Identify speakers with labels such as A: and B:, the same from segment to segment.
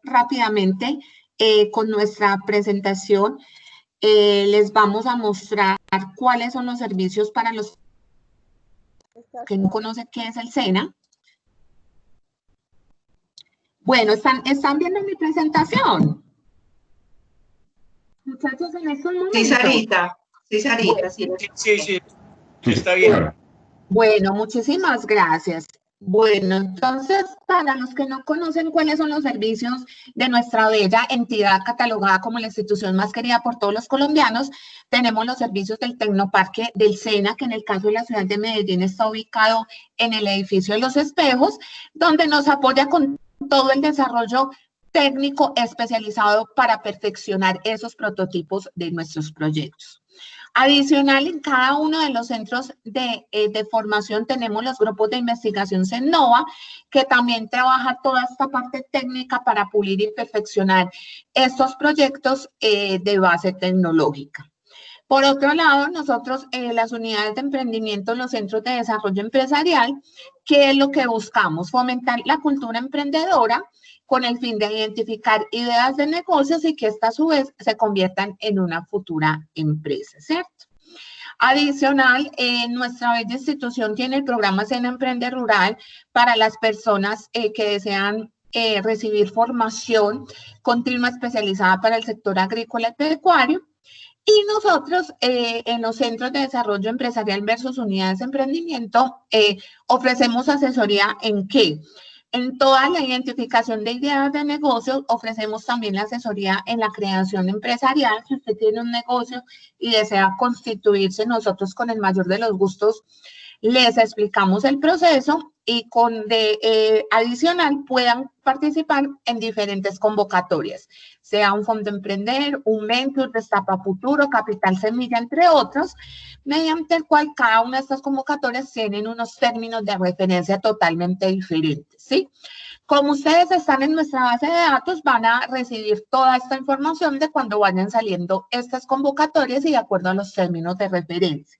A: rápidamente con nuestra presentación. Les vamos a mostrar cuáles son los servicios para los que no conocen qué es el SENA. Bueno, ¿están viendo mi presentación? Muchachos, en estos momentos.
B: Sí, Sarita. Sí, Sarita.
A: Bueno,
C: sí, está bien.
A: Bueno, muchísimas gracias. Bueno, entonces, para los que no conocen cuáles son los servicios de nuestra bella entidad catalogada como la institución más querida por todos los colombianos, tenemos los servicios del Tecnoparque del SENA, que en el caso de la ciudad de Medellín está ubicado en el edificio de Los Espejos, donde nos apoya con todo el desarrollo técnico especializado para perfeccionar esos prototipos de nuestros proyectos. Adicional, en cada uno de los centros de formación tenemos los grupos de investigación CENOVA, que también trabaja toda esta parte técnica para pulir y perfeccionar estos proyectos de base tecnológica. Por otro lado, nosotros, las unidades de emprendimiento, los centros de desarrollo empresarial, ¿qué es lo que buscamos? Fomentar la cultura emprendedora con el fin de identificar ideas de negocios y que estas a su vez se conviertan en una futura empresa, ¿cierto? Adicional, nuestra bella institución tiene el programa SENA Emprende Rural para las personas que desean recibir formación continua especializada para el sector agrícola y pecuario. Y nosotros, en los centros de desarrollo empresarial versus unidades de emprendimiento, ofrecemos asesoría ¿en qué? En toda la identificación de ideas de negocios, ofrecemos también la asesoría en la creación empresarial. Si usted tiene un negocio y desea constituirse, nosotros con el mayor de los gustos les explicamos el proceso y adicional puedan participar en diferentes convocatorias, sea un fondo emprender, un venture, destapa futuro, capital semilla, entre otros, mediante el cual cada una de estas convocatorias tienen unos términos de referencia totalmente diferentes, ¿sí? Como ustedes están en nuestra base de datos, van a recibir toda esta información de cuando vayan saliendo estas convocatorias y de acuerdo a los términos de referencia.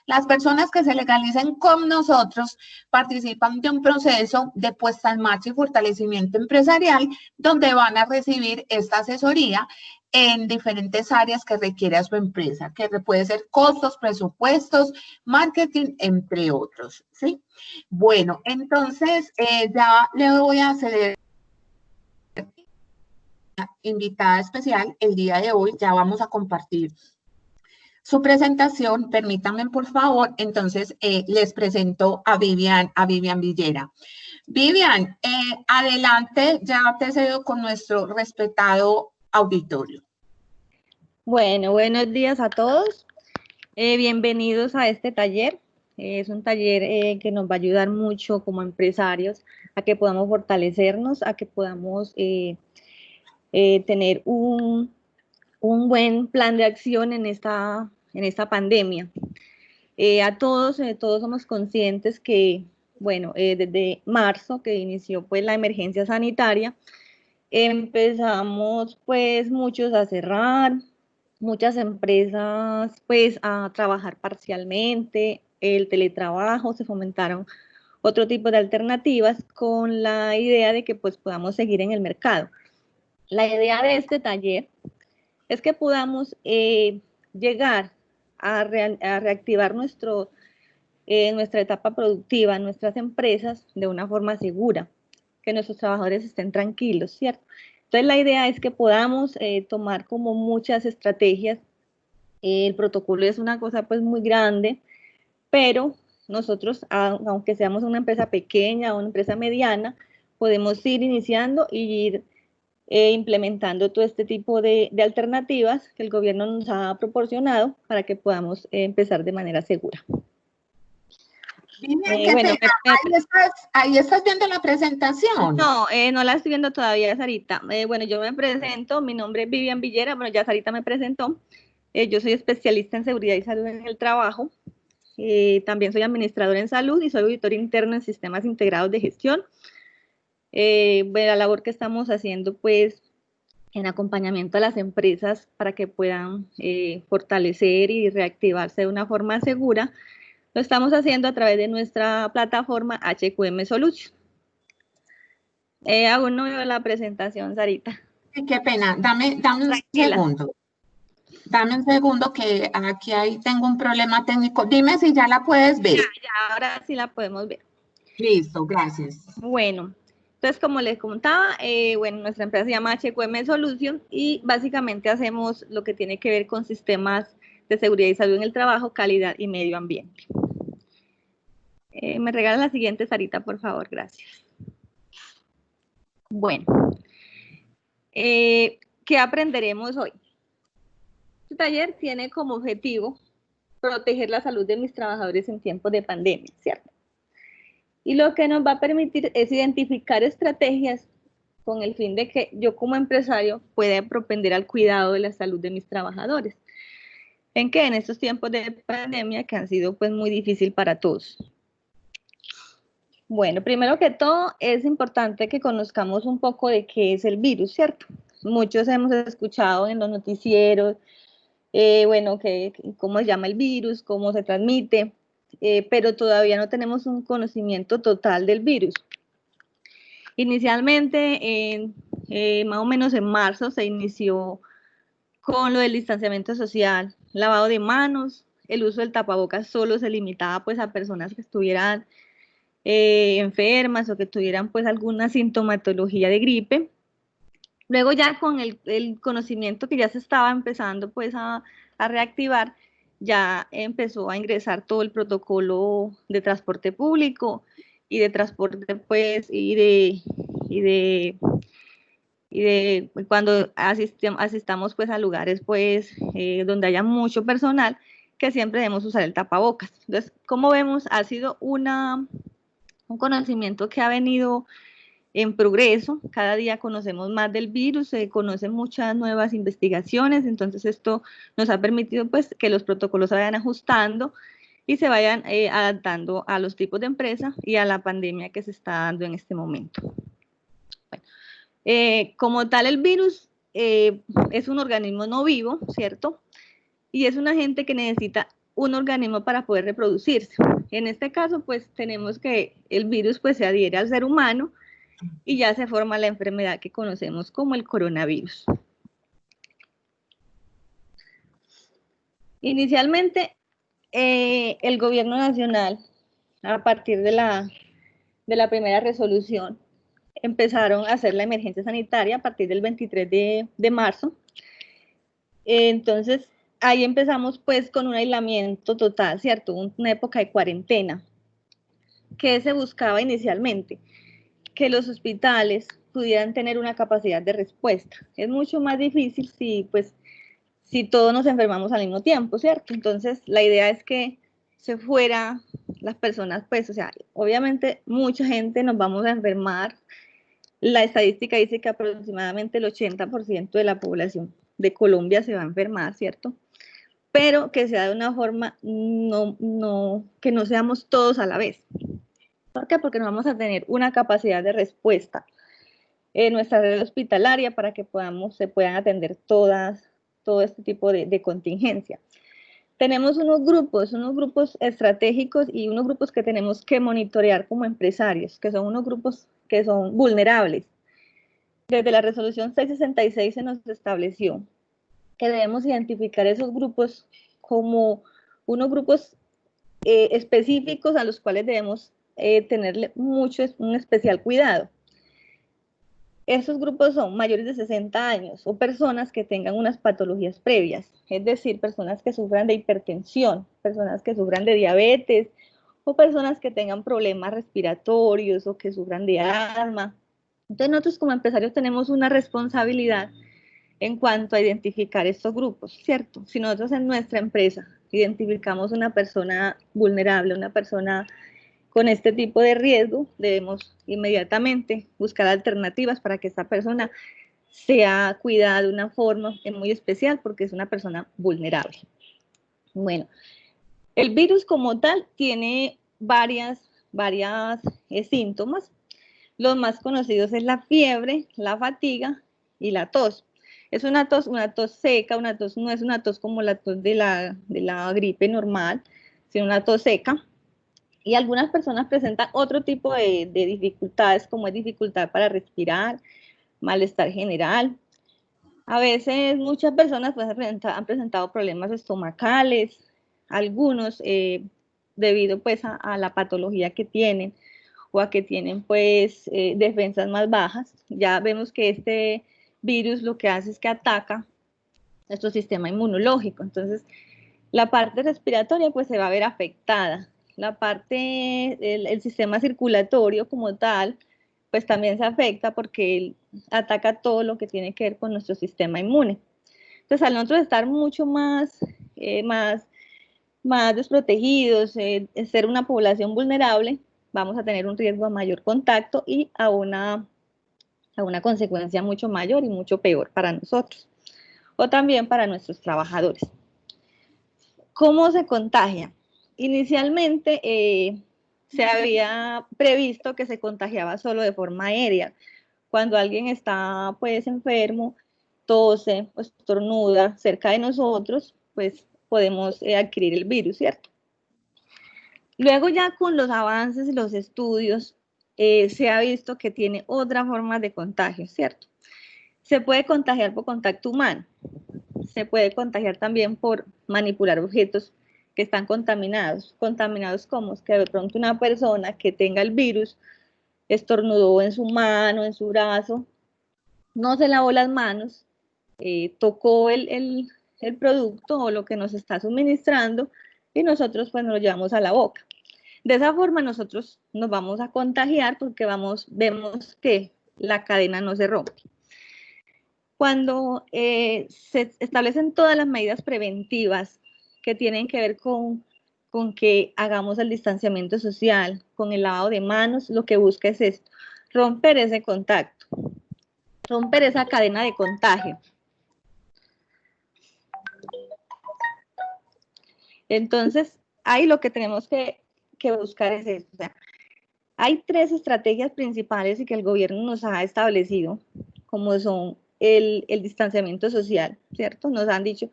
A: Las personas que se legalicen con nosotros participan de un proceso de puesta en marcha y fortalecimiento empresarial donde van a recibir esta asesoría en diferentes áreas que requiera su empresa, que puede ser costos, presupuestos, marketing, entre otros, ¿sí? Bueno, entonces ya le voy a ceder invitada especial el día de hoy, ya vamos a compartir su presentación. Permítanme, por favor, entonces les presento a Vivian Villera. Vivian, adelante, ya te cedo con nuestro respetado auditorio.
D: Bueno, buenos días a todos. Bienvenidos a este taller. Es un taller que nos va a ayudar mucho como empresarios a que podamos fortalecernos, a que podamos tener un buen plan de acción en esta pandemia. A todos somos conscientes que, bueno, desde marzo que inició pues la emergencia sanitaria, empezamos pues muchos a cerrar, muchas empresas pues a trabajar parcialmente, el teletrabajo, se fomentaron otro tipo de alternativas con la idea de que pues podamos seguir en el mercado. La idea de este taller es que podamos llegar a reactivar nuestra etapa productiva, nuestras empresas de una forma segura, que nuestros trabajadores estén tranquilos, ¿cierto? Entonces la idea es que podamos tomar como muchas estrategias. El protocolo es una cosa pues muy grande, pero nosotros, aunque seamos una empresa pequeña o una empresa mediana, podemos ir iniciando y ir implementando todo este tipo de alternativas que el gobierno nos ha proporcionado para que podamos empezar de manera segura.
A: Bueno, ahí estás viendo la presentación.
D: No, no la estoy viendo todavía, Sarita. Bueno, yo me presento, mi nombre es Vivian Villera, bueno, ya Sarita me presentó. Yo soy especialista en seguridad y salud en el trabajo. También soy administradora en salud y soy auditor interno en sistemas integrados de gestión. Bueno, la labor que estamos haciendo pues en acompañamiento a las empresas para que puedan fortalecer y reactivarse de una forma segura, lo estamos haciendo a través de nuestra plataforma HQM Solutions. Aún no veo la presentación, Sarita.
A: Qué pena, dame un
D: Tranquila.
A: segundo. Dame un segundo que aquí ahí tengo un problema técnico. Dime si ya la puedes ver.
D: Ya, ahora sí la podemos ver.
A: Listo, gracias.
D: Bueno, entonces como les contaba, bueno, nuestra empresa se llama HQM Solutions y básicamente hacemos lo que tiene que ver con sistemas de seguridad y salud en el trabajo, calidad y medio ambiente. Me regala la siguiente, Sarita, por favor, gracias. Bueno, ¿qué aprenderemos hoy? Este taller tiene como objetivo proteger la salud de mis trabajadores en tiempos de pandemia, ¿cierto? Y lo que nos va a permitir es identificar estrategias con el fin de que yo como empresario pueda propender al cuidado de la salud de mis trabajadores. En que en estos tiempos de pandemia que han sido pues muy difícil para todos. Bueno, primero que todo es importante que conozcamos un poco de qué es el virus, ¿cierto? Muchos hemos escuchado en los noticieros, bueno, cómo se llama el virus, cómo se transmite, pero todavía no tenemos un conocimiento total del virus. Inicialmente, más o menos en marzo, se inició con lo del distanciamiento social, lavado de manos, el uso del tapabocas solo se limitaba pues a personas que estuvieran enfermas o que tuvieran pues alguna sintomatología de gripe. Luego ya con el conocimiento que ya se estaba empezando pues a reactivar, ya empezó a ingresar todo el protocolo de transporte público y de transporte pues y de cuando asistamos pues a lugares pues donde haya mucho personal, que siempre debemos usar el tapabocas. Entonces, como vemos, ha sido un conocimiento que ha venido en progreso. Cada día conocemos más del virus, se conocen muchas nuevas investigaciones, entonces esto nos ha permitido pues que los protocolos se vayan ajustando y se vayan adaptando a los tipos de empresa y a la pandemia que se está dando en este momento. Bueno, como tal, el virus es un organismo no vivo, ¿cierto? Y es un agente que necesita un organismo para poder reproducirse. En este caso, pues tenemos que el virus pues se adhiere al ser humano y ya se forma la enfermedad que conocemos como el coronavirus. Inicialmente, el gobierno nacional, a partir de la primera resolución, empezaron a hacer la emergencia sanitaria a partir del 23 de marzo. Entonces, ahí empezamos pues con un aislamiento total, ¿cierto? Una época de cuarentena. ¿Qué se buscaba inicialmente? Que los hospitales pudieran tener una capacidad de respuesta. Es mucho más difícil si todos nos enfermamos al mismo tiempo, ¿cierto? Entonces, la idea es que se fuera las personas, pues, o sea, obviamente mucha gente nos vamos a enfermar. La estadística dice que aproximadamente el 80% de la población de Colombia se va a enfermar, ¿cierto? Pero que sea de una forma que no seamos todos a la vez. ¿Por qué? Porque no vamos a tener una capacidad de respuesta en nuestra red hospitalaria para que se puedan atender todo este tipo de contingencia. Tenemos unos grupos estratégicos y unos grupos que tenemos que monitorear como empresarios, que son unos grupos que son vulnerables. Desde la resolución 666 se nos estableció que debemos identificar esos grupos como unos grupos específicos a los cuales debemos tenerle un especial cuidado. Esos grupos son mayores de 60 años o personas que tengan unas patologías previas, es decir, personas que sufran de hipertensión, personas que sufran de diabetes o personas que tengan problemas respiratorios o que sufran de asma. Entonces nosotros como empresarios tenemos una responsabilidad en cuanto a identificar estos grupos, ¿cierto? Si nosotros en nuestra empresa identificamos una persona vulnerable, una persona con este tipo de riesgo, debemos inmediatamente buscar alternativas para que esta persona sea cuidada de una forma muy especial porque es una persona vulnerable. Bueno, el virus como tal tiene varias síntomas. Los más conocidos es la fiebre, la fatiga y la tos. Es una tos seca, no es una tos como la tos de la gripe normal, sino una tos seca. Y algunas personas presentan otro tipo de dificultades, como es dificultad para respirar, malestar general. A veces muchas personas pues, han presentado problemas estomacales, algunos debido pues a la patología que tienen o a que tienen pues defensas más bajas. Ya vemos que este virus lo que hace es que ataca nuestro sistema inmunológico. Entonces, la parte respiratoria pues se va a ver afectada. La parte, el sistema circulatorio como tal, pues también se afecta porque él ataca todo lo que tiene que ver con nuestro sistema inmune. Entonces, al nosotros estar mucho más desprotegidos, ser una población vulnerable, vamos a tener un riesgo a mayor contacto y a una consecuencia mucho mayor y mucho peor para nosotros, o también para nuestros trabajadores. ¿Cómo se contagia? Inicialmente se había previsto que se contagiaba solo de forma aérea. Cuando alguien está pues enfermo, tose o estornuda cerca de nosotros, pues podemos adquirir el virus, ¿cierto? Luego ya con los avances y los estudios se ha visto que tiene otra forma de contagio, ¿cierto? Se puede contagiar por contacto humano, se puede contagiar también por manipular objetos que están contaminados. ¿Contaminados cómo? Es que de pronto una persona que tenga el virus estornudó en su mano, en su brazo, no se lavó las manos, tocó el producto o lo que nos está suministrando y nosotros pues nos lo llevamos a la boca. De esa forma nosotros nos vamos a contagiar porque vemos que la cadena no se rompe. Cuando se establecen todas las medidas preventivas que tienen que ver con que hagamos el distanciamiento social, con el lavado de manos, lo que busca es esto, romper ese contacto, romper esa cadena de contagio. Entonces, ahí lo que tenemos que buscar es esto. O sea, hay 3 estrategias principales que el gobierno nos ha establecido, como son el distanciamiento social, ¿cierto? Nos han dicho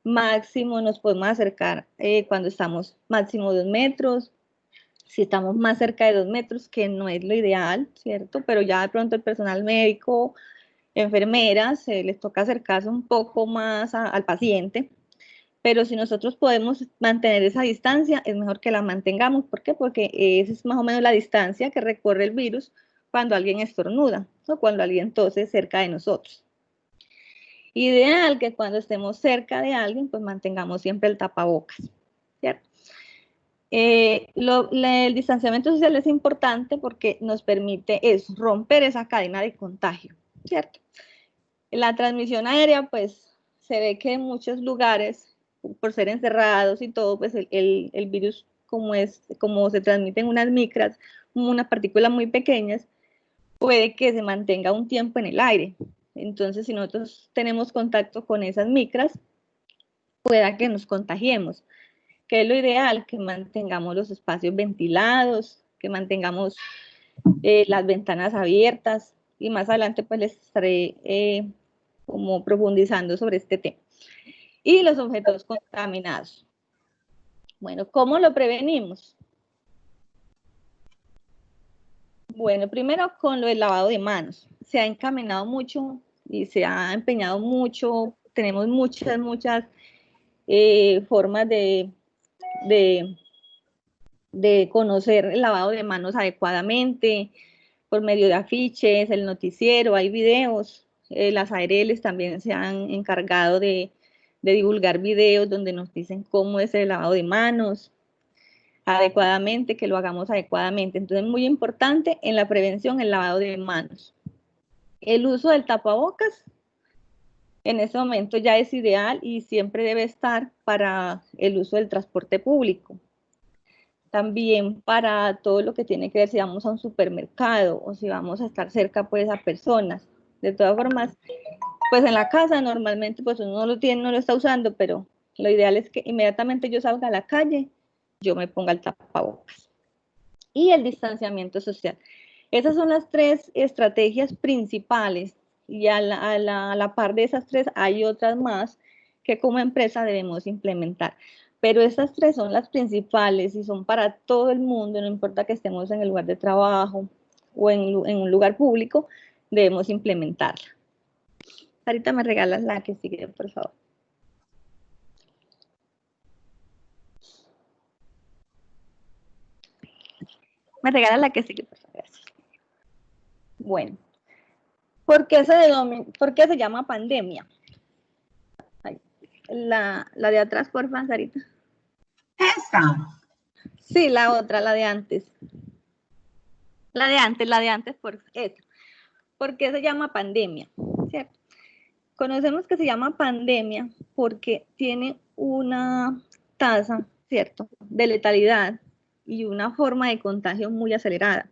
D: máximo nos podemos acercar cuando estamos máximo 2 metros, si estamos más cerca de 2 metros, que no es lo ideal, ¿cierto? Pero ya de pronto el personal médico, enfermeras, les toca acercarse un poco más al paciente, pero si nosotros podemos mantener esa distancia, es mejor que la mantengamos. ¿Por qué? Porque esa es más o menos la distancia que recorre el virus cuando alguien estornuda o cuando alguien tose cerca de nosotros. Ideal que cuando estemos cerca de alguien, pues mantengamos siempre el tapabocas, ¿cierto? El distanciamiento social es importante porque nos permite romper esa cadena de contagio, ¿cierto? La transmisión aérea, pues se ve que en muchos lugares, por ser encerrados y todo, pues el virus, como se transmite en unas micras, unas partículas muy pequeñas, puede que se mantenga un tiempo en el aire. Entonces, si nosotros tenemos contacto con esas micras, pueda que nos contagiemos. ¿Qué es lo ideal? Que mantengamos los espacios ventilados, que mantengamos las ventanas abiertas, y más adelante pues les estaré como profundizando sobre este tema. Y los objetos contaminados. Bueno, ¿cómo lo prevenimos? Bueno, primero con lo del lavado de manos. Se ha encaminado mucho y se ha empeñado mucho. Tenemos muchas formas de conocer el lavado de manos adecuadamente, por medio de afiches, el noticiero, hay videos. Las ARLs también se han encargado de divulgar videos donde nos dicen cómo es el lavado de manos adecuadamente, que lo hagamos adecuadamente. Entonces es muy importante en la prevención el lavado de manos. El uso del tapabocas en este momento ya es ideal y siempre debe estar para el uso del transporte público. También para todo lo que tiene que ver si vamos a un supermercado o si vamos a estar cerca pues a personas. De todas formas, pues en la casa normalmente pues uno no lo tiene, no lo está usando, pero lo ideal es que inmediatamente yo salga a la calle, yo me ponga el tapabocas. Y el distanciamiento social. Esas son las 3 estrategias principales y a la par de esas 3 hay otras más que como empresa debemos implementar. Pero estas tres son las principales y son para todo el mundo, no importa que estemos en el lugar de trabajo o en un lugar público, debemos implementarla. Sarita, me regalas la que sigue, por favor. Me regalas la que sigue, por favor. Gracias. Bueno, ¿por qué se llama pandemia? La de atrás, por favor, Sarita.
A: Esta.
D: Sí, la otra, la de antes. La de antes, por eso. ¿Por qué se llama pandemia? ¿Cierto? Conocemos que se llama pandemia porque tiene una tasa, ¿cierto?, de letalidad y una forma de contagio muy acelerada.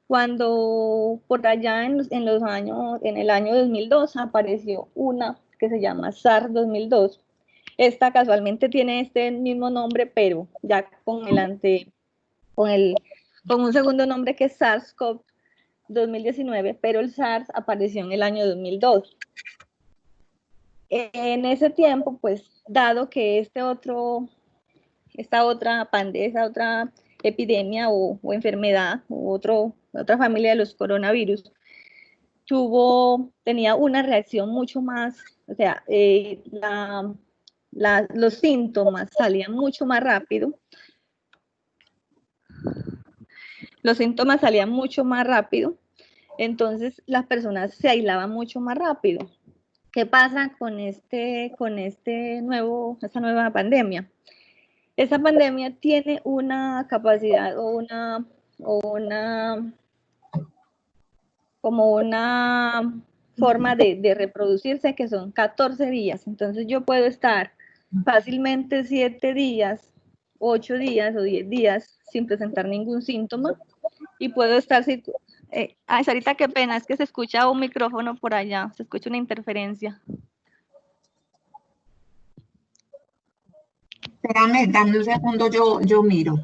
D: Cuando por allá en el año 2002 apareció una que se llama SARS 2002. Esta casualmente tiene este mismo nombre, pero ya con un segundo nombre que es SARS-CoV 2019, pero el SARS apareció en el año 2002. En ese tiempo, pues, dado que esta otra epidemia o enfermedad, otra familia de los coronavirus, tenía una reacción mucho más, o sea, los síntomas salían mucho más rápido. Entonces las personas se aislaban mucho más rápido. ¿Qué pasa con esta nueva pandemia? Esta pandemia tiene una capacidad como una forma de reproducirse que son 14 días. Entonces yo puedo estar fácilmente 7 días, 8 días o 10 días sin presentar ningún síntoma y puedo estar... ay, Sarita, qué pena, es que se escucha un micrófono por allá, se escucha una interferencia.
A: Espérame, dame un segundo, yo miro.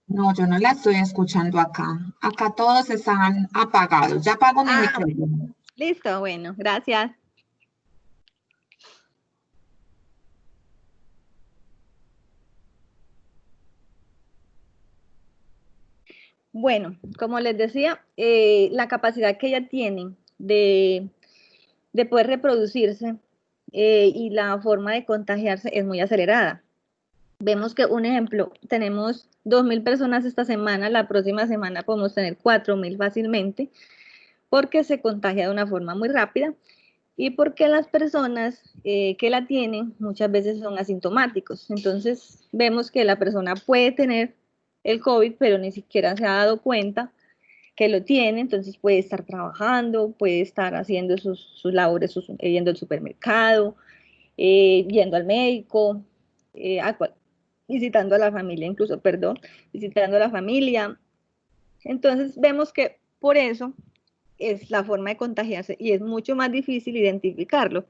A: No, yo no la estoy escuchando acá. Acá todos están apagados. Ya apago mi micrófono.
D: Listo, bueno, gracias. Bueno, como les decía, la capacidad que ella tiene de poder reproducirse y la forma de contagiarse es muy acelerada. Vemos que, un ejemplo, tenemos 2.000 personas esta semana, la próxima semana podemos tener 4.000 fácilmente, porque se contagia de una forma muy rápida y porque las personas que la tienen muchas veces son asintomáticos. Entonces vemos que la persona puede tener el COVID, pero ni siquiera se ha dado cuenta que lo tiene, entonces puede estar trabajando, puede estar haciendo sus labores, yendo al supermercado, yendo al médico, visitando a la familia, visitando a la familia. Entonces vemos que por eso es la forma de contagiarse y es mucho más difícil identificarlo.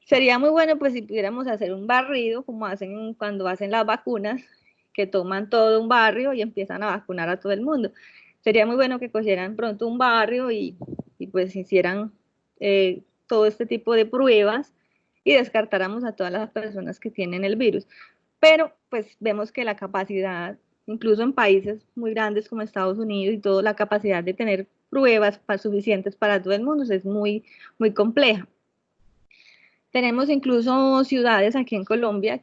D: Sería muy bueno pues si pudiéramos hacer un barrido, como hacen cuando hacen las vacunas, que toman todo un barrio y empiezan a vacunar a todo el mundo. Sería muy bueno que cogieran pronto un barrio y pues hicieran todo este tipo de pruebas y descartáramos a todas las personas que tienen el virus. Pero pues vemos que la capacidad, incluso en países muy grandes como Estados Unidos y todo, la capacidad de tener pruebas suficientes para todo el mundo es muy, muy compleja. Tenemos incluso ciudades aquí en Colombia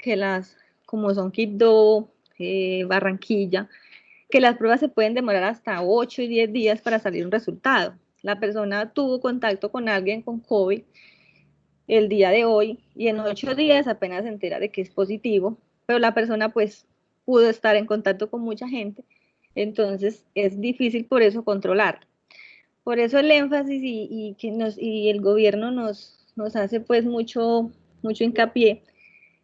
D: como son Quibdó, Barranquilla, que las pruebas se pueden demorar hasta 8 y 10 días para salir un resultado. La persona tuvo contacto con alguien con COVID el día de hoy y en 8 días apenas se entera de que es positivo, pero la persona pues pudo estar en contacto con mucha gente, entonces es difícil por eso controlar. Por eso el énfasis y el gobierno nos hace pues mucho hincapié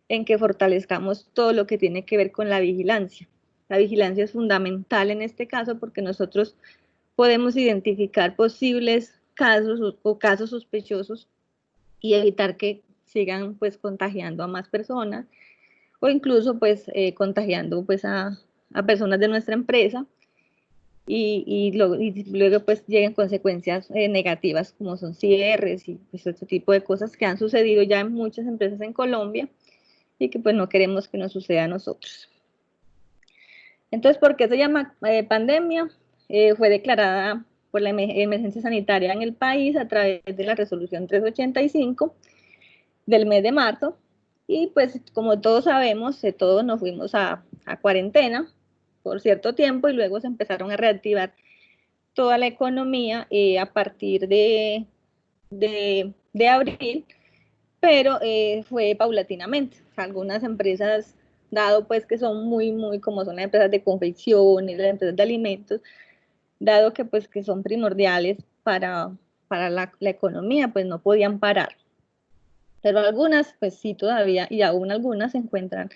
D: en que fortalezcamos todo lo que tiene que ver con la vigilancia. La vigilancia es fundamental en este caso porque nosotros podemos identificar posibles casos o casos sospechosos y evitar que sigan pues contagiando a más personas o incluso pues contagiando pues a personas de nuestra empresa y luego pues lleguen consecuencias negativas como son cierres y pues este tipo de cosas que han sucedido ya en muchas empresas en Colombia y que pues no queremos que nos suceda a nosotros. Entonces, ¿por qué se llama pandemia? Fue declarada por la emergencia sanitaria en el país a través de la resolución 385 del mes de marzo y pues como todos sabemos, todos nos fuimos a cuarentena por cierto tiempo y luego se empezaron a reactivar toda la economía a partir de abril, pero fue paulatinamente. Algunas empresas, dado pues que son muy, como son las empresas de confección y las empresas de alimentos, dado que pues que son primordiales para la economía, pues no podían parar. Pero algunas, pues sí todavía, y aún algunas se encuentran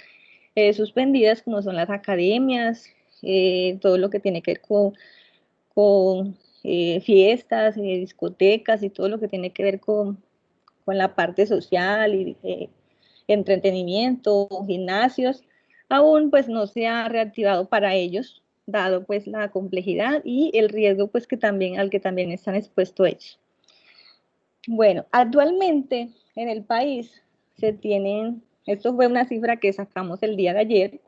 D: suspendidas, como son las academias, todo lo que tiene que ver con fiestas, discotecas y todo lo que tiene que ver con la parte social y entretenimiento, gimnasios, aún pues no se ha reactivado para ellos, dado pues la complejidad y el riesgo pues al que también están expuestos ellos. Bueno, actualmente en el país se tienen, esto fue una cifra que sacamos el día de ayer,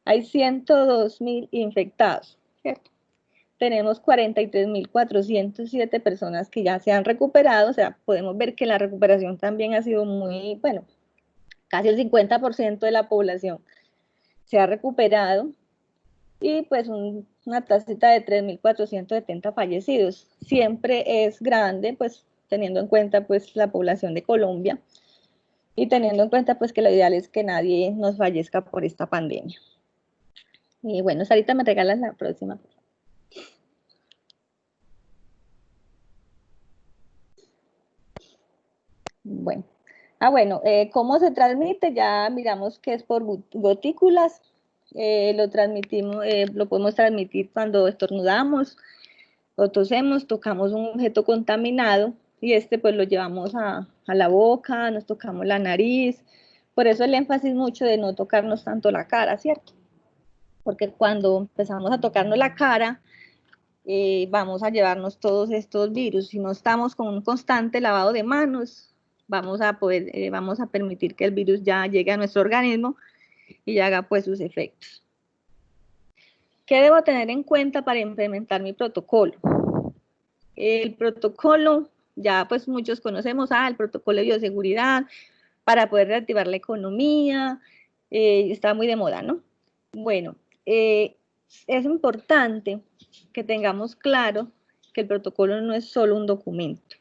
D: hay 102.000 infectados, ¿cierto? Tenemos 43.407 personas que ya se han recuperado, o sea, podemos ver que la recuperación también ha sido muy, bueno, casi el 50% de la población se ha recuperado y pues una tasita de 3.470 fallecidos. Siempre es grande, pues teniendo en cuenta pues la población de Colombia y teniendo en cuenta pues que lo ideal es que nadie nos fallezca por esta pandemia. Y bueno, Sarita, me regalas la próxima. Bueno, ¿cómo se transmite? Ya miramos que es por gotículas, lo podemos transmitir cuando estornudamos o tosemos, tocamos un objeto contaminado y pues lo llevamos a la boca, nos tocamos la nariz, por eso el énfasis mucho de no tocarnos tanto la cara, ¿cierto? Porque cuando empezamos a tocarnos la cara, vamos a llevarnos todos estos virus. Si no estamos con un constante lavado de manos, vamos a permitir que el virus ya llegue a nuestro organismo y haga pues sus efectos. ¿Qué debo tener en cuenta para implementar mi protocolo? El protocolo, ya pues muchos conocemos, el protocolo de bioseguridad para poder reactivar la economía, está muy de moda, ¿no? Bueno, es importante que tengamos claro que el protocolo no es solo un documento.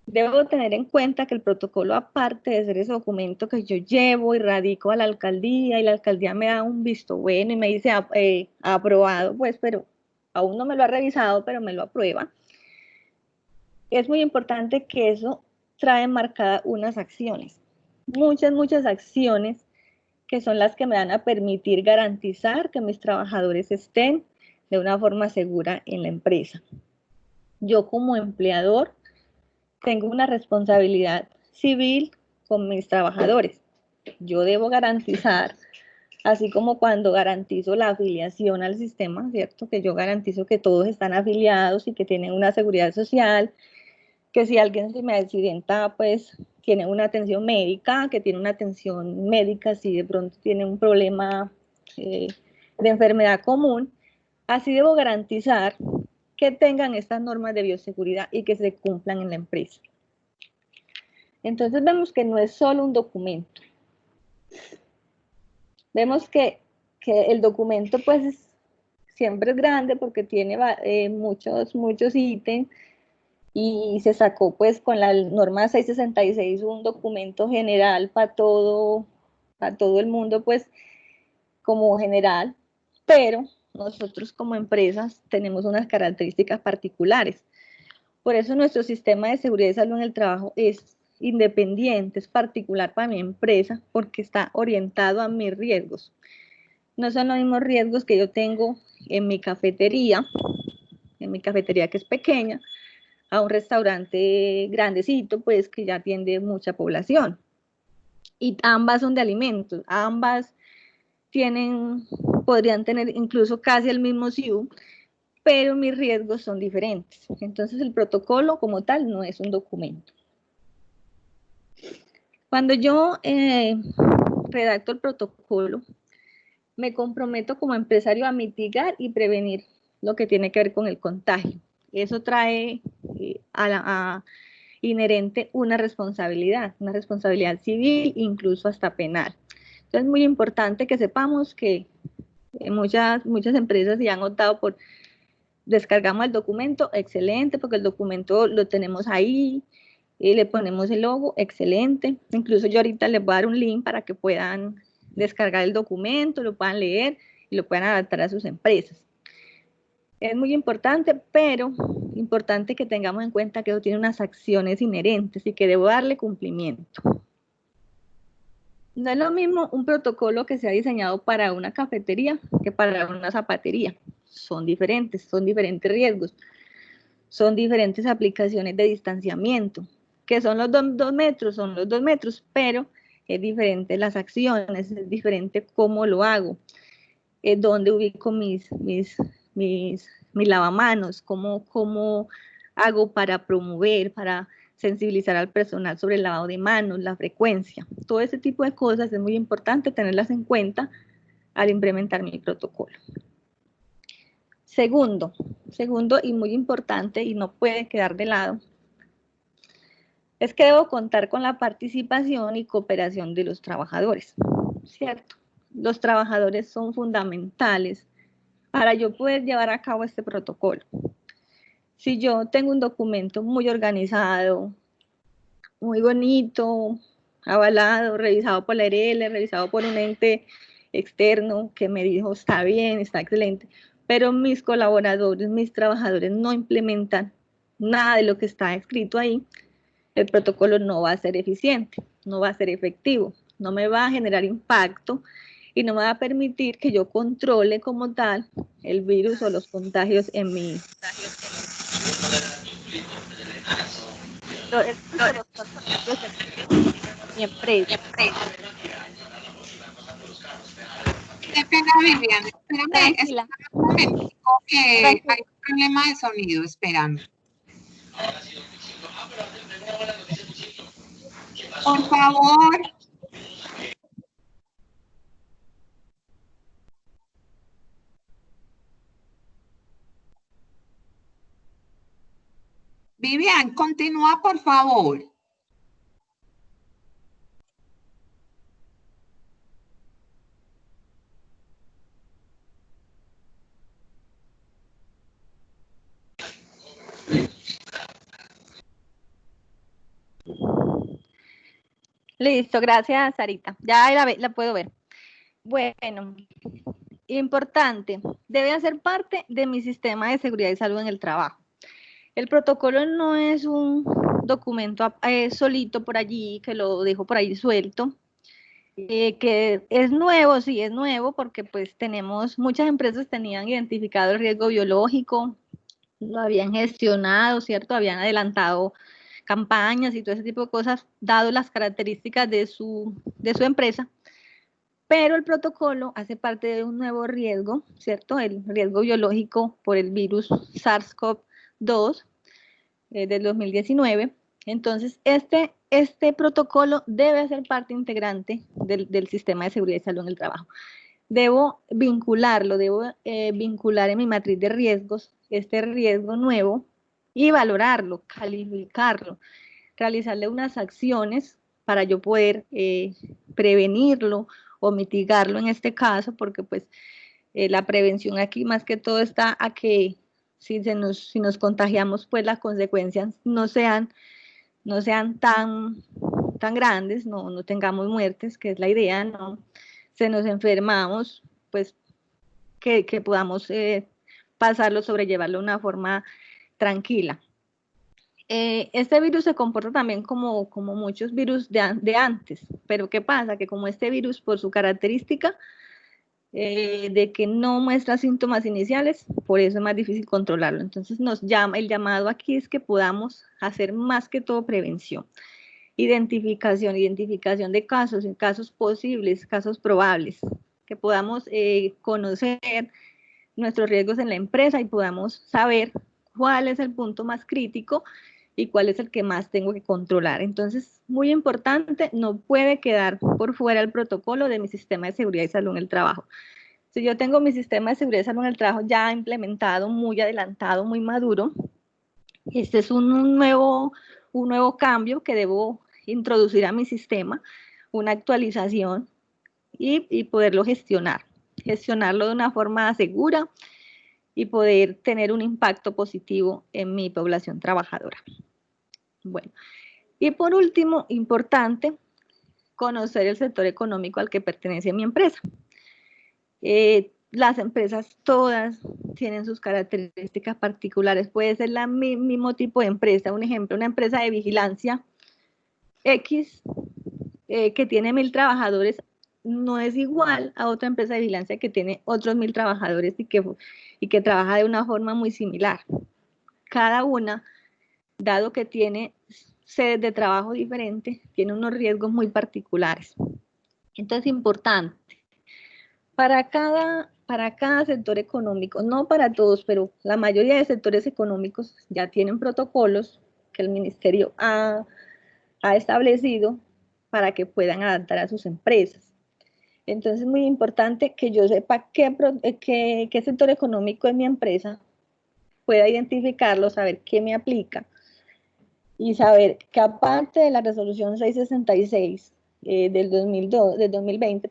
D: Debo tener en cuenta que el protocolo, aparte de ser ese documento que yo llevo y radico a la alcaldía y la alcaldía me da un visto bueno y me dice aprobado, pues, pero aún no me lo ha revisado, pero me lo aprueba. Es muy importante que eso trae marcadas unas acciones, muchas acciones que son las que me van a permitir garantizar que mis trabajadores estén de una forma segura en la empresa. Yo como empleador tengo una responsabilidad civil con mis trabajadores. Yo debo garantizar, así como cuando garantizo la afiliación al sistema, ¿cierto? Que yo garantizo que todos están afiliados y que tienen una seguridad social, que si alguien se me accidenta, pues tiene una atención médica, que tiene una atención médica si de pronto tiene un problema de enfermedad común. Así debo garantizar que tengan estas normas de bioseguridad y que se cumplan en la empresa. Entonces vemos que no es solo un documento. Vemos que el documento pues siempre es grande porque tiene muchos ítems y se sacó pues con la norma 666 un documento general para todo el mundo pues como general, pero nosotros como empresas tenemos unas características particulares. Por eso nuestro sistema de seguridad y salud en el trabajo es independiente, es particular para mi empresa porque está orientado a mis riesgos. No son los mismos riesgos que yo tengo en mi cafetería que es pequeña, a un restaurante grandecito, pues que ya atiende mucha población. y ambas son de alimentos, ambas podrían tener incluso casi el mismo SIU, pero mis riesgos son diferentes. Entonces el protocolo como tal no es un documento. Cuando yo redacto el protocolo, me comprometo como empresario a mitigar y prevenir lo que tiene que ver con el contagio. Eso trae inherente una responsabilidad civil, incluso hasta penal. Entonces es muy importante que sepamos que muchas empresas ya han optado por descargamos el documento, excelente, porque el documento lo tenemos ahí, le ponemos el logo, excelente. Incluso yo ahorita les voy a dar un link para que puedan descargar el documento, lo puedan leer y lo puedan adaptar a sus empresas. Es muy importante, pero importante que tengamos en cuenta que eso tiene unas acciones inherentes y que debo darle cumplimiento. No es lo mismo un protocolo que se ha diseñado para una cafetería que para una zapatería. Son diferentes riesgos, son diferentes aplicaciones de distanciamiento, que son los 2 metros, son los 2 metros, pero es diferente las acciones, es diferente cómo lo hago, dónde ubico mis lavamanos, cómo hago para promover, para sensibilizar al personal sobre el lavado de manos, la frecuencia. Todo ese tipo de cosas es muy importante tenerlas en cuenta al implementar mi protocolo. Segundo y muy importante y no puede quedar de lado, es que debo contar con la participación y cooperación de los trabajadores, ¿cierto? Los trabajadores son fundamentales para yo poder llevar a cabo este protocolo. Si yo tengo un documento muy organizado, muy bonito, avalado, revisado por la ARL, revisado por un ente externo que me dijo está bien, está excelente, pero mis colaboradores, mis trabajadores no implementan nada de lo que está escrito ahí, el protocolo no va a ser eficiente, no va a ser efectivo, no me va a generar impacto y no me va a permitir que yo controle como tal el virus o los contagios en mi empresa.
A: Qué pena, Vivian. Espérame,
D: Tranquila.
A: un momentico que hay un problema de sonido. Espérame. Por favor. Vivian, continúa, por favor.
D: Listo, gracias, Sarita. Ya la puedo ver. Bueno, importante, debe hacer parte de mi sistema de seguridad y salud en el trabajo. El protocolo no es un documento solito por allí, que lo dejo por ahí suelto, que es nuevo, sí, es nuevo, porque pues muchas empresas tenían identificado el riesgo biológico, lo habían gestionado, ¿cierto? Habían adelantado campañas y todo ese tipo de cosas, dado las características de su empresa, pero el protocolo hace parte de un nuevo riesgo, ¿cierto? El riesgo biológico por el virus SARS-CoV-2 del 2019. Entonces, este protocolo debe ser parte integrante del sistema de seguridad y salud en el trabajo. Debo vincularlo, vincular en mi matriz de riesgos este riesgo nuevo y valorarlo, calificarlo, realizarle unas acciones para yo poder prevenirlo o mitigarlo en este caso, porque pues la prevención aquí más que todo está a que si nos contagiamos, pues las consecuencias no sean tan grandes, no tengamos muertes, que es la idea, no se nos enfermamos, pues que podamos pasarlo, sobrellevarlo de una forma tranquila. Este virus se comporta también como muchos virus de antes, pero ¿qué pasa? Que como este virus, por su característica de que no muestra síntomas iniciales, por eso es más difícil controlarlo. Entonces el llamado aquí es que podamos hacer más que todo prevención. identificación de casos, casos posibles, casos probables, que podamos conocer nuestros riesgos en la empresa y podamos saber cuál es el punto más crítico y cuál es el que más tengo que controlar. Entonces, muy importante, no puede quedar por fuera el protocolo de mi sistema de seguridad y salud en el trabajo. Si yo tengo mi sistema de seguridad y salud en el trabajo ya implementado, muy adelantado, muy maduro, este es un nuevo cambio que debo introducir a mi sistema, una actualización y poderlo gestionarlo de una forma segura y poder tener un impacto positivo en mi población trabajadora. Bueno, y por último, importante, conocer el sector económico al que pertenece mi empresa. Las empresas todas tienen sus características particulares. Puede ser el mismo tipo de empresa. Un ejemplo, una empresa de vigilancia X que tiene 1000 trabajadores no es igual a otra empresa de vigilancia que tiene otros 1000 trabajadores y que trabaja de una forma muy similar. Cada una, dado que tiene sedes de trabajo diferentes, tiene unos riesgos muy particulares. Entonces, importante, para cada sector económico, no para todos, pero la mayoría de sectores económicos ya tienen protocolos que el ministerio ha establecido para que puedan adaptar a sus empresas. Entonces es muy importante que yo sepa qué sector económico es mi empresa, pueda identificarlo, saber qué me aplica y saber que aparte de la resolución 666 del 2020,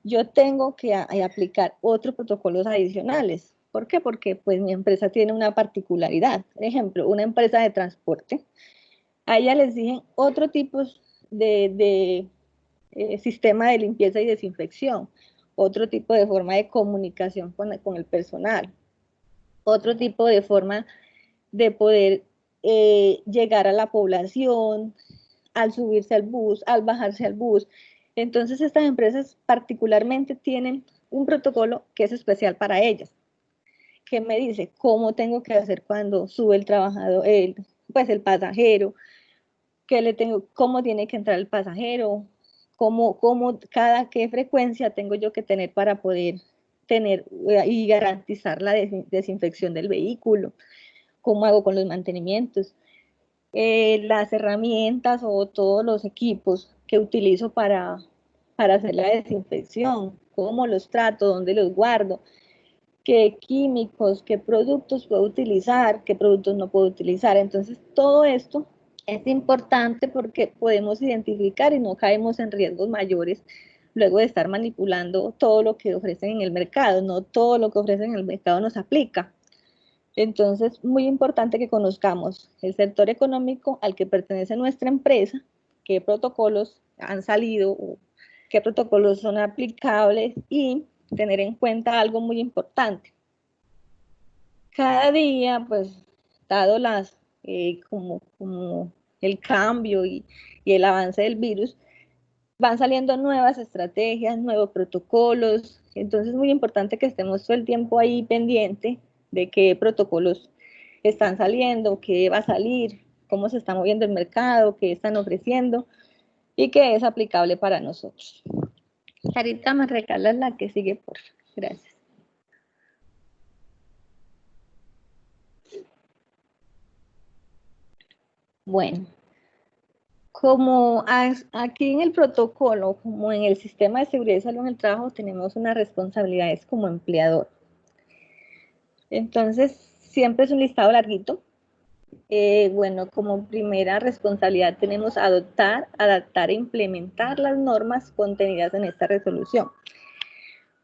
D: yo tengo que aplicar otros protocolos adicionales. ¿Por qué? Porque pues mi empresa tiene una particularidad. Por ejemplo, una empresa de transporte, a ella les exigen otro tipo de sistema de limpieza y desinfección, otro tipo de forma de comunicación con el personal, otro tipo de forma de poder llegar a la población, al subirse al bus, al bajarse al bus. Entonces estas empresas particularmente tienen un protocolo que es especial para ellas, que me dice cómo tengo que hacer cuando sube el trabajador, el pasajero, cómo tiene que entrar el pasajero, qué frecuencia tengo yo que tener para poder tener y garantizar la desinfección del vehículo, cómo hago con los mantenimientos, las herramientas o todos los equipos que utilizo para hacer la desinfección, cómo los trato, dónde los guardo, qué químicos, qué productos puedo utilizar, qué productos no puedo utilizar. Entonces, todo esto es importante porque podemos identificar y no caemos en riesgos mayores luego de estar manipulando todo lo que ofrecen en el mercado. No todo lo que ofrecen en el mercado nos aplica. Entonces, muy importante que conozcamos el sector económico al que pertenece nuestra empresa, qué protocolos han salido, qué protocolos son aplicables y tener en cuenta algo muy importante. Cada día, pues, dado como el cambio y el avance del virus, van saliendo nuevas estrategias, nuevos protocolos. Entonces es muy importante que estemos todo el tiempo ahí pendiente de qué protocolos están saliendo, qué va a salir, cómo se está moviendo el mercado, qué están ofreciendo y qué es aplicable para nosotros. Sarita, me regalas la que sigue, por favor. Gracias. Bueno, como aquí en el protocolo, como en el sistema de seguridad y salud en el trabajo, tenemos unas responsabilidades como empleador. Entonces, siempre es un listado larguito. Bueno, como primera responsabilidad tenemos adoptar, adaptar e implementar las normas contenidas en esta resolución.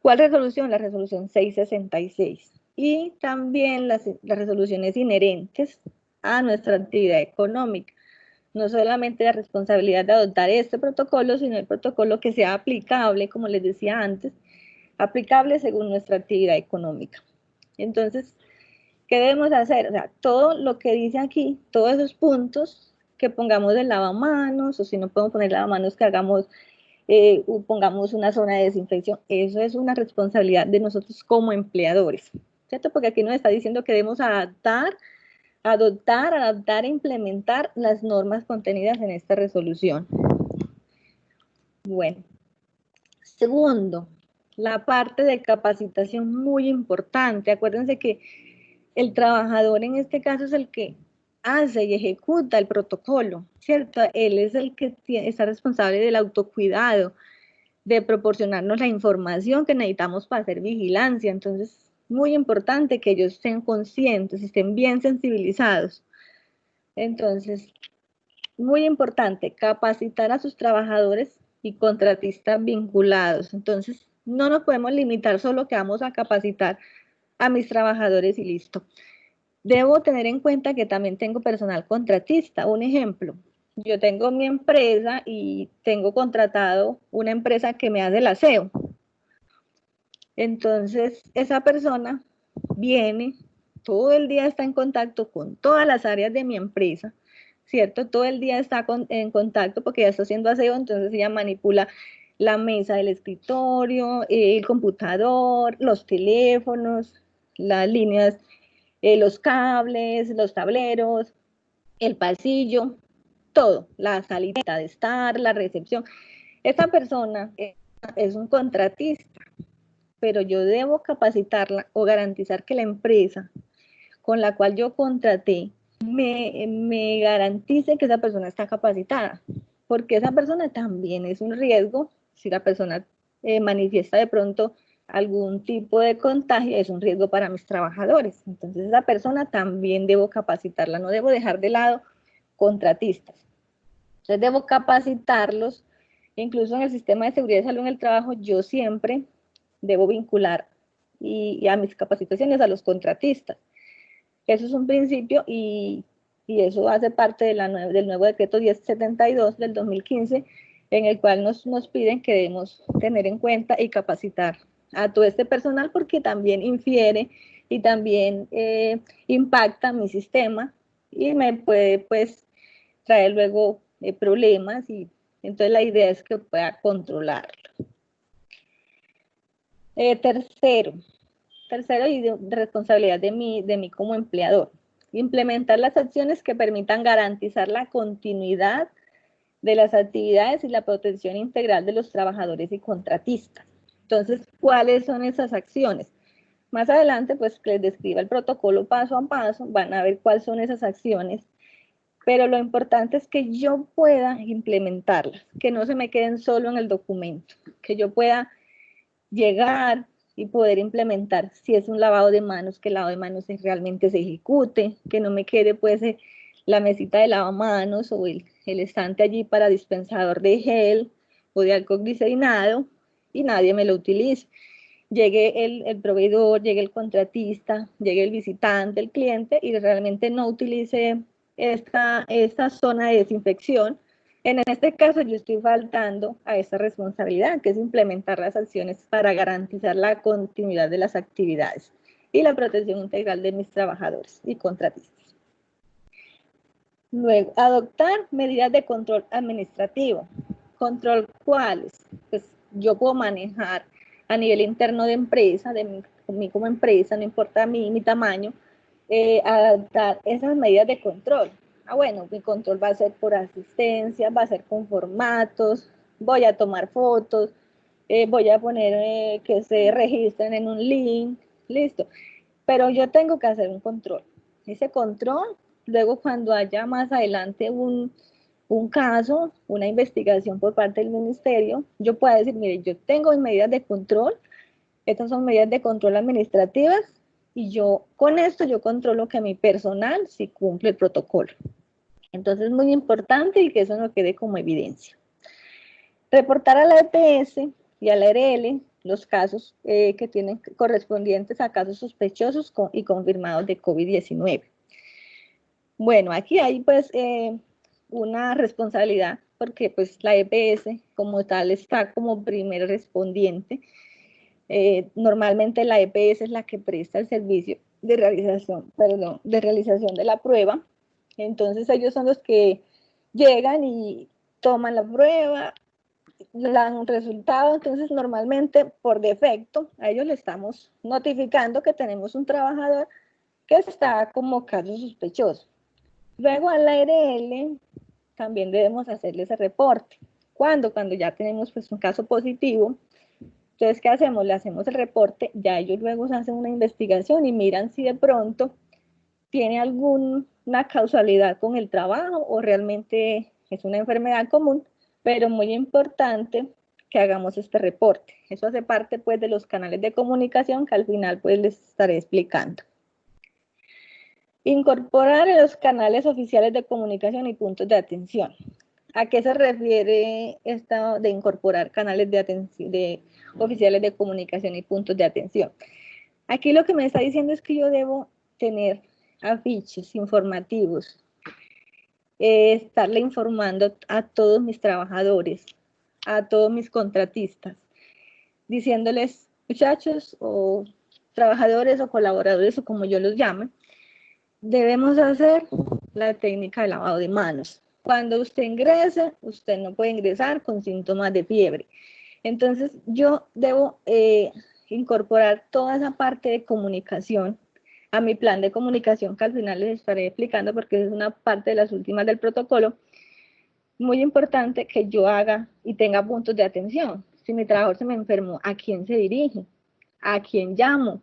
D: ¿Cuál resolución? La resolución 666. Y también las resoluciones inherentes a nuestra actividad económica. No solamente la responsabilidad de adoptar este protocolo, sino el protocolo que sea aplicable, como les decía antes, aplicable según nuestra actividad económica. Entonces, ¿qué debemos hacer? O sea, todo lo que dice aquí, todos esos puntos, que pongamos el lavamanos, o si no podemos poner lavamanos, que hagamos, pongamos una zona de desinfección. Eso es una responsabilidad de nosotros como empleadores, ¿cierto? Porque aquí nos está diciendo que debemos adaptar adoptar, adaptar e implementar las normas contenidas en esta resolución. Bueno, segundo, la parte de capacitación muy importante. Acuérdense que el trabajador en este caso es el que hace y ejecuta el protocolo, ¿cierto? Él es el que está responsable del autocuidado, de proporcionarnos la información que necesitamos para hacer vigilancia. Entonces, muy importante que ellos estén conscientes, estén bien sensibilizados. Entonces, muy importante capacitar a sus trabajadores y contratistas vinculados. Entonces, no nos podemos limitar solo que vamos a capacitar a mis trabajadores y listo. Debo tener en cuenta que también tengo personal contratista. Un ejemplo, yo tengo mi empresa y tengo contratado una empresa que me hace el aseo. Entonces, esa persona viene, todo el día está en contacto con todas las áreas de mi empresa, ¿cierto? Todo el día está en contacto porque ya está haciendo aseo, entonces ella manipula la mesa del escritorio, el computador, los teléfonos, las líneas, los cables, los tableros, el pasillo, todo, la salita de estar, la recepción. Esta persona es un contratista, pero yo debo capacitarla o garantizar que la empresa con la cual yo contraté me garantice que esa persona está capacitada, porque esa persona también es un riesgo. Si la persona manifiesta de pronto algún tipo de contagio, es un riesgo para mis trabajadores. Entonces esa persona también debo capacitarla, no debo dejar de lado contratistas. Entonces debo capacitarlos. Incluso en el sistema de seguridad y salud en el trabajo, yo siempre debo vincular y a mis capacitaciones a los contratistas. Eso es un principio y eso hace parte de del nuevo decreto 1072 del 2015, en el cual nos piden que debemos tener en cuenta y capacitar a todo este personal, porque también infiere y también impacta mi sistema y me puede pues traer luego problemas, y entonces la idea es que pueda controlarlo. Tercero, y de responsabilidad de mí como empleador, implementar las acciones que permitan garantizar la continuidad de las actividades y la protección integral de los trabajadores y contratistas. Entonces, ¿cuáles son esas acciones? Más adelante, pues, les describa el protocolo paso a paso, van a ver cuáles son esas acciones, pero lo importante es que yo pueda implementarlas, que no se me queden solo en el documento, que yo pueda llegar y poder implementar. Si es un lavado de manos, que el lavado de manos realmente se ejecute, que no me quede pues la mesita de lavamanos o el estante allí para dispensador de gel o de alcohol glicerinado y nadie me lo utilice. Llegue el proveedor, llegue el contratista, llegue el visitante, el cliente, y realmente no utilice esta zona de desinfección. En este caso yo estoy faltando a esa responsabilidad, que es implementar las acciones para garantizar la continuidad de las actividades y la protección integral de mis trabajadores y contratistas. Luego, adoptar medidas de control administrativo. ¿Control cuáles? Pues yo puedo manejar a nivel interno de empresa, de mí como empresa, no importa mi tamaño, adaptar esas medidas de control. Bueno, mi control va a ser por asistencia, va a ser con formatos, voy a tomar fotos, voy a poner que se registren en un link, listo. Pero yo tengo que hacer un control. Ese control, luego cuando haya más adelante un caso, una investigación por parte del ministerio, yo puedo decir, mire, yo tengo medidas de control, estas son medidas de control administrativas, y yo con esto yo controlo que mi personal sí cumple el protocolo. Entonces es muy importante y que eso no quede como evidencia. Reportar a la EPS y a la ARL los casos que tienen correspondientes a casos sospechosos y confirmados de COVID-19. Bueno, aquí hay pues una responsabilidad, porque pues la EPS como tal está como primer respondiente. Normalmente la EPS es la que presta el servicio de realización de la prueba. Entonces ellos son los que llegan y toman la prueba, le dan un resultado. Entonces normalmente por defecto a ellos le estamos notificando que tenemos un trabajador que está como caso sospechoso. Luego al ARL también debemos hacerle ese reporte. ¿Cuándo? Cuando ya tenemos pues un caso positivo. Entonces, ¿qué hacemos? Le hacemos el reporte, ya ellos luego hacen una investigación y miran si de pronto tiene alguna causalidad con el trabajo o realmente es una enfermedad común, pero muy importante que hagamos este reporte. Eso hace parte pues de los canales de comunicación que al final pues les estaré explicando. Incorporar en los canales oficiales de comunicación y puntos de atención. ¿A qué se refiere esto de incorporar canales de atención, oficiales de comunicación y puntos de atención? Aquí lo que me está diciendo es que yo debo tener afiches informativos, estarle informando a todos mis trabajadores, a todos mis contratistas, diciéndoles, muchachos o trabajadores o colaboradores o como yo los llame, debemos hacer la técnica de lavado de manos. Cuando usted ingrese, usted no puede ingresar con síntomas de fiebre. Entonces, yo debo incorporar toda esa parte de comunicación a mi plan de comunicación, que al final les estaré explicando porque es una parte de las últimas del protocolo. Muy importante que yo haga y tenga puntos de atención. Si mi trabajador se me enfermó, ¿a quién se dirige? ¿A quién llamo?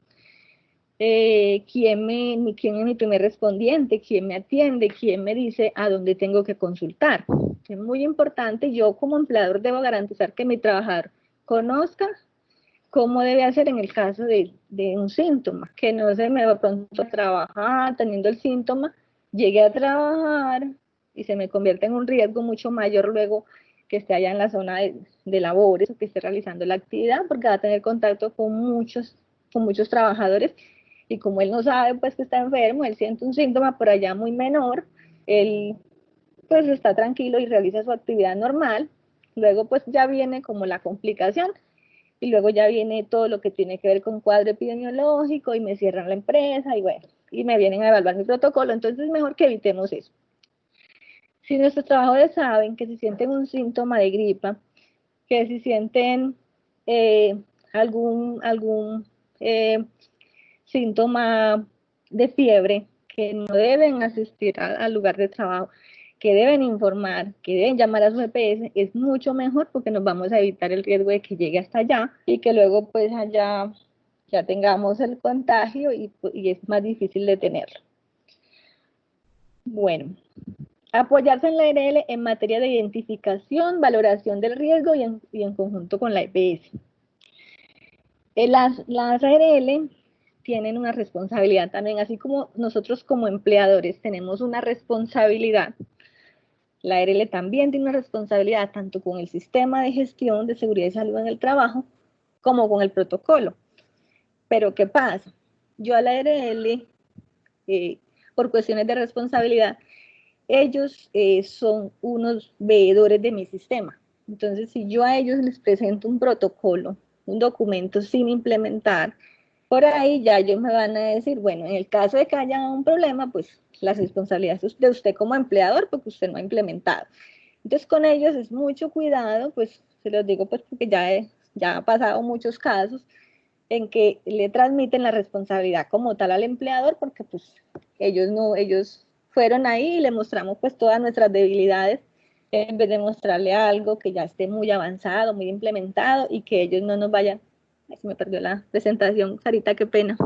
D: ¿Quién es mi primer respondiente? ¿Quién me atiende? ¿Quién me dice a dónde tengo que consultar? Es muy importante, yo como empleador debo garantizar que mi trabajador conozca cómo debe hacer en el caso de un síntoma, que no se me va pronto a trabajar teniendo el síntoma, llegue a trabajar y se me convierte en un riesgo mucho mayor luego que esté allá en la zona de labores o que esté realizando la actividad, porque va a tener contacto con muchos trabajadores. Y como él no sabe pues que está enfermo, él siente un síntoma por allá muy menor, él pues está tranquilo y realiza su actividad normal, luego pues ya viene como la complicación y luego ya viene todo lo que tiene que ver con cuadro epidemiológico y me cierran la empresa y bueno, y me vienen a evaluar mi protocolo, entonces mejor que evitemos eso. Si nuestros trabajadores saben que si sienten un síntoma de gripa, que si sienten algún síntoma de fiebre, que no deben asistir al lugar de trabajo, que deben informar, que deben llamar a su EPS, es mucho mejor porque nos vamos a evitar el riesgo de que llegue hasta allá y que luego pues allá ya tengamos el contagio y es más difícil detenerlo. Bueno, apoyarse en la ARL en materia de identificación, valoración del riesgo y en conjunto con la EPS. Las ARL tienen una responsabilidad también, así como nosotros como empleadores tenemos una responsabilidad, la ARL también tiene una responsabilidad tanto con el sistema de gestión de seguridad y salud en el trabajo como con el protocolo. Pero ¿qué pasa? Yo a la ARL, por cuestiones de responsabilidad, ellos son unos veedores de mi sistema. Entonces, si yo a ellos les presento un protocolo, un documento sin implementar, por ahí ya ellos me van a decir, bueno, en el caso de que haya un problema, pues la responsabilidad es de usted como empleador porque usted no ha implementado. Entonces con ellos es mucho cuidado, pues se los digo pues porque ya ha pasado muchos casos en que le transmiten la responsabilidad como tal al empleador porque pues ellos fueron ahí y le mostramos pues todas nuestras debilidades en vez de mostrarle algo que ya esté muy avanzado, muy implementado y que ellos no nos vayan. Ay, se me perdió la presentación, Sarita, qué pena.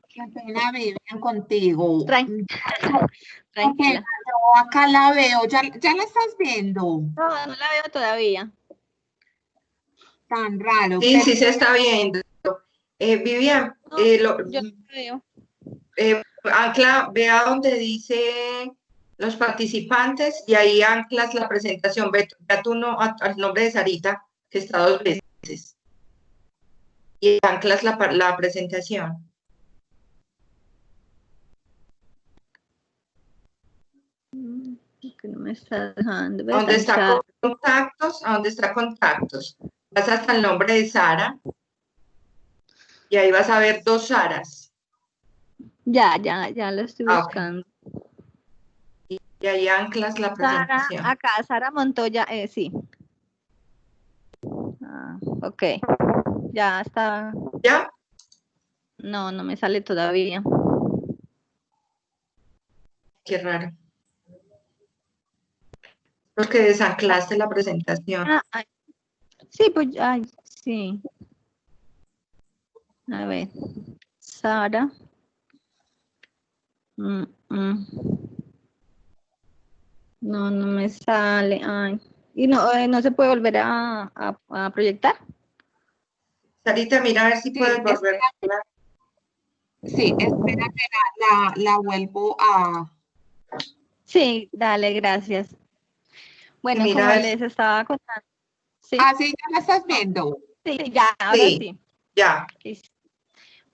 A: Qué pena, Vivian, contigo.
D: Tranquila.
A: Yo acá la veo, ¿ya la estás viendo?
D: No la veo todavía.
A: Tan raro.
B: Sí, sí se está viendo. Vivian,
D: yo no la veo.
B: ancla, vea donde dice los participantes y ahí anclas la presentación. Ve tú al nombre de Sarita, que está 2 veces. Y anclas la presentación.
D: Que no me está dejando ver.
B: ¿Dónde está contactos? ¿A dónde está contactos? Vas hasta el nombre de Sara y ahí vas a ver 2 Saras.
D: Ya lo estoy buscando.
B: Y ahí anclas la presentación.
D: Acá, Sara Montoya, sí. Ok, ya está.
B: ¿Ya?
D: No, no me sale todavía.
B: Qué raro. Porque desanclaste la presentación.
D: Sí, pues, sí. A ver, Sara. No, no me sale. Ay. ¿Y no se puede volver a proyectar?
B: Sarita, mira a ver si
A: Sí,
B: puedes volver.
A: Sí, espérate, la vuelvo a...
D: Sí, dale, gracias. Bueno,
B: Mira
D: como
B: a ver.
D: les estaba contando. Sí,
A: Ah, sí, ya la estás viendo.
D: sí, ya, ahora
B: Sí,
D: sí.
B: ya.
D: Listo.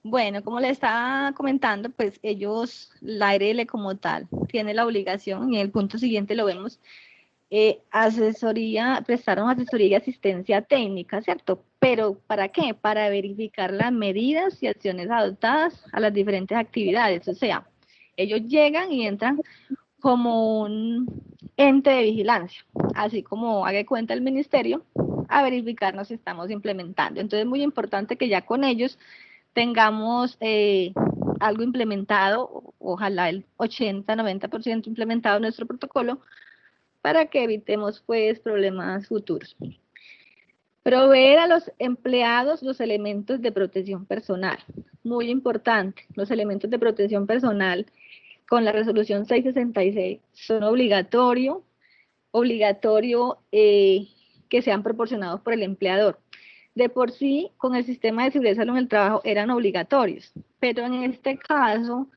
D: Bueno, como le estaba comentando, pues ellos, la ARL como tal, tiene la obligación, y en el punto siguiente lo vemos, prestaron asesoría y asistencia técnica, ¿cierto? Pero ¿para qué? Para verificar las medidas y acciones adoptadas a las diferentes actividades. O sea, ellos llegan y entran como un ente de vigilancia, así como haga cuenta el ministerio, a verificarnos si estamos implementando. Entonces es muy importante que ya con ellos tengamos algo implementado, ojalá el 80-90% implementado en nuestro protocolo, para que evitemos pues problemas futuros. Proveer a los empleados los elementos de protección personal. Muy importante, los elementos de protección personal con la resolución 666 son obligatorio que sean proporcionados por el empleador. De por sí, con el sistema de seguridad y salud en el trabajo eran obligatorios, pero en este caso,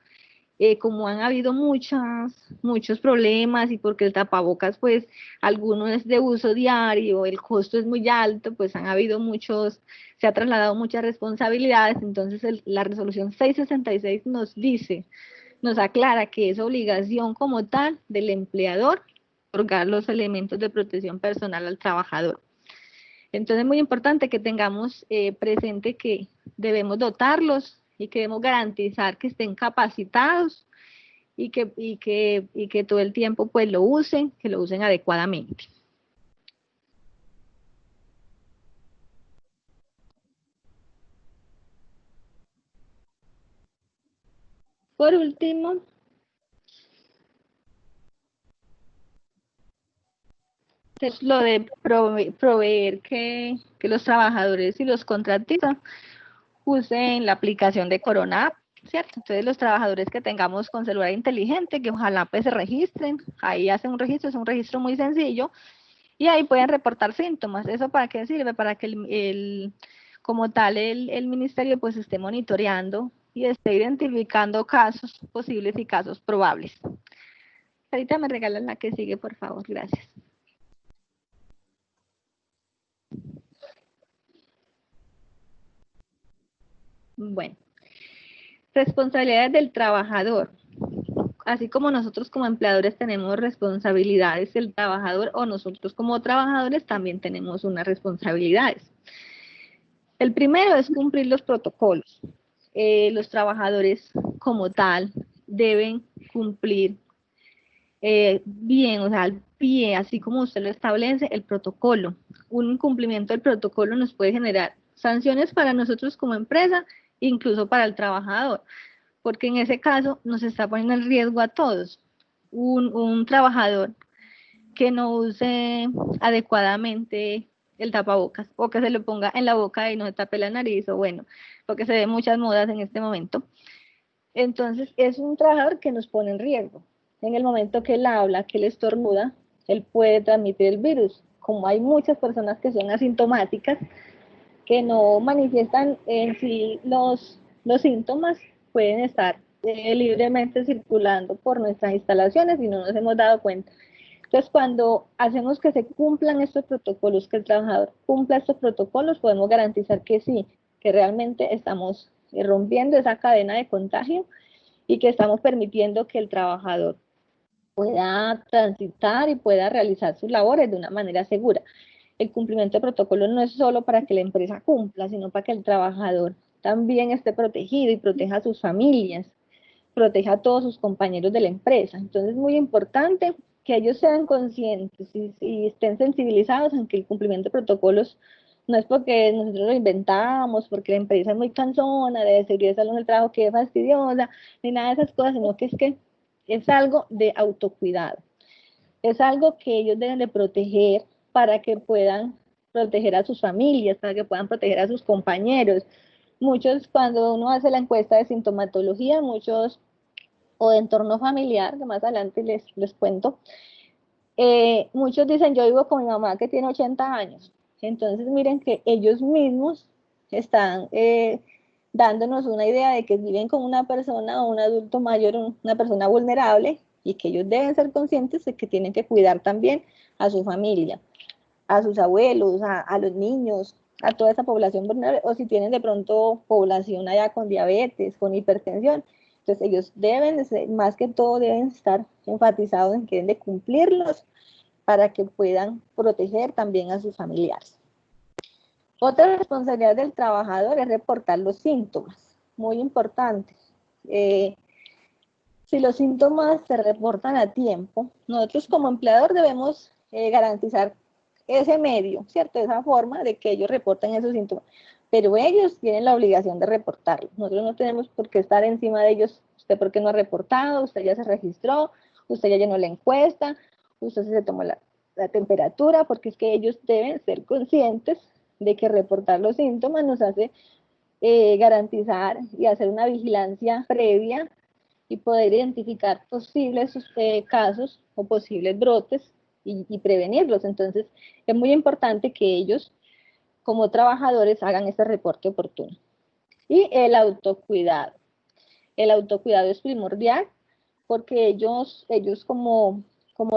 D: como han habido muchos problemas y porque el tapabocas, pues, alguno es de uso diario, el costo es muy alto, pues se ha trasladado muchas responsabilidades, entonces la resolución 666 nos aclara que es obligación como tal del empleador otorgar los elementos de protección personal al trabajador. Entonces es muy importante que tengamos presente que debemos dotarlos y que debemos garantizar que estén capacitados y que todo el tiempo pues que lo usen adecuadamente. Por último, es lo de proveer que los trabajadores y los contratistas usen la aplicación de Corona App, ¿cierto? Entonces los trabajadores que tengamos con celular inteligente, que ojalá pues se registren, ahí hacen un registro, es un registro muy sencillo, y ahí pueden reportar síntomas. ¿Eso para qué sirve? Para que como tal el ministerio pues esté monitoreando y esté identificando casos posibles y casos probables. Ahorita me regalan la que sigue, por favor, gracias. Bueno, responsabilidades del trabajador. Así como nosotros como empleadores tenemos responsabilidades, el trabajador o nosotros como trabajadores también tenemos unas responsabilidades. El primero es cumplir los protocolos. Los trabajadores como tal deben cumplir bien, o sea, al pie, así como usted lo establece, el protocolo. Un incumplimiento del protocolo nos puede generar sanciones para nosotros como empresa, incluso para el trabajador, porque en ese caso nos está poniendo en riesgo a todos. Un trabajador que no use adecuadamente el tapabocas o que se lo ponga en la boca y no se tape la nariz, o bueno, porque se ven muchas modas en este momento. Entonces es un trabajador que nos pone en riesgo. En el momento que él habla, que él estornuda, él puede transmitir el virus. Como hay muchas personas que son asintomáticas, que no manifiestan en sí los síntomas, pueden estar libremente circulando por nuestras instalaciones y no nos hemos dado cuenta. Entonces, cuando hacemos que se cumplan estos protocolos, que el trabajador cumpla estos protocolos, podemos garantizar que sí, que realmente estamos rompiendo esa cadena de contagio y que estamos permitiendo que el trabajador pueda transitar y pueda realizar sus labores de una manera segura. El cumplimiento de protocolo no es solo para que la empresa cumpla, sino para que el trabajador también esté protegido y proteja a sus familias. protege a todos sus compañeros de la empresa. Entonces es muy importante que ellos sean conscientes y estén sensibilizados en que el cumplimiento de protocolos no es porque nosotros lo inventamos, porque la empresa es muy cansona, de seguridad de salud en el trabajo, que es fastidiosa, ni nada de esas cosas, sino que es algo de autocuidado. Es algo que ellos deben de proteger para que puedan proteger a sus familias, para que puedan proteger a sus compañeros. Muchos, cuando uno hace la encuesta de sintomatología, muchos, o de entorno familiar, que más adelante les cuento, muchos dicen, yo vivo con mi mamá que tiene 80 años. Entonces miren que ellos mismos están dándonos una idea de que viven con una persona o un adulto mayor, una persona vulnerable, y que ellos deben ser conscientes de que tienen que cuidar también a su familia, a sus abuelos, a los niños, a toda esa población vulnerable, o si tienen de pronto población allá con diabetes, con hipertensión. Entonces ellos deben, más que todo, deben estar enfatizados en que deben de cumplirlos para que puedan proteger también a sus familiares. Otra responsabilidad del trabajador es reportar los síntomas, muy importante. Si los síntomas se reportan a tiempo, nosotros como empleador debemos garantizar ese medio, ¿cierto? Esa forma de que ellos reporten esos síntomas, pero ellos tienen la obligación de reportarlo. Nosotros no tenemos por qué estar encima de ellos. ¿Usted por qué no ha reportado? ¿Usted ya se registró? ¿Usted ya llenó la encuesta? ¿Usted se tomó la temperatura? Porque es que ellos deben ser conscientes de que reportar los síntomas nos hace garantizar y hacer una vigilancia previa y poder identificar posibles casos o posibles brotes y prevenirlos. Entonces, es muy importante que ellos, como trabajadores, hagan ese reporte oportuno. Y el autocuidado. El autocuidado es primordial porque ellos como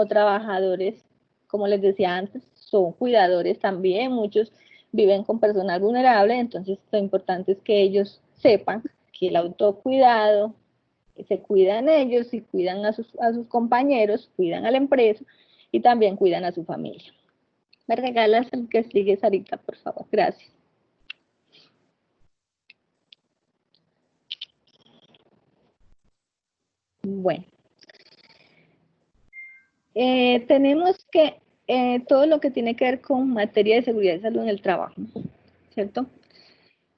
D: trabajadores, como les decía antes, son cuidadores también. Muchos viven con personal vulnerable, entonces lo importante es que ellos sepan que el autocuidado, se cuidan ellos y cuidan a sus compañeros, cuidan a la empresa y también cuidan a su familia. Me regalas el que sigue, Sarita, por favor. Gracias. Bueno. Tenemos que todo lo que tiene que ver con materia de seguridad y salud en el trabajo, ¿cierto?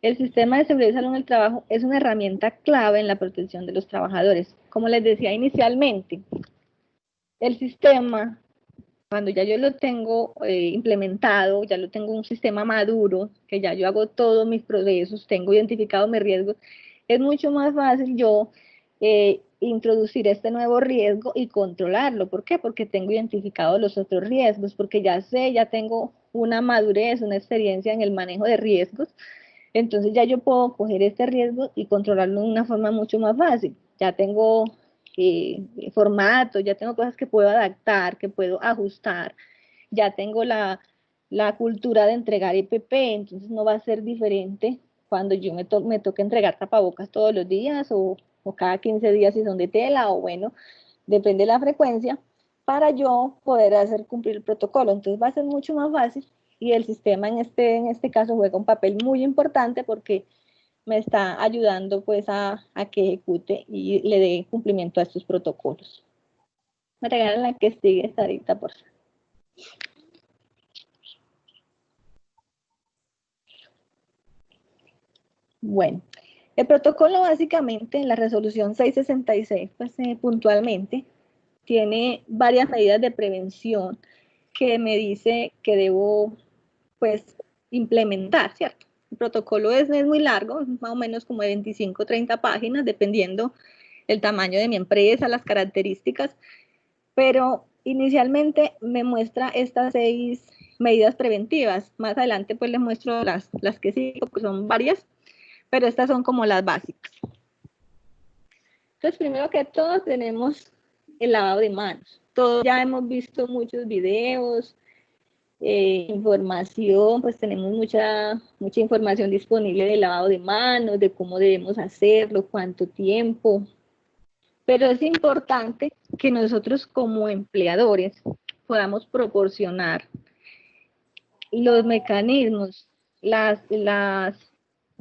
D: El sistema de seguridad y salud en el trabajo es una herramienta clave en la protección de los trabajadores. Como les decía inicialmente, el sistema, cuando ya yo lo tengo implementado, ya lo tengo un sistema maduro, que ya yo hago todos mis procesos, tengo identificado mis riesgos, es mucho más fácil yo introducir este nuevo riesgo y controlarlo. ¿Por qué? Porque tengo identificado los otros riesgos, porque ya sé, ya tengo una madurez, una experiencia en el manejo de riesgos. Entonces ya yo puedo coger este riesgo y controlarlo de una forma mucho más fácil. Ya tengo formato, ya tengo cosas que puedo adaptar, que puedo ajustar, ya tengo la cultura de entregar EPP, entonces no va a ser diferente cuando yo me toque entregar tapabocas todos los días o cada 15 días si son de tela, o bueno, depende de la frecuencia, para yo poder hacer cumplir el protocolo. Entonces va a ser mucho más fácil y el sistema en este caso juega un papel muy importante porque me está ayudando pues a que ejecute y le dé cumplimiento a estos protocolos. Me regalan la que sigue, Sarita, por favor. Bueno, el protocolo básicamente en la resolución 666, pues puntualmente, tiene varias medidas de prevención que me dice que debo pues implementar, ¿cierto? El protocolo es muy largo, es más o menos como de 25 o 30 páginas, dependiendo el tamaño de mi empresa, las características, pero inicialmente me muestra estas 6 medidas preventivas. Más adelante pues les muestro las que sigo, que son varias, pero estas son como las básicas. Entonces, primero que todo tenemos el lavado de manos. Todos ya hemos visto muchos videos, información, pues tenemos mucha información disponible de lavado de manos, de cómo debemos hacerlo, cuánto tiempo. Pero es importante que nosotros como empleadores podamos proporcionar los mecanismos, las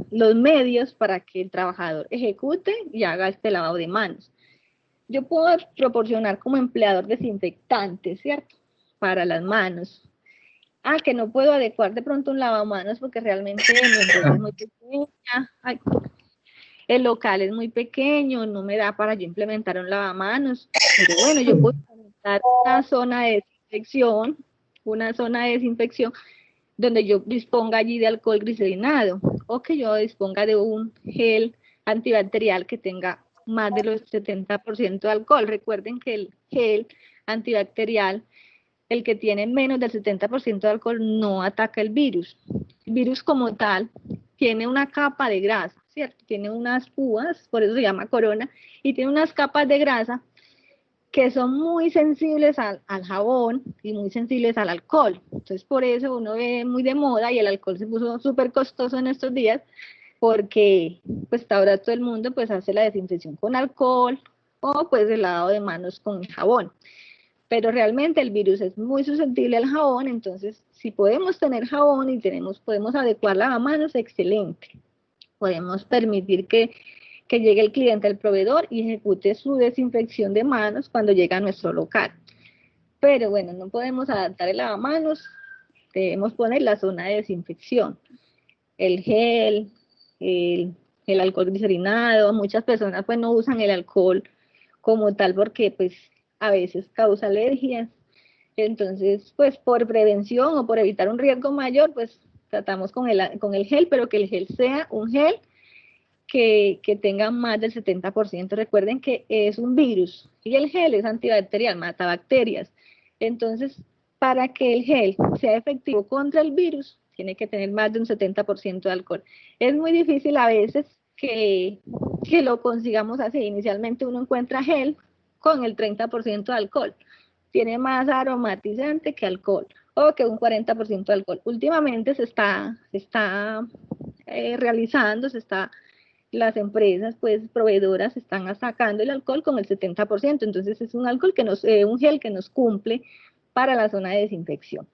D: los medios para que el trabajador ejecute y haga este lavado de manos. Yo puedo proporcionar como empleador desinfectantes, ¿cierto? Para las manos. Que no puedo adecuar de pronto un lavamanos porque realmente mi empresa es muy pequeña. El local es muy pequeño, no me da para yo implementar un lavamanos. Pero bueno, yo puedo implementar una zona de desinfección donde yo disponga allí de alcohol glicerinado o que yo disponga de un gel antibacterial que tenga más de los 70% de alcohol. Recuerden que el gel antibacterial, el que tiene menos del 70% de alcohol, no ataca el virus. El virus como tal tiene una capa de grasa, ¿cierto? Tiene unas púas, por eso se llama corona, y tiene unas capas de grasa que son muy sensibles al jabón y muy sensibles al alcohol. Entonces, por eso uno ve muy de moda y el alcohol se puso súper costoso en estos días, porque pues ahora todo el mundo pues hace la desinfección con alcohol o pues el lavado de manos con jabón. Pero realmente el virus es muy susceptible al jabón, entonces si podemos tener jabón y podemos adecuar lavamanos, excelente. Podemos permitir que llegue el cliente al proveedor y ejecute su desinfección de manos cuando llega a nuestro local. Pero bueno, no podemos adaptar el lavamanos, debemos poner la zona de desinfección, el gel, el alcohol glicerinado. Muchas personas pues no usan el alcohol como tal porque pues a veces causa alergias. Entonces pues por prevención o por evitar un riesgo mayor pues tratamos con el gel, pero que el gel sea un gel que tenga más del 70%. Recuerden que es un virus y el gel es antibacterial, mata bacterias. Entonces, para que el gel sea efectivo contra el virus, tiene que tener más de un 70% de alcohol. Es muy difícil a veces que lo consigamos así. Inicialmente uno encuentra gel con el 30% de alcohol. Tiene más aromatizante que alcohol, o que un 40% de alcohol. Últimamente se está realizando, las empresas, pues, proveedoras están sacando el alcohol con el 70%, entonces es un alcohol un gel que nos cumple para la zona de desinfección.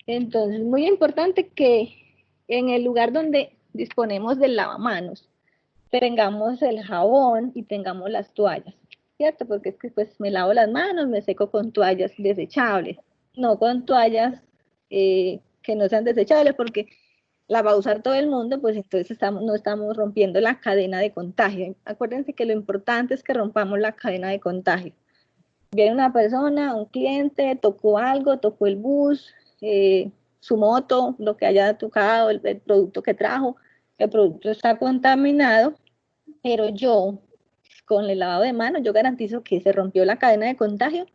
D: Entonces, muy importante que en el lugar donde disponemos del lavamanos, tengamos el jabón y tengamos las toallas, ¿cierto? Porque es que, pues, me lavo las manos, me seco con toallas desechables, no con toallas que no sean desechables, porque la va a usar todo el mundo, pues entonces no estamos rompiendo la cadena de contagio. Acuérdense que lo importante es que rompamos la cadena de contagio. Viene una persona, un cliente, tocó algo, tocó el bus, su moto, lo que haya tocado, el producto que trajo, el producto está contaminado, pero yo, con el lavado de manos, yo garantizo que se rompió la cadena de contagio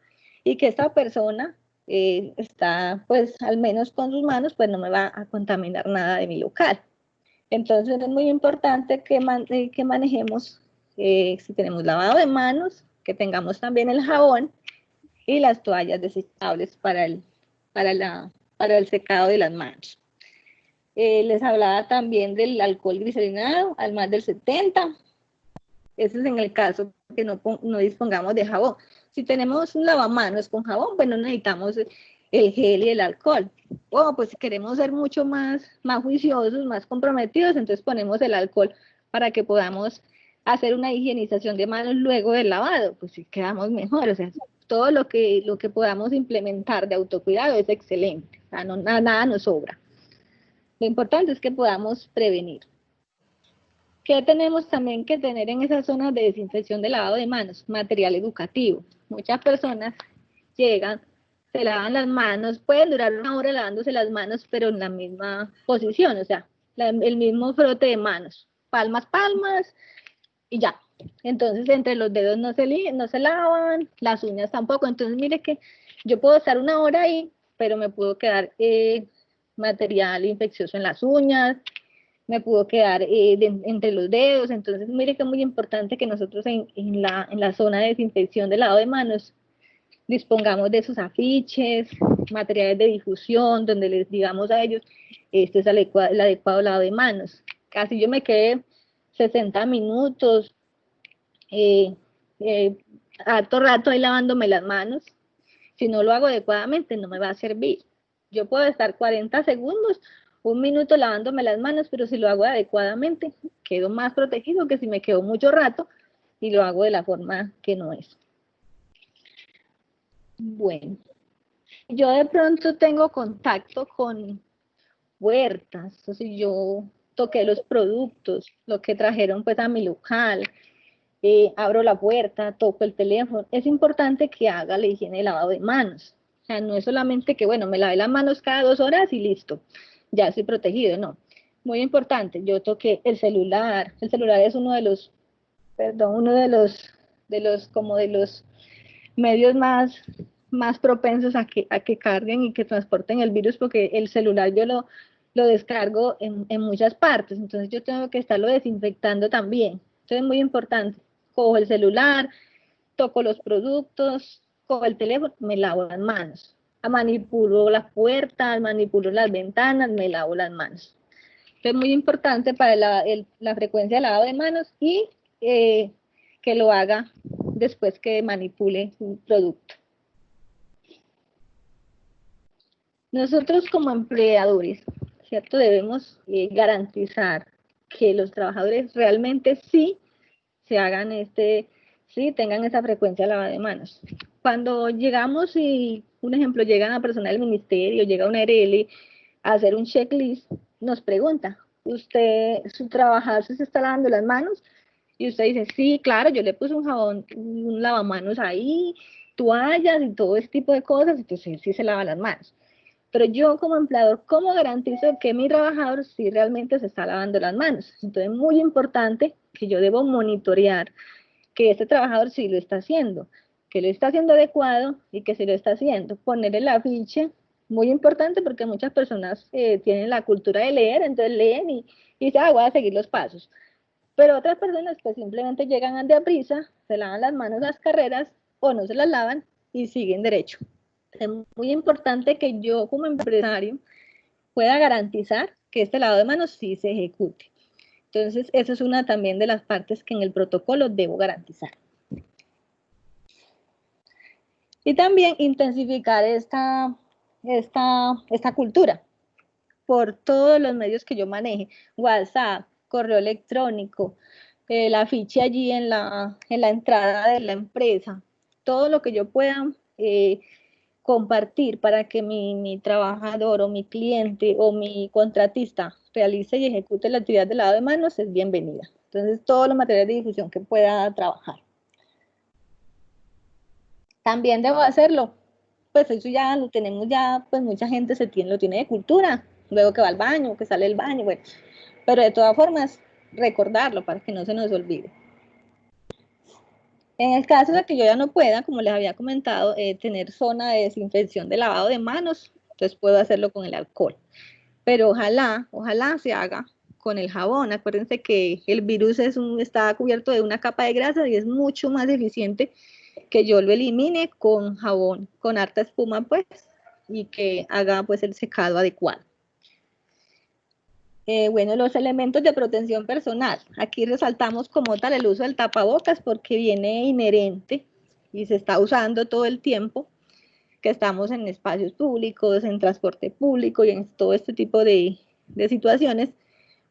D: y que esta persona está, pues, al menos con sus manos, pues no me va a contaminar nada de mi local. Entonces es muy importante que manejemos, si tenemos lavado de manos, que tengamos también el jabón y las toallas desechables para el secado de las manos. Les hablaba también del alcohol glicerinado, al más del 70%. Eso es en el caso que no dispongamos de jabón. Si tenemos un lavamanos con jabón, pues no necesitamos el gel y el alcohol. O pues si queremos ser mucho más juiciosos, más comprometidos, entonces ponemos el alcohol para que podamos hacer una higienización de manos luego del lavado, pues si quedamos mejor. O sea, todo lo que podamos implementar de autocuidado es excelente. O sea, nada nos sobra. Lo importante es que podamos prevenir. ¿Qué tenemos también que tener en esas zonas de desinfección de lavado de manos? Material educativo. Muchas personas llegan, se lavan las manos, pueden durar una hora lavándose las manos, pero en la misma posición, o sea, el mismo frote de manos, palmas, y ya. Entonces, entre los dedos no se lavan, las uñas tampoco. Entonces, mire que yo puedo estar una hora ahí, pero me puedo quedar material infeccioso en las uñas, me pudo quedar entre los dedos. Entonces mire que es muy importante que nosotros en la zona de desinfección de lavado de manos dispongamos de esos afiches, materiales de difusión, donde les digamos a ellos, este es el adecuado lavado de manos. Casi yo me quedé 60 minutos, harto rato ahí lavándome las manos. Si no lo hago adecuadamente, no me va a servir. Yo puedo estar 40 segundos un minuto lavándome las manos, pero si lo hago adecuadamente, quedo más protegido que si me quedo mucho rato y lo hago de la forma que no es. Bueno, yo de pronto tengo contacto con huertas, entonces yo toqué los productos, lo que trajeron pues a mi local, abro la puerta, toco el teléfono. Es importante que haga la higiene de lavado de manos. O sea, no es solamente que, bueno, me lavé las manos cada 2 horas y listo, ya estoy protegido, no. Muy importante, yo toqué el celular es uno de los, perdón, uno de los medios más propensos a que carguen y que transporten el virus, porque el celular yo lo descargo en muchas partes, entonces yo tengo que estarlo desinfectando también. Entonces es muy importante, cojo el celular, toco los productos, cojo el teléfono, me lavo las manos. Manipulo las puertas, manipulo las ventanas, me lavo las manos. Es muy importante para la frecuencia de lavado de manos y que lo haga después que manipule un producto. Nosotros como empleadores, ¿cierto? Debemos garantizar que los trabajadores realmente sí se hagan sí tengan esa frecuencia de lavado de manos. Cuando llegamos y, un ejemplo, llega una persona del ministerio, llega una ARL a hacer un checklist, nos pregunta, ¿usted, su trabajador se está lavando las manos? Y usted dice, sí, claro, yo le puse un jabón, un lavamanos ahí, toallas y todo ese tipo de cosas, entonces él sí se lava las manos. Pero yo como empleador, ¿cómo garantizo que mi trabajador sí realmente se está lavando las manos? Entonces es muy importante que yo debo monitorear que este trabajador sí lo está haciendo, que lo está haciendo adecuado y que sí lo está haciendo. Poner el afiche, muy importante porque muchas personas tienen la cultura de leer, entonces leen y dicen, voy a seguir los pasos. Pero otras personas pues simplemente llegan de prisa, se lavan las manos a las carreras o no se las lavan y siguen derecho. Es muy importante que yo como empresario pueda garantizar que este lavado de manos sí se ejecute. Entonces, esa es una también de las partes que en el protocolo debo garantizar. Y también intensificar esta cultura por todos los medios que yo maneje, WhatsApp, correo electrónico, el afiche allí en la entrada de la empresa, todo lo que yo pueda compartir para que mi trabajador o mi cliente o mi contratista realice y ejecute la actividad de lavado de manos es bienvenida. Entonces, todos los materiales de difusión que pueda trabajar. También debo hacerlo, pues eso ya lo tenemos pues mucha gente lo tiene de cultura, luego que va al baño, que sale del baño, bueno, pero de todas formas, recordarlo para que no se nos olvide. En el caso de que yo ya no pueda, como les había comentado, tener zona de desinfección de lavado de manos, entonces puedo hacerlo con el alcohol. Pero ojalá se haga con el jabón. Acuérdense que el virus está cubierto de una capa de grasa y es mucho más eficiente que yo lo elimine con jabón, con harta espuma, pues, y que haga pues el secado adecuado. Bueno, los elementos de protección personal. Aquí resaltamos como tal el uso del tapabocas porque viene inherente y se está usando todo el tiempo que estamos en espacios públicos, en transporte público y en todo este tipo de situaciones,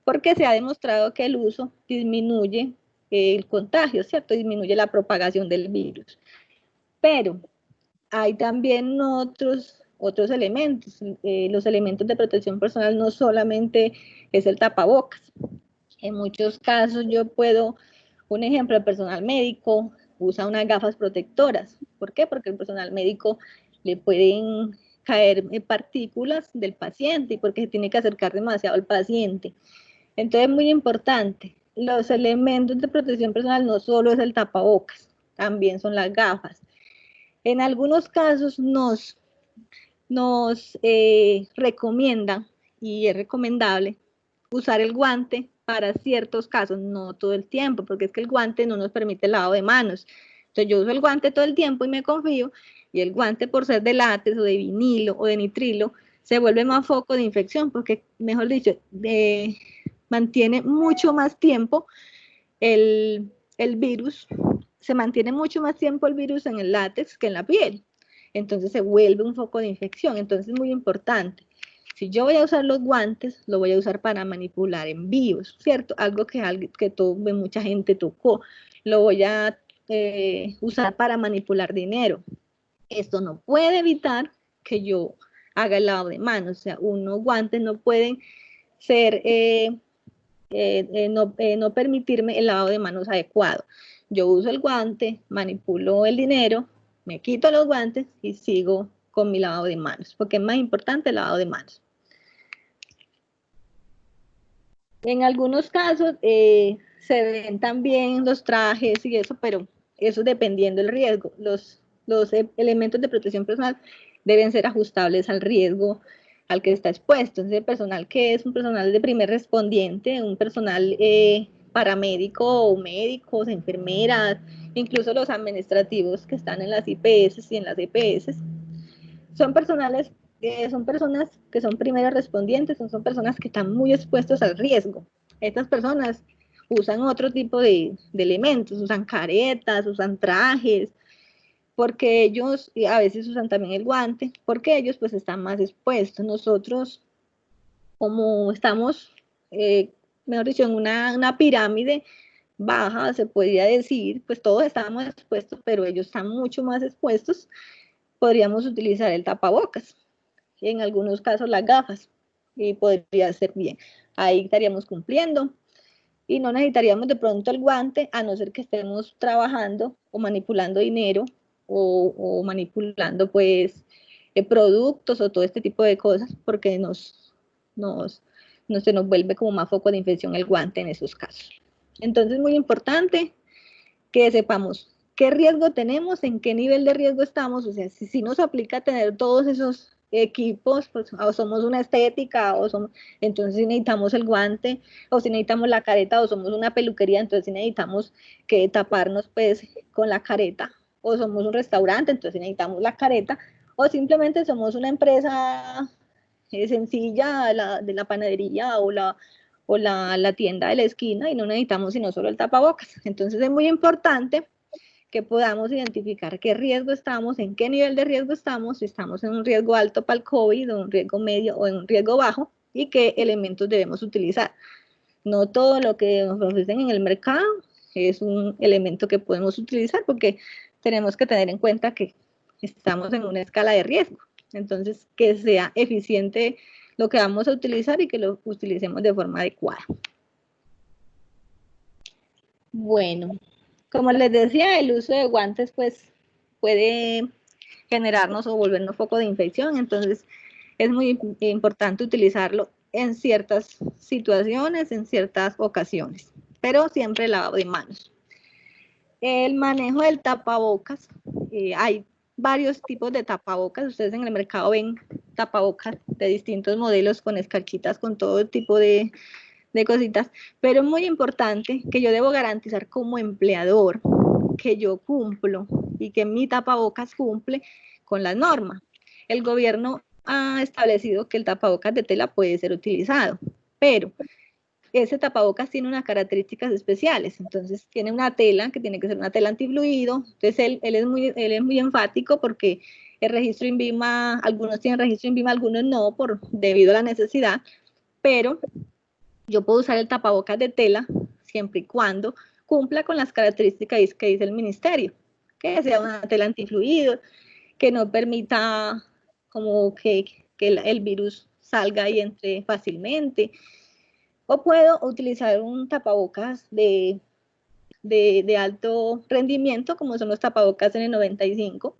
D: porque se ha demostrado que el uso disminuye el contagio, ¿cierto? Disminuye la propagación del virus. Pero hay también otros elementos. Los elementos de protección personal no solamente es el tapabocas. En muchos casos un ejemplo, el personal médico usa unas gafas protectoras. ¿Por qué? Porque el personal médico le pueden caer partículas del paciente y porque se tiene que acercar demasiado al paciente. Entonces es muy importante. Los elementos de protección personal no solo es el tapabocas, también son las gafas. En algunos casos nos recomienda y es recomendable usar el guante para ciertos casos, no todo el tiempo, porque es que el guante no nos permite el lavado de manos. Entonces yo uso el guante todo el tiempo y me confío, y el guante por ser de látex o de vinilo o de nitrilo, se vuelve más foco de infección, porque, mejor dicho, mantiene mucho más tiempo el virus, se mantiene mucho más tiempo el virus en el látex que en la piel. Entonces se vuelve un foco de infección. Entonces es muy importante. Si yo voy a usar los guantes, lo voy a usar para manipular envíos, ¿cierto? Algo que mucha gente tocó. Lo voy a usar para manipular dinero. Esto no puede evitar que yo haga el lavado de manos. O sea, unos guantes no pueden ser, no permitirme el lavado de manos adecuado. Yo uso el guante, manipulo el dinero, me quito los guantes y sigo con mi lavado de manos, porque es más importante el lavado de manos. En algunos casos se ven también los trajes y eso, pero eso dependiendo del riesgo. Los elementos de protección personal deben ser ajustables al riesgo al que está expuesto. Entonces, el personal que es un personal de primer respondiente, un personal paramédico o médicos, enfermeras, incluso los administrativos que están en las IPS y en las EPS, son personas que son primeros respondientes, son personas que están muy expuestos al riesgo. Estas personas usan otro tipo de elementos, usan caretas, usan trajes, porque ellos a veces usan también el guante, porque ellos pues están más expuestos. Nosotros, como estamos, mejor dicho, en una pirámide baja, se podría decir, pues todos estamos expuestos, pero ellos están mucho más expuestos. Podríamos utilizar el tapabocas, y en algunos casos las gafas, y podría ser bien. Ahí estaríamos cumpliendo y no necesitaríamos de pronto el guante, a no ser que estemos trabajando o manipulando dinero o manipulando pues productos o todo este tipo de cosas, porque se nos vuelve como más foco de infección el guante en esos casos. Entonces, muy importante que sepamos qué riesgo tenemos, en qué nivel de riesgo estamos, o sea, si nos aplica tener todos esos equipos, pues, o somos una estética, entonces si necesitamos el guante, o si necesitamos la careta, o somos una peluquería, entonces si necesitamos que taparnos pues con la careta, o somos un restaurante, entonces necesitamos la careta, o simplemente somos una empresa sencilla de la panadería o la tienda de la esquina y no necesitamos sino solo el tapabocas. Entonces es muy importante que podamos identificar qué riesgo estamos, en qué nivel de riesgo estamos, si estamos en un riesgo alto para el COVID, o un riesgo medio o en un riesgo bajo, y qué elementos debemos utilizar. No todo lo que nos ofrecen en el mercado es un elemento que podemos utilizar, porque tenemos que tener en cuenta que estamos en una escala de riesgo. Entonces, que sea eficiente lo que vamos a utilizar y que lo utilicemos de forma adecuada. Bueno, como les decía, el uso de guantes pues puede generarnos o volvernos foco de infección, entonces es muy importante utilizarlo en ciertas situaciones, en ciertas ocasiones, pero siempre lavado de manos. El manejo del tapabocas, hay varios tipos de tapabocas. Ustedes en el mercado ven tapabocas de distintos modelos con escarchitas, con todo tipo de cositas, pero es muy importante que yo debo garantizar como empleador que yo cumplo y que mi tapabocas cumple con las normas. El gobierno ha establecido que el tapabocas de tela puede ser utilizado, pero ese tapabocas tiene unas características especiales, entonces tiene una tela que tiene que ser una tela antifluido, entonces él es muy enfático porque el registro INVIMA, algunos tienen registro INVIMA, algunos no, debido a la necesidad, pero yo puedo usar el tapabocas de tela siempre y cuando cumpla con las características que dice el ministerio, que sea una tela antifluido, que no permita como que el virus salga y entre fácilmente. O puedo utilizar un tapabocas de alto rendimiento, como son los tapabocas N95,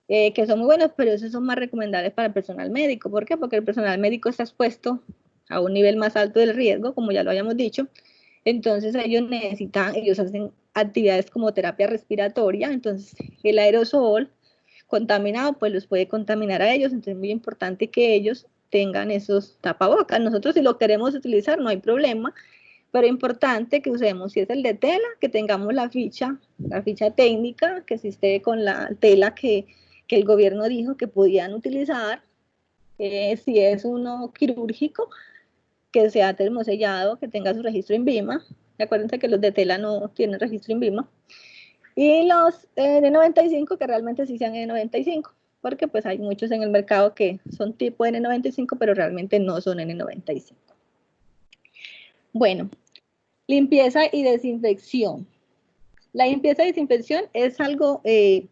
D: que son muy buenos, pero esos son más recomendables para el personal médico. ¿Por qué? Porque el personal médico está expuesto a un nivel más alto del riesgo, como ya lo habíamos dicho. Entonces ellos hacen actividades como terapia respiratoria, entonces el aerosol contaminado pues los puede contaminar a ellos, entonces es muy importante que ellos tengan esos tapabocas. Nosotros si lo queremos utilizar no hay problema, pero es importante que usemos, si es el de tela, que tengamos la ficha técnica que existe con la tela que el gobierno dijo que podían utilizar. Si es uno quirúrgico, que sea termosellado, que tenga su registro INVIMA. Acuérdense que los de tela no tienen registro INVIMA. Y los N95 que realmente sí sean N95. porque pues hay muchos en el mercado que son tipo N95, pero realmente no son N95. Bueno, limpieza y desinfección. La limpieza y desinfección es algo que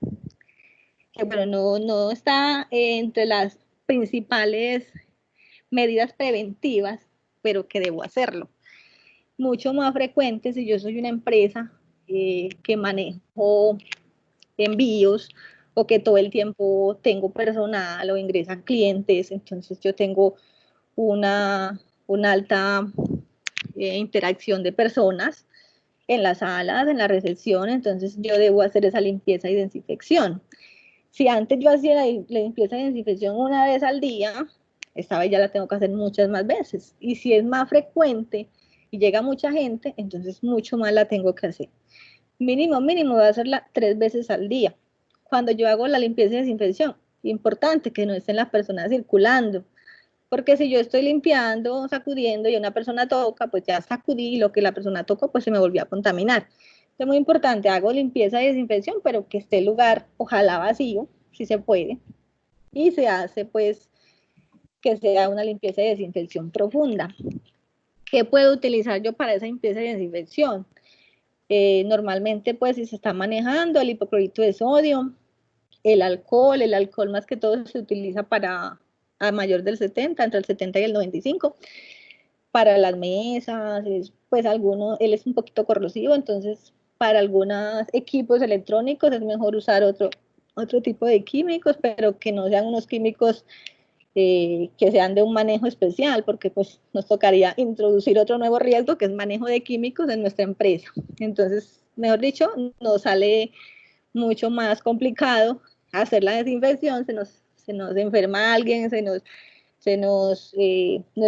D: bueno, no está entre las principales medidas preventivas, pero que debo hacerlo. Mucho más frecuente si yo soy una empresa que manejo envíos o que todo el tiempo tengo personal o ingresan clientes, entonces yo tengo una alta interacción de personas en las salas, en la recepción, entonces yo debo hacer esa limpieza y desinfección. Si antes yo hacía la limpieza y desinfección una vez al día, esta vez ya la tengo que hacer muchas más veces. Y si es más frecuente y llega mucha gente, entonces mucho más la tengo que hacer. Mínimo, voy a hacerla 3 veces al día. Cuando yo hago la limpieza y desinfección, importante que no estén las personas circulando, porque si yo estoy limpiando, sacudiendo y una persona toca, pues ya sacudí y lo que la persona tocó, pues se me volvió a contaminar. Es muy importante, hago limpieza y desinfección, pero que esté el lugar, ojalá vacío, si se puede, y se hace pues que sea una limpieza y desinfección profunda. ¿Qué puedo utilizar yo para esa limpieza y desinfección? Normalmente pues si se está manejando el hipoclorito de sodio, el alcohol más que todo se utiliza para a mayor del 70, entre el 70 y el 95, para las mesas, pues él es un poquito corrosivo, entonces para algunos equipos electrónicos es mejor usar otro tipo de químicos, pero que no sean unos químicos que sean de un manejo especial, porque pues nos tocaría introducir otro nuevo riesgo que es manejo de químicos en nuestra empresa. Entonces, mejor dicho, nos sale mucho más complicado hacer la desinfección, se nos enferma alguien, le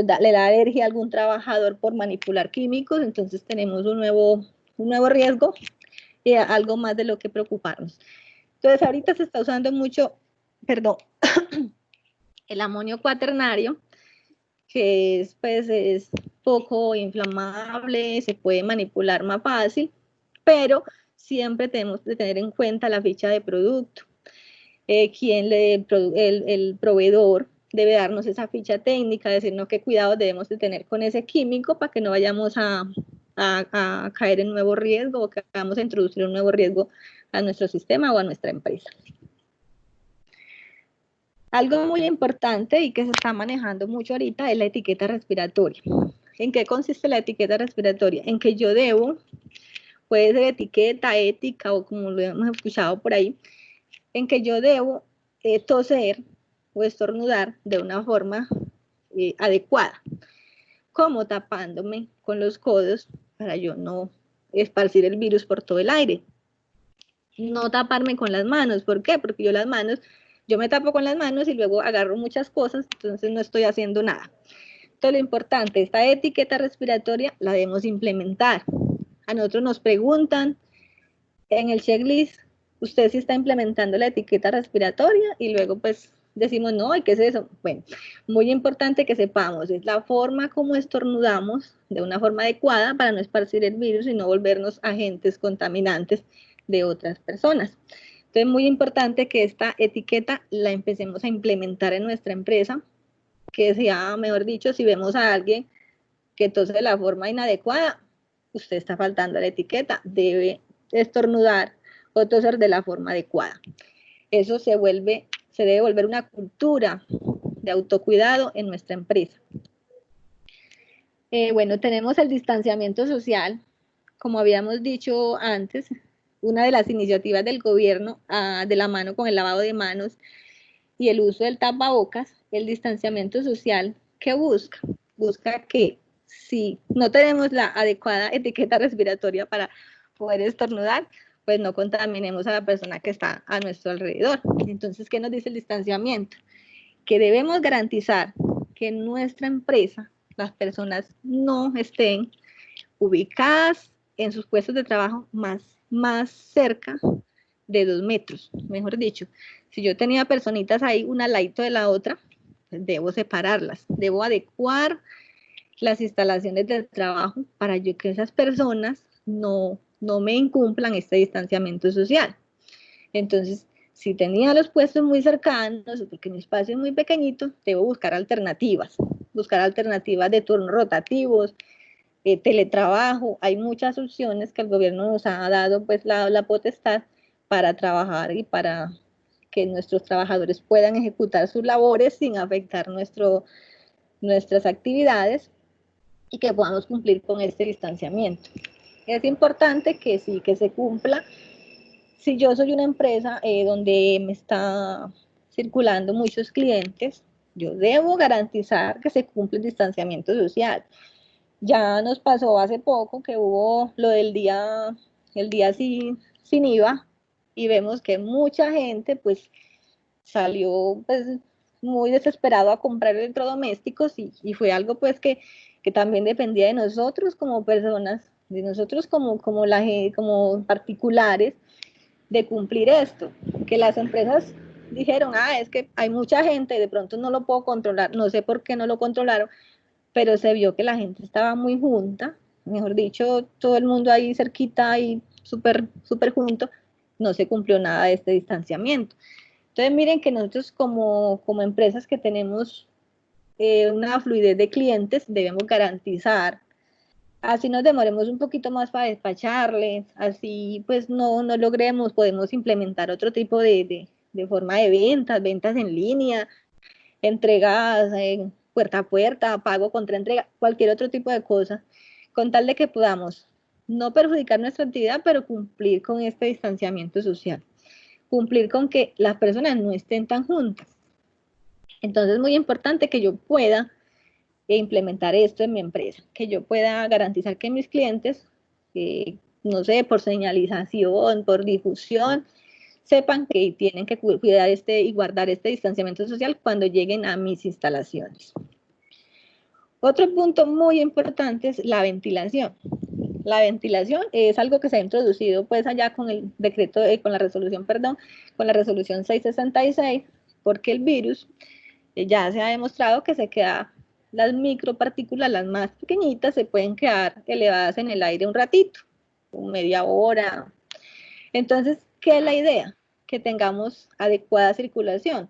D: da alergia a algún trabajador por manipular químicos, entonces tenemos un nuevo riesgo y algo más de lo que preocuparnos. Entonces ahorita se está usando mucho, perdón, el amonio cuaternario, que es poco inflamable, se puede manipular más fácil, pero siempre tenemos que tener en cuenta la ficha de producto. El proveedor debe darnos esa ficha técnica, decirnos qué cuidados debemos de tener con ese químico para que no vayamos a caer en nuevo riesgo o que vamos a introducir un nuevo riesgo a nuestro sistema o a nuestra empresa. Algo muy importante y que se está manejando mucho ahorita es la etiqueta respiratoria. ¿En qué consiste la etiqueta respiratoria? En que yo debo, puede ser etiqueta, ética o como lo hemos escuchado por ahí, en que yo debo toser o estornudar de una forma adecuada, como tapándome con los codos para yo no esparcir el virus por todo el aire. No taparme con las manos, ¿por qué? Porque yo me tapo con las manos y luego agarro muchas cosas, entonces no estoy haciendo nada. Entonces lo importante, esta etiqueta respiratoria la debemos implementar. A nosotros nos preguntan en el checklist, usted sí está implementando la etiqueta respiratoria y luego pues decimos, no, ¿qué es eso? Bueno, muy importante que sepamos, es la forma como estornudamos de una forma adecuada para no esparcir el virus y no volvernos agentes contaminantes de otras personas. Entonces, muy importante que esta etiqueta la empecemos a implementar en nuestra empresa, que sea, mejor dicho, si vemos a alguien que tose de la forma inadecuada, usted está faltando a la etiqueta, debe estornudar o toser de la forma adecuada. Eso se debe volver una cultura de autocuidado en nuestra empresa. Bueno, tenemos el distanciamiento social, como habíamos dicho antes, una de las iniciativas del gobierno de la mano con el lavado de manos y el uso del tapabocas, el distanciamiento social, ¿qué busca? Busca que si no tenemos la adecuada etiqueta respiratoria para poder estornudar, pues no contaminemos a la persona que está a nuestro alrededor. Entonces, ¿qué nos dice el distanciamiento? Que debemos garantizar que en nuestra empresa las personas no estén ubicadas en sus puestos de trabajo más cerca de 2 metros, mejor dicho. Si yo tenía personitas ahí, una al ladito de la otra, pues debo separarlas, debo adecuar las instalaciones del trabajo para que esas personas no me incumplan este distanciamiento social. Entonces, Si tenía los puestos muy cercanos, porque mi espacio es muy pequeñito, debo buscar alternativas de turnos rotativos, teletrabajo. Hay muchas opciones que el gobierno nos ha dado pues la potestad para trabajar y para que nuestros trabajadores puedan ejecutar sus labores sin afectar nuestras actividades y que podamos cumplir con este distanciamiento. Es importante que sí, que se cumpla. Si yo soy una empresa donde me está circulando muchos clientes, yo debo garantizar que se cumple el distanciamiento social. Ya nos pasó hace poco que hubo lo del el día sin IVA, y vemos que mucha gente pues salió pues muy desesperado a comprar electrodomésticos y fue algo pues que también dependía de nosotros como personas, de nosotros como particulares, de cumplir esto, que las empresas dijeron, es que hay mucha gente, de pronto no lo puedo controlar, no sé por qué no lo controlaron, pero se vio que la gente estaba muy junta, mejor dicho, todo el mundo ahí cerquita y súper junto, no se cumplió nada de este distanciamiento. Entonces miren que nosotros como empresas que tenemos una fluidez de clientes, debemos garantizar, así nos demoremos un poquito más para despacharles, así pues no logremos, podemos implementar otro tipo de forma de ventas en línea, entregas puerta a puerta, pago contra entrega, cualquier otro tipo de cosa, con tal de que podamos no perjudicar nuestra actividad, pero cumplir con este distanciamiento social, cumplir con que las personas no estén tan juntas. Entonces es muy importante que yo pueda implementar esto en mi empresa, que yo pueda garantizar que mis clientes, no sé, por señalización, por difusión, sepan que tienen que cuidar y guardar este distanciamiento social cuando lleguen a mis instalaciones. Otro punto muy importante es la ventilación. La ventilación es algo que se ha introducido pues allá con el decreto, con la resolución 666, porque el virus ya se ha demostrado que las micropartículas, las más pequeñitas, se pueden quedar elevadas en el aire un ratito, media hora. Entonces, ¿qué es la idea? Que tengamos adecuada circulación.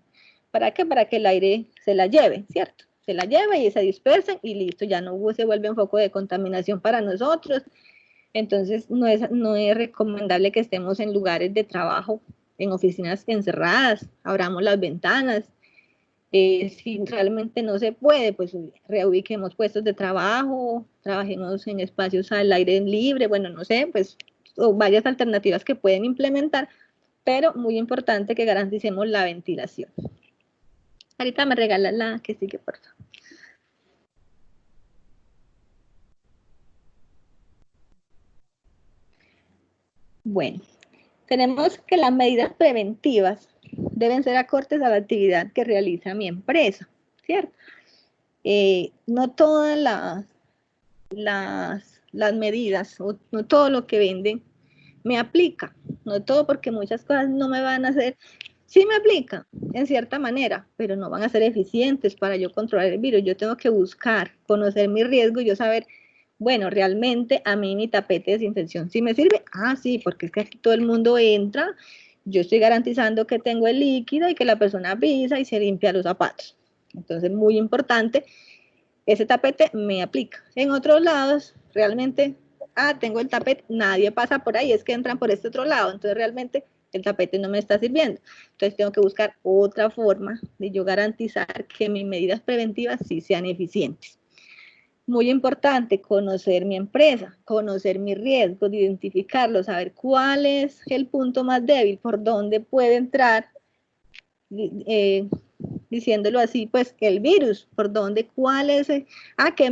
D: ¿Para qué? Para que el aire se la lleve, ¿cierto? Se la lleve y se dispersen y listo, ya no se vuelve un foco de contaminación para nosotros. Entonces, no es recomendable que estemos en lugares de trabajo, en oficinas encerradas, abramos las ventanas. Si realmente no se puede, pues reubiquemos puestos de trabajo, trabajemos en espacios al aire libre, bueno, no sé, pues o varias alternativas que pueden implementar, pero muy importante que garanticemos la ventilación. Ahorita me regalas la que sigue, por favor. Bueno, tenemos que las medidas preventivas deben ser acordes a la actividad que realiza mi empresa, ¿cierto? No todas las medidas, o no todo lo que venden me aplica, no todo, porque muchas cosas no me van a hacer, sí me aplica en cierta manera, pero no van a ser eficientes para yo controlar el virus. Yo tengo que buscar, conocer mi riesgo y yo saber, bueno, realmente a mí mi tapete de desinfección sí me sirve. Sí, porque es que aquí todo el mundo entra, yo estoy garantizando que tengo el líquido y que la persona pisa y se limpia los zapatos. Entonces, muy importante, ese tapete me aplica. En otros lados, realmente, tengo el tapete, nadie pasa por ahí, es que entran por este otro lado, entonces realmente el tapete no me está sirviendo. Entonces tengo que buscar otra forma de yo garantizar que mis medidas preventivas sí sean eficientes. Muy importante, conocer mi empresa, conocer mis riesgos, identificarlo, saber cuál es el punto más débil, por dónde puede entrar, diciéndolo así, pues el virus, por dónde, cuál es, que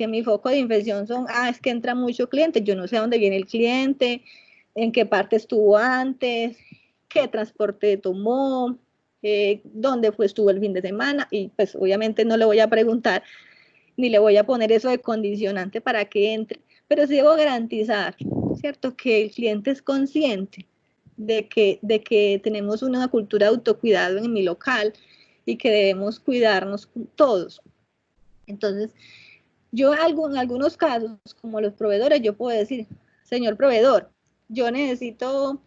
D: mi foco de infección son, es que entra mucho cliente, yo no sé a dónde viene el cliente, en qué parte estuvo antes, qué transporte tomó, dónde estuvo el fin de semana, y pues obviamente no le voy a preguntar, ni le voy a poner eso de condicionante para que entre, pero sí debo garantizar, ¿cierto?, que el cliente es consciente de que tenemos una cultura de autocuidado en mi local y que debemos cuidarnos todos. Entonces, yo en algunos casos, como los proveedores, yo puedo decir, señor proveedor, yo necesito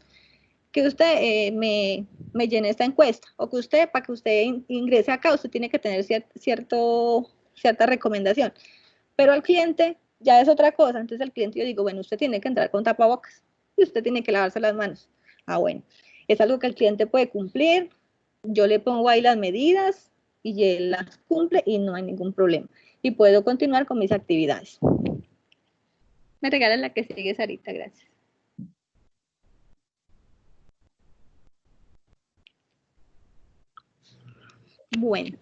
D: que usted me me llene esta encuesta, o que usted, para que usted ingrese acá, usted tiene que tener cierta recomendación. Pero al cliente ya es otra cosa, entonces al cliente yo digo, bueno, usted tiene que entrar con tapabocas y usted tiene que lavarse las manos. Ah, bueno, es algo que el cliente puede cumplir, yo le pongo ahí las medidas y él las cumple y no hay ningún problema. Y puedo continuar con mis actividades. Me regalan la que sigue, Sarita, gracias. Bueno,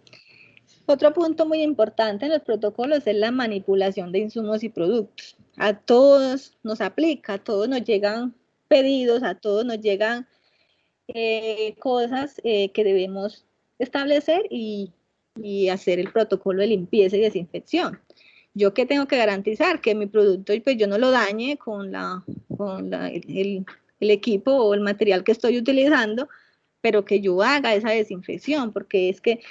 D: otro punto muy importante en los protocolos es la manipulación de insumos y productos. A todos nos aplica, a todos nos llegan pedidos, a todos nos llegan cosas que debemos establecer y hacer el protocolo de limpieza y desinfección. Yo que tengo que garantizar que mi producto pues yo no lo dañe con el equipo o el material que estoy utilizando, pero que yo haga esa desinfección, porque es que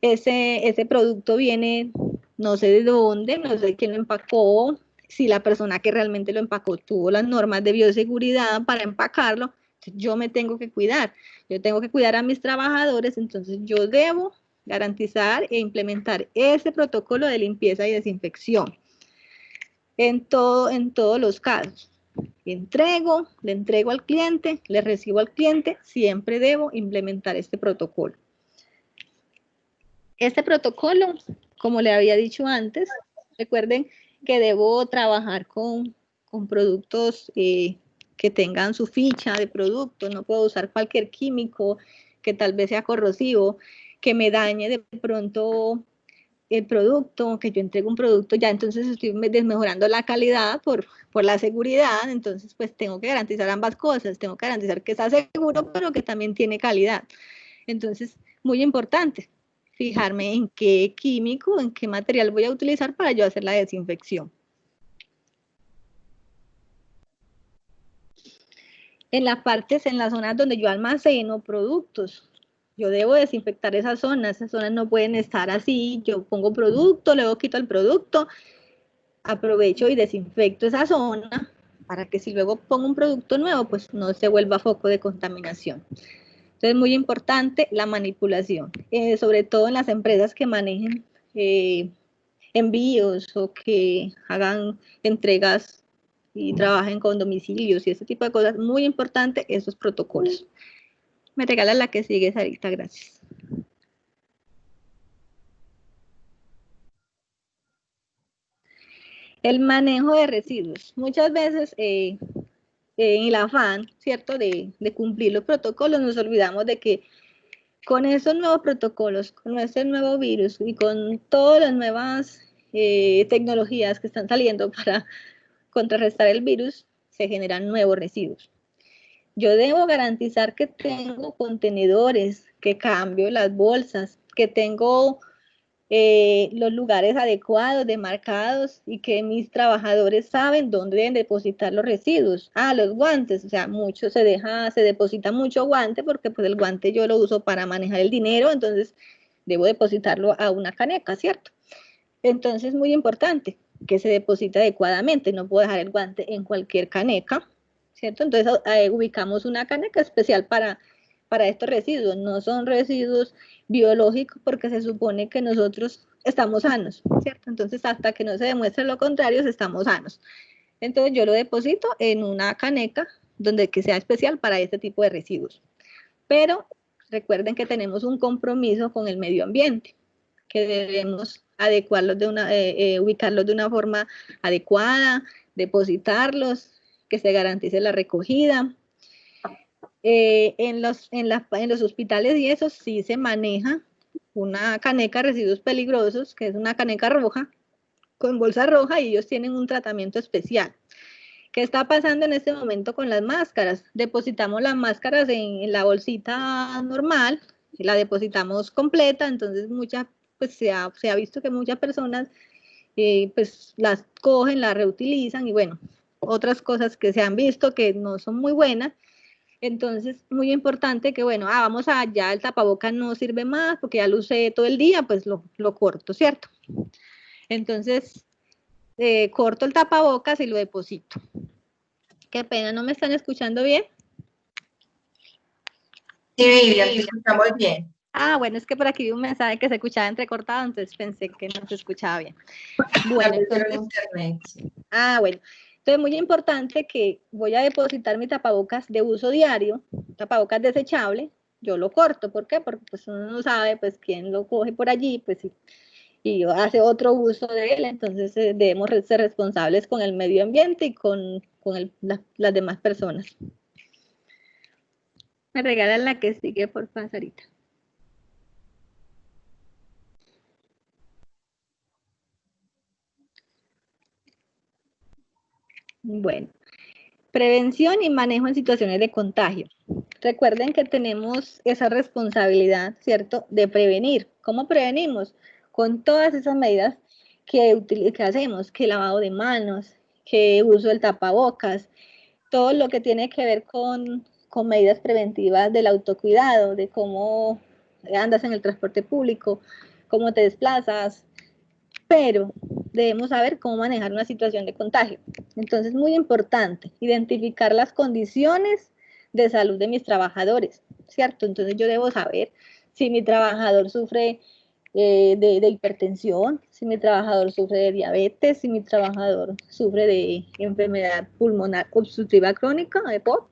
D: ese producto viene, no sé de dónde, no sé quién lo empacó, si la persona que realmente lo empacó tuvo las normas de bioseguridad para empacarlo, yo me tengo que cuidar, yo tengo que cuidar a mis trabajadores, entonces yo debo garantizar e implementar ese protocolo de limpieza y desinfección en todos los casos. Le entrego al cliente, le recibo al cliente, siempre debo implementar este protocolo. Este protocolo, como le había dicho antes, recuerden que debo trabajar con productos que tengan su ficha de producto, no puedo usar cualquier químico que tal vez sea corrosivo, que me dañe de pronto el producto, que yo entrego un producto, ya entonces estoy desmejorando la calidad por la seguridad, entonces pues tengo que garantizar ambas cosas, tengo que garantizar que está seguro, pero que también tiene calidad. Entonces, muy importante, fijarme en qué químico, en qué material voy a utilizar para yo hacer la desinfección. En las zonas donde yo almaceno productos, yo debo desinfectar esas zonas no pueden estar así, yo pongo producto, luego quito el producto, aprovecho y desinfecto esa zona para que si luego pongo un producto nuevo, pues no se vuelva foco de contaminación. Entonces, muy importante la manipulación, sobre todo en las empresas que manejen envíos o que hagan entregas y trabajen con domicilios y ese tipo de cosas, muy importante esos protocolos. Me regala la que sigue, Sarita, gracias. El manejo de residuos. Muchas veces en el afán, ¿cierto?, de cumplir los protocolos, nos olvidamos de que con esos nuevos protocolos, con este nuevo virus y con todas las nuevas tecnologías que están saliendo para contrarrestar el virus, se generan nuevos residuos. Yo debo garantizar que tengo contenedores, que cambio las bolsas, que tengo los lugares adecuados, demarcados y que mis trabajadores saben dónde deben depositar los residuos. Ah, los guantes, o sea, se deposita mucho guante porque pues el guante yo lo uso para manejar el dinero, entonces debo depositarlo a una caneca, ¿cierto? Entonces, muy importante que se deposite adecuadamente, no puedo dejar el guante en cualquier caneca, ¿cierto? Entonces ubicamos una caneca especial para estos residuos, no son residuos biológicos porque se supone que nosotros estamos sanos, ¿cierto? Entonces hasta que no se demuestre lo contrario, estamos sanos. Entonces yo lo deposito en una caneca que sea especial para este tipo de residuos. Pero recuerden que tenemos un compromiso con el medio ambiente, que debemos adecuarlos ubicarlos de una forma adecuada, depositarlos, que se garantice la recogida. En los hospitales y eso sí se maneja una caneca de residuos peligrosos, que es una caneca roja, con bolsa roja, y ellos tienen un tratamiento especial. ¿Qué está pasando en este momento con las máscaras? Depositamos las máscaras en la bolsita normal, la depositamos completa, entonces pues se ha visto que muchas personas pues las cogen, las reutilizan y bueno, otras cosas que se han visto que no son muy buenas. Entonces, muy importante que, bueno, ya el tapabocas no sirve más porque ya lo usé todo el día, pues lo corto, ¿cierto? Entonces, corto el tapabocas y lo deposito. Qué pena, ¿no me están escuchando bien?
B: Sí, Vivian, te escuchamos bien.
D: Ah, bueno, es que por aquí vi un mensaje que se escuchaba entrecortado, entonces pensé que no se escuchaba bien. Bueno, entonces,
B: internet.
D: bueno. Entonces, muy importante que voy a depositar mi tapabocas de uso diario, tapabocas desechable, yo lo corto. ¿Por qué? Porque pues uno no sabe pues quién lo coge por allí, pues y hace otro uso de él, entonces debemos ser responsables con el medio ambiente y con las demás personas. Me regalan la que sigue, por favor, Sarita. Bueno, prevención y manejo en situaciones de contagio. Recuerden que tenemos esa responsabilidad, ¿cierto?, de prevenir. ¿Cómo prevenimos? Con todas esas medidas que hacemos, que lavado de manos, que uso del tapabocas, todo lo que tiene que ver con medidas preventivas del autocuidado, de cómo andas en el transporte público, cómo te desplazas, pero debemos saber cómo manejar una situación de contagio. Entonces, muy importante, identificar las condiciones de salud de mis trabajadores, ¿cierto? Entonces, yo debo saber si mi trabajador sufre de hipertensión, si mi trabajador sufre de diabetes, si mi trabajador sufre de enfermedad pulmonar obstructiva crónica, de POC,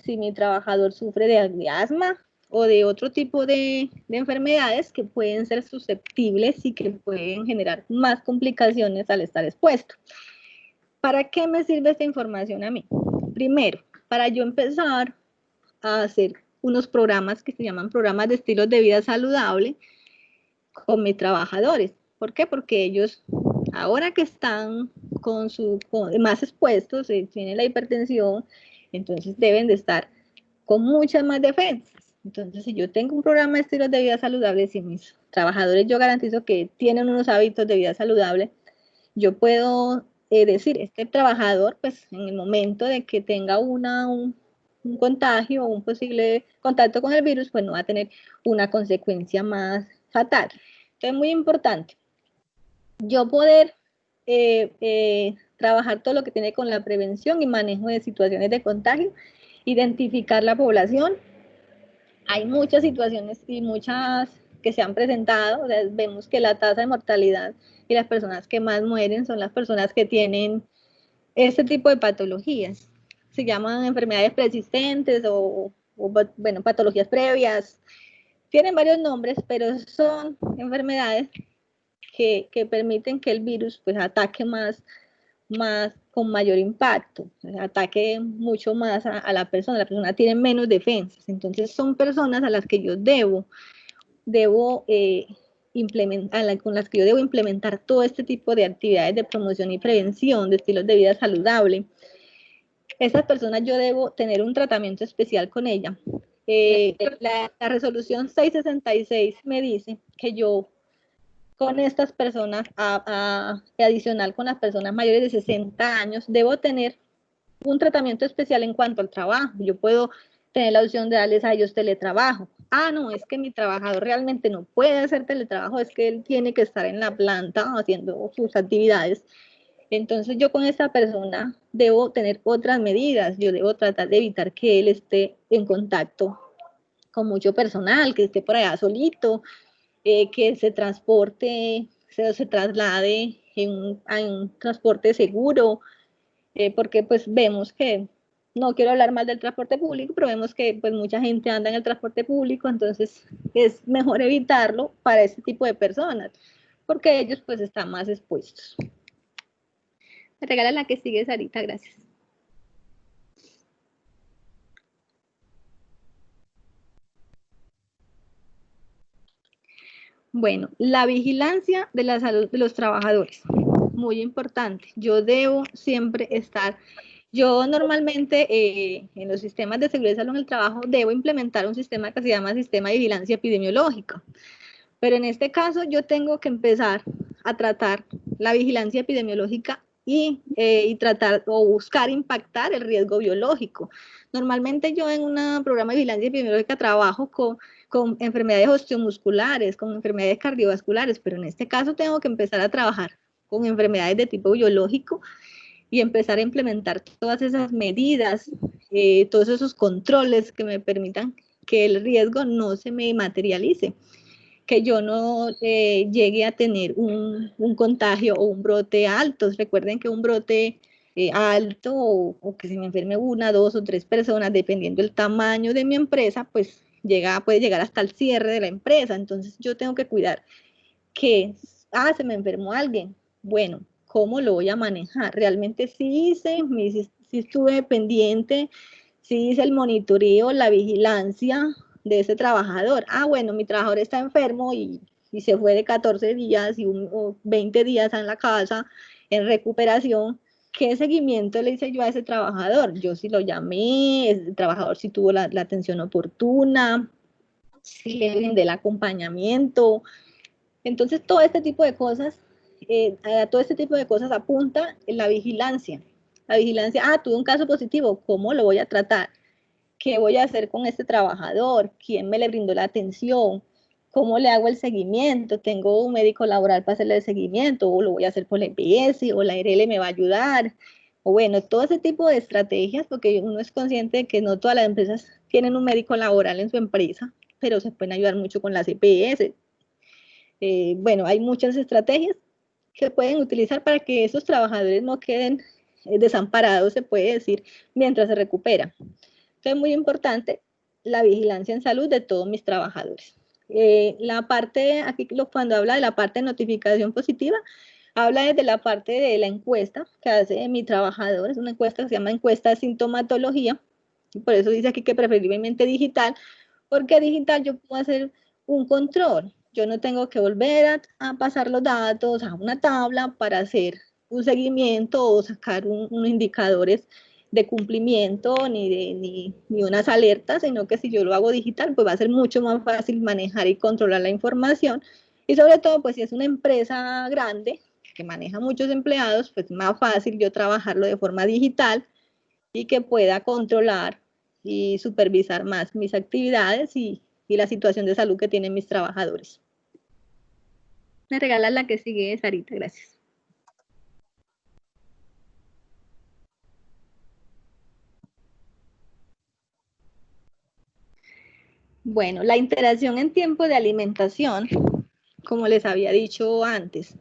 D: si mi trabajador sufre de asma o de otro tipo de enfermedades que pueden ser susceptibles y que pueden generar más complicaciones al estar expuesto. ¿Para qué me sirve esta información a mí? Primero, para yo empezar a hacer unos programas que se llaman programas de estilos de vida saludable con mis trabajadores. ¿Por qué? Porque ellos, ahora que están más expuestos, tienen la hipertensión, entonces deben de estar con muchas más defensas. Entonces, si yo tengo un programa de estilos de vida saludable, si mis trabajadores yo garantizo que tienen unos hábitos de vida saludable, yo puedo decir, este trabajador, pues en el momento de que tenga un contagio o un posible contacto con el virus, pues no va a tener una consecuencia más fatal. Entonces, muy importante, yo poder trabajar todo lo que tiene con la prevención y manejo de situaciones de contagio, identificar la población. Hay muchas situaciones y muchas que se han presentado, o sea, vemos que la tasa de mortalidad y las personas que más mueren son las personas que tienen este tipo de patologías. Se llaman enfermedades persistentes bueno, patologías previas. Tienen varios nombres, pero son enfermedades que permiten que el virus pues ataque más con mayor impacto, ataque mucho más a la persona tiene menos defensas, entonces son personas a las que yo debo implementar, con las que yo debo implementar todo este tipo de actividades de promoción y prevención de estilos de vida saludable. Esas personas yo debo tener un tratamiento especial con ella. La resolución 666 me dice que yo con estas personas, adicional con las personas mayores de 60 años, debo tener un tratamiento especial en cuanto al trabajo. Yo puedo tener la opción de darles a ellos teletrabajo. No, es que mi trabajador realmente no puede hacer teletrabajo, es que él tiene que estar en la planta haciendo sus actividades. Entonces yo con esta persona debo tener otras medidas, yo debo tratar de evitar que él esté en contacto con mucho personal, que esté por allá solito, que se transporte, se traslade en un transporte seguro, porque pues vemos que, no quiero hablar mal del transporte público, pero vemos que pues mucha gente anda en el transporte público, entonces es mejor evitarlo para este tipo de personas, porque ellos pues están más expuestos. Me regala la que sigue, Sarita, gracias. Bueno, la vigilancia de la salud de los trabajadores, muy importante. Yo debo siempre estar, yo normalmente en los sistemas de seguridad y salud en el trabajo debo implementar un sistema que se llama sistema de vigilancia epidemiológica. Pero en este caso yo tengo que empezar a tratar la vigilancia epidemiológica y tratar o buscar impactar el riesgo biológico. Normalmente yo en un programa de vigilancia epidemiológica trabajo con enfermedades osteomusculares, con enfermedades cardiovasculares, pero en este caso tengo que empezar a trabajar con enfermedades de tipo biológico y empezar a implementar todas esas medidas, todos esos controles que me permitan que el riesgo no se me materialice, que yo no llegue a tener un contagio o un brote alto. Recuerden que un brote alto o que se me enferme una, dos o tres personas, dependiendo del tamaño de mi empresa, pues puede llegar hasta el cierre de la empresa. Entonces yo tengo que cuidar que, se me enfermó alguien. Bueno, ¿cómo lo voy a manejar? Realmente sí estuve pendiente, sí hice el monitoreo, la vigilancia de ese trabajador. Bueno, mi trabajador está enfermo y se fue de 14 días o 20 días en la casa en recuperación. ¿Qué seguimiento le hice yo a ese trabajador? Yo sí lo llamé, el trabajador sí tuvo la atención oportuna, sí le brindé el acompañamiento. Entonces, todo este tipo de cosas, apunta en la vigilancia. La vigilancia, tuve un caso positivo, ¿cómo lo voy a tratar? ¿Qué voy a hacer con este trabajador? ¿Quién me le brindó la atención? ¿Cómo le hago el seguimiento? ¿Tengo un médico laboral para hacerle el seguimiento? ¿O lo voy a hacer por la EPS? ¿O la ARL me va a ayudar? O bueno, todo ese tipo de estrategias, porque uno es consciente de que no todas las empresas tienen un médico laboral en su empresa, pero se pueden ayudar mucho con las EPS. Bueno, hay muchas estrategias que pueden utilizar para que esos trabajadores no queden desamparados, se puede decir, mientras se recupera. Entonces, muy importante la vigilancia en salud de todos mis trabajadores. La parte, aquí cuando habla de la parte de notificación positiva, habla desde la parte de la encuesta que hace mi trabajador, es una encuesta que se llama encuesta de sintomatología, y por eso dice aquí que preferiblemente digital, porque digital yo puedo hacer un control. Yo no tengo que volver a pasar los datos a una tabla para hacer un seguimiento o sacar unos indicadores de cumplimiento ni unas alertas, sino que si yo lo hago digital, pues va a ser mucho más fácil manejar y controlar la información. Y sobre todo, pues si es una empresa grande que maneja muchos empleados, pues más fácil yo trabajarlo de forma digital y que pueda controlar y supervisar más mis actividades y la situación de salud que tienen mis trabajadores. Me regalas la que sigue, Sarita, gracias. Bueno, la interacción en tiempo de alimentación, como les había dicho antes,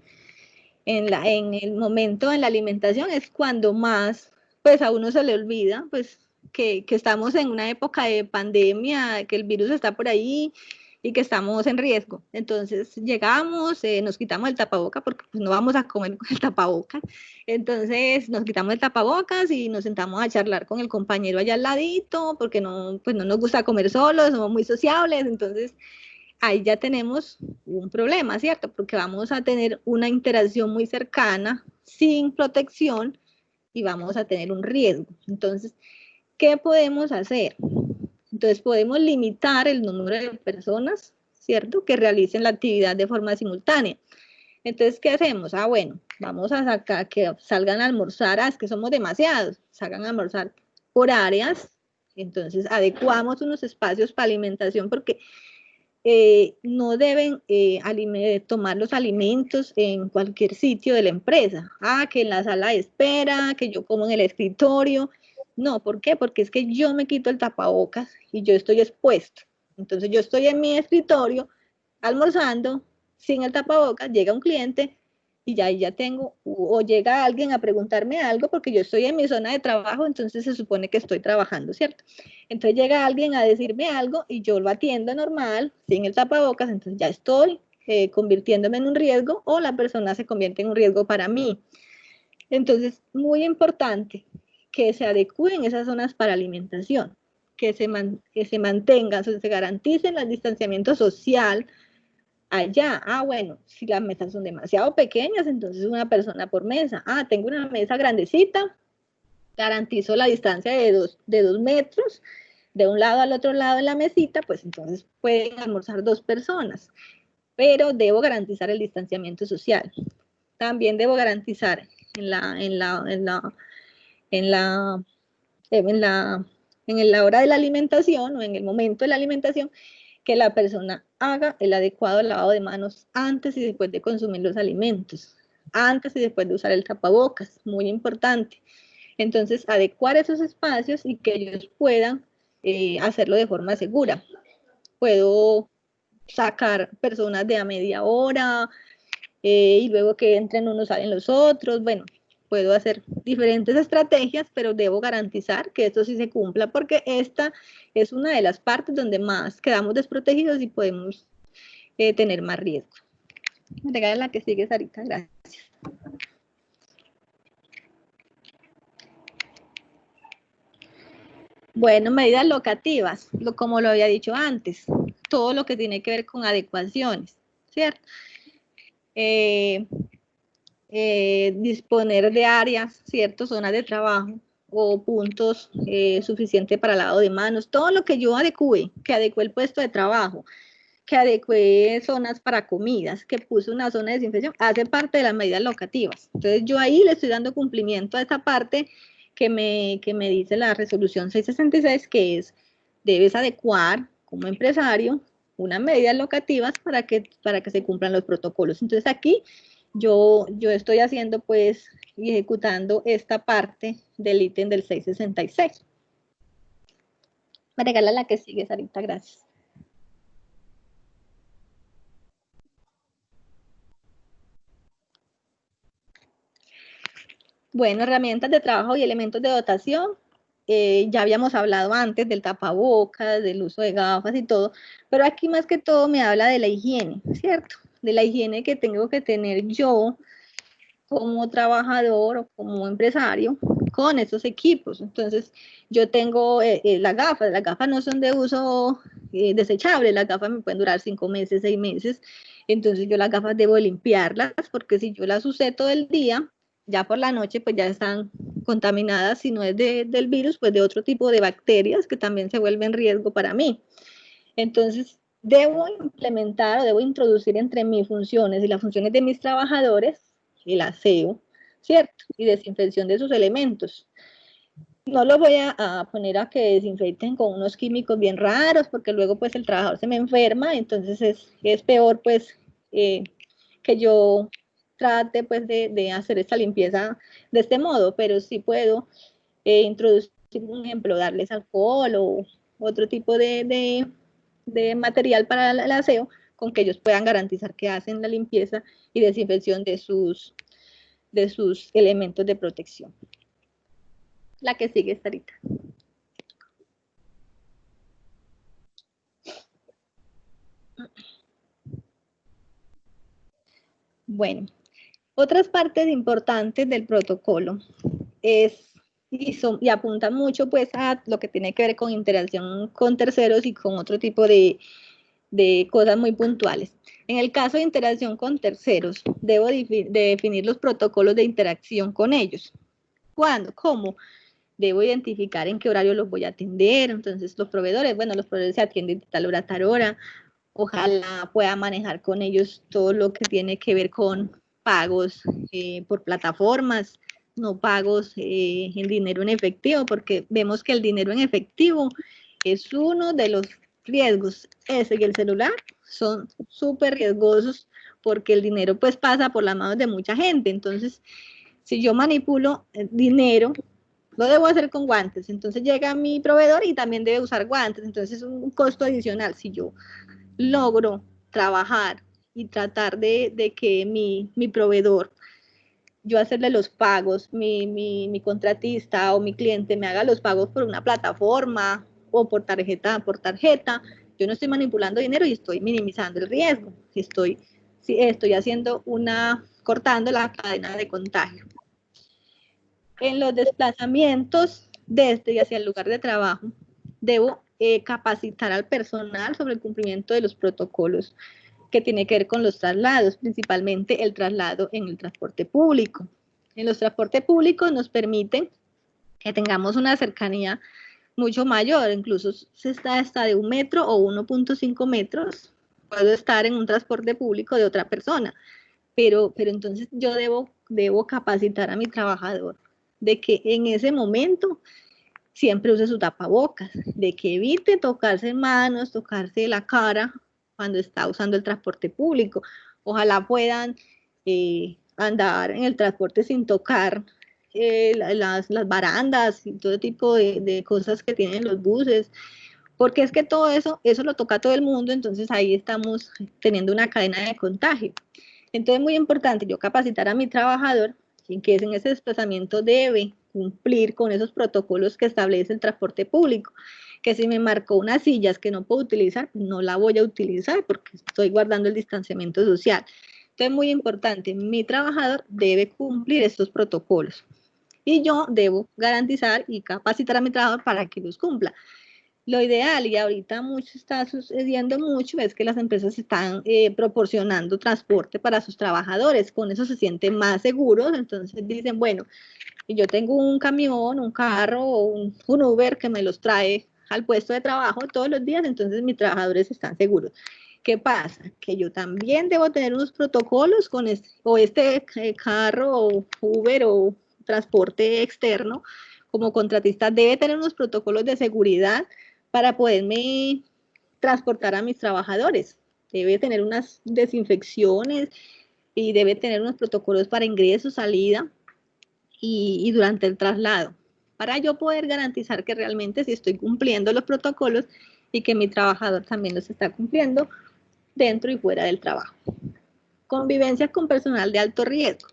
D: en el momento de la alimentación es cuando más, pues a uno se le olvida, pues que estamos en una época de pandemia, que el virus está por ahí y que estamos en riesgo. Entonces llegamos, nos quitamos el tapabocas porque pues, no vamos a comer con el tapabocas. Entonces nos quitamos el tapabocas y nos sentamos a charlar con el compañero allá al ladito porque no, pues no nos gusta comer solos, somos muy sociables. Entonces ahí ya tenemos un problema, ¿cierto? Porque vamos a tener una interacción muy cercana, sin protección, y vamos a tener un riesgo. Entonces, ¿qué podemos hacer? Entonces, podemos limitar el número de personas, ¿cierto?, que realicen la actividad de forma simultánea. Entonces, ¿qué hacemos? Bueno, vamos a sacar que salgan a almorzar, es que somos demasiados, salgan a almorzar por áreas. Entonces, adecuamos unos espacios para alimentación porque no deben tomar los alimentos en cualquier sitio de la empresa. Que en la sala de espera, que yo como en el escritorio. No, ¿por qué? Porque es que yo me quito el tapabocas y yo estoy expuesto. Entonces yo estoy en mi escritorio almorzando sin el tapabocas, llega un cliente y ya tengo, o llega alguien a preguntarme algo porque yo estoy en mi zona de trabajo, entonces se supone que estoy trabajando, ¿cierto? Entonces llega alguien a decirme algo y yo lo atiendo normal, sin el tapabocas, entonces ya estoy convirtiéndome en un riesgo o la persona se convierte en un riesgo para mí. Entonces, muy importante que se adecúen esas zonas para alimentación, que se mantengan, se garanticen el distanciamiento social allá. Bueno, si las mesas son demasiado pequeñas, entonces una persona por mesa. Tengo una mesa grandecita, garantizo la distancia de 2 metros, de un lado al otro lado de la mesita, pues entonces pueden almorzar 2 personas, pero debo garantizar el distanciamiento social. También debo garantizar en la hora de la alimentación o en el momento de la alimentación que la persona haga el adecuado lavado de manos antes y después de consumir los alimentos, antes y después de usar el tapabocas, muy importante. Entonces, adecuar esos espacios y que ellos puedan hacerlo de forma segura. puedo sacar personas de a media hora, y luego que entren unos salen los otros. Bueno, puedo hacer diferentes estrategias, pero debo garantizar que esto sí se cumpla, porque esta es una de las partes donde más quedamos desprotegidos y podemos tener más riesgo. Me regala la que sigue, Sarita, gracias. Bueno, medidas locativas, como lo había dicho antes, todo lo que tiene que ver con adecuaciones, ¿cierto? Disponer de áreas, ¿cierto? Zonas de trabajo o puntos suficientes para lavado de manos, todo lo que yo adecue, que adecue el puesto de trabajo, que adecue zonas para comidas, que puse una zona de desinfección, hace parte de las medidas locativas. Entonces yo ahí le estoy dando cumplimiento a esa parte que me dice la resolución 666, que es, debes adecuar como empresario unas medidas locativas para que se cumplan los protocolos. Entonces aquí yo estoy haciendo pues y ejecutando esta parte del ítem del 666. Me regala la que sigue, Sarita, gracias. Bueno, herramientas de trabajo y elementos de dotación. Ya habíamos hablado antes del tapabocas, del uso de gafas y todo, pero aquí más que todo me habla de la higiene, ¿cierto? De la higiene que tengo que tener yo como trabajador o como empresario con estos equipos. Entonces, yo tengo las gafas no son de uso desechable, las gafas me pueden durar 5 meses, 6 meses, entonces yo las gafas debo limpiarlas, porque si yo las usé todo el día, ya por la noche pues ya están contaminadas, si no es del virus, pues de otro tipo de bacterias que también se vuelven riesgo para mí. Entonces, debo implementar o debo introducir entre mis funciones y las funciones de mis trabajadores el aseo, ¿cierto? Y desinfección de sus elementos. No lo voy a poner a que desinfecten con unos químicos bien raros, porque luego pues el trabajador se me enferma, entonces es peor pues que yo trate pues de hacer esta limpieza de este modo, pero sí puedo introducir, por ejemplo, darles alcohol o otro tipo de material para el aseo, con que ellos puedan garantizar que hacen la limpieza y desinfección de sus elementos de protección. La que sigue, Sarita. Bueno, otras partes importantes del protocolo es, y apuntan mucho pues a lo que tiene que ver con interacción con terceros y con otro tipo de cosas muy puntuales. En el caso de interacción con terceros, debo definir los protocolos de interacción con ellos. ¿Cuándo? ¿Cómo? Debo identificar en qué horario los voy a atender. Entonces, los proveedores se atienden de tal hora a tal hora. Ojalá pueda manejar con ellos todo lo que tiene que ver con pagos por plataformas, no pagos en dinero en efectivo, porque vemos que el dinero en efectivo es uno de los riesgos. Ese y el celular son súper riesgosos, porque el dinero pues pasa por las manos de mucha gente. Entonces, si yo manipulo dinero, lo debo hacer con guantes. Entonces llega mi proveedor y también debe usar guantes. Entonces es un costo adicional. Si yo logro trabajar y tratar de que mi proveedor, yo hacerle los pagos, mi contratista o mi cliente me haga los pagos por una plataforma o por tarjeta, yo no estoy manipulando dinero y estoy minimizando el riesgo. Estoy haciendo cortando la cadena de contagio. En los desplazamientos desde y hacia el lugar de trabajo, debo capacitar al personal sobre el cumplimiento de los protocolos que tiene que ver con los traslados, principalmente el traslado en el transporte público. En los transportes públicos nos permiten que tengamos una cercanía mucho mayor, incluso se está hasta de 1 metro o 1.5 metros, puedo estar en un transporte público de otra persona, pero entonces yo debo capacitar a mi trabajador de que en ese momento siempre use su tapabocas, de que evite tocarse manos, tocarse la cara cuando está usando el transporte público. Ojalá puedan andar en el transporte sin tocar las barandas y todo tipo de cosas que tienen los buses, porque es que todo eso lo toca a todo el mundo, entonces ahí estamos teniendo una cadena de contagio. Entonces es muy importante yo capacitar a mi trabajador en que en ese desplazamiento debe cumplir con esos protocolos que establece el transporte público, que si me marcó unas sillas que no puedo utilizar, no la voy a utilizar porque estoy guardando el distanciamiento social. Entonces, muy importante, mi trabajador debe cumplir estos protocolos y yo debo garantizar y capacitar a mi trabajador para que los cumpla. Lo ideal, y ahorita mucho está sucediendo mucho, es que las empresas están proporcionando transporte para sus trabajadores, con eso se sienten más seguros, entonces dicen, bueno, yo tengo un camión, un carro o un Uber que me los trae al puesto de trabajo todos los días, entonces mis trabajadores están seguros. ¿Qué pasa? Que yo también debo tener unos protocolos con este carro o Uber o transporte externo, como contratista debe tener unos protocolos de seguridad para poderme transportar a mis trabajadores. Debe tener unas desinfecciones y debe tener unos protocolos para ingreso, salida y durante el traslado, para yo poder garantizar que realmente sí estoy cumpliendo los protocolos y que mi trabajador también los está cumpliendo dentro y fuera del trabajo. Convivencia con personal de alto riesgo.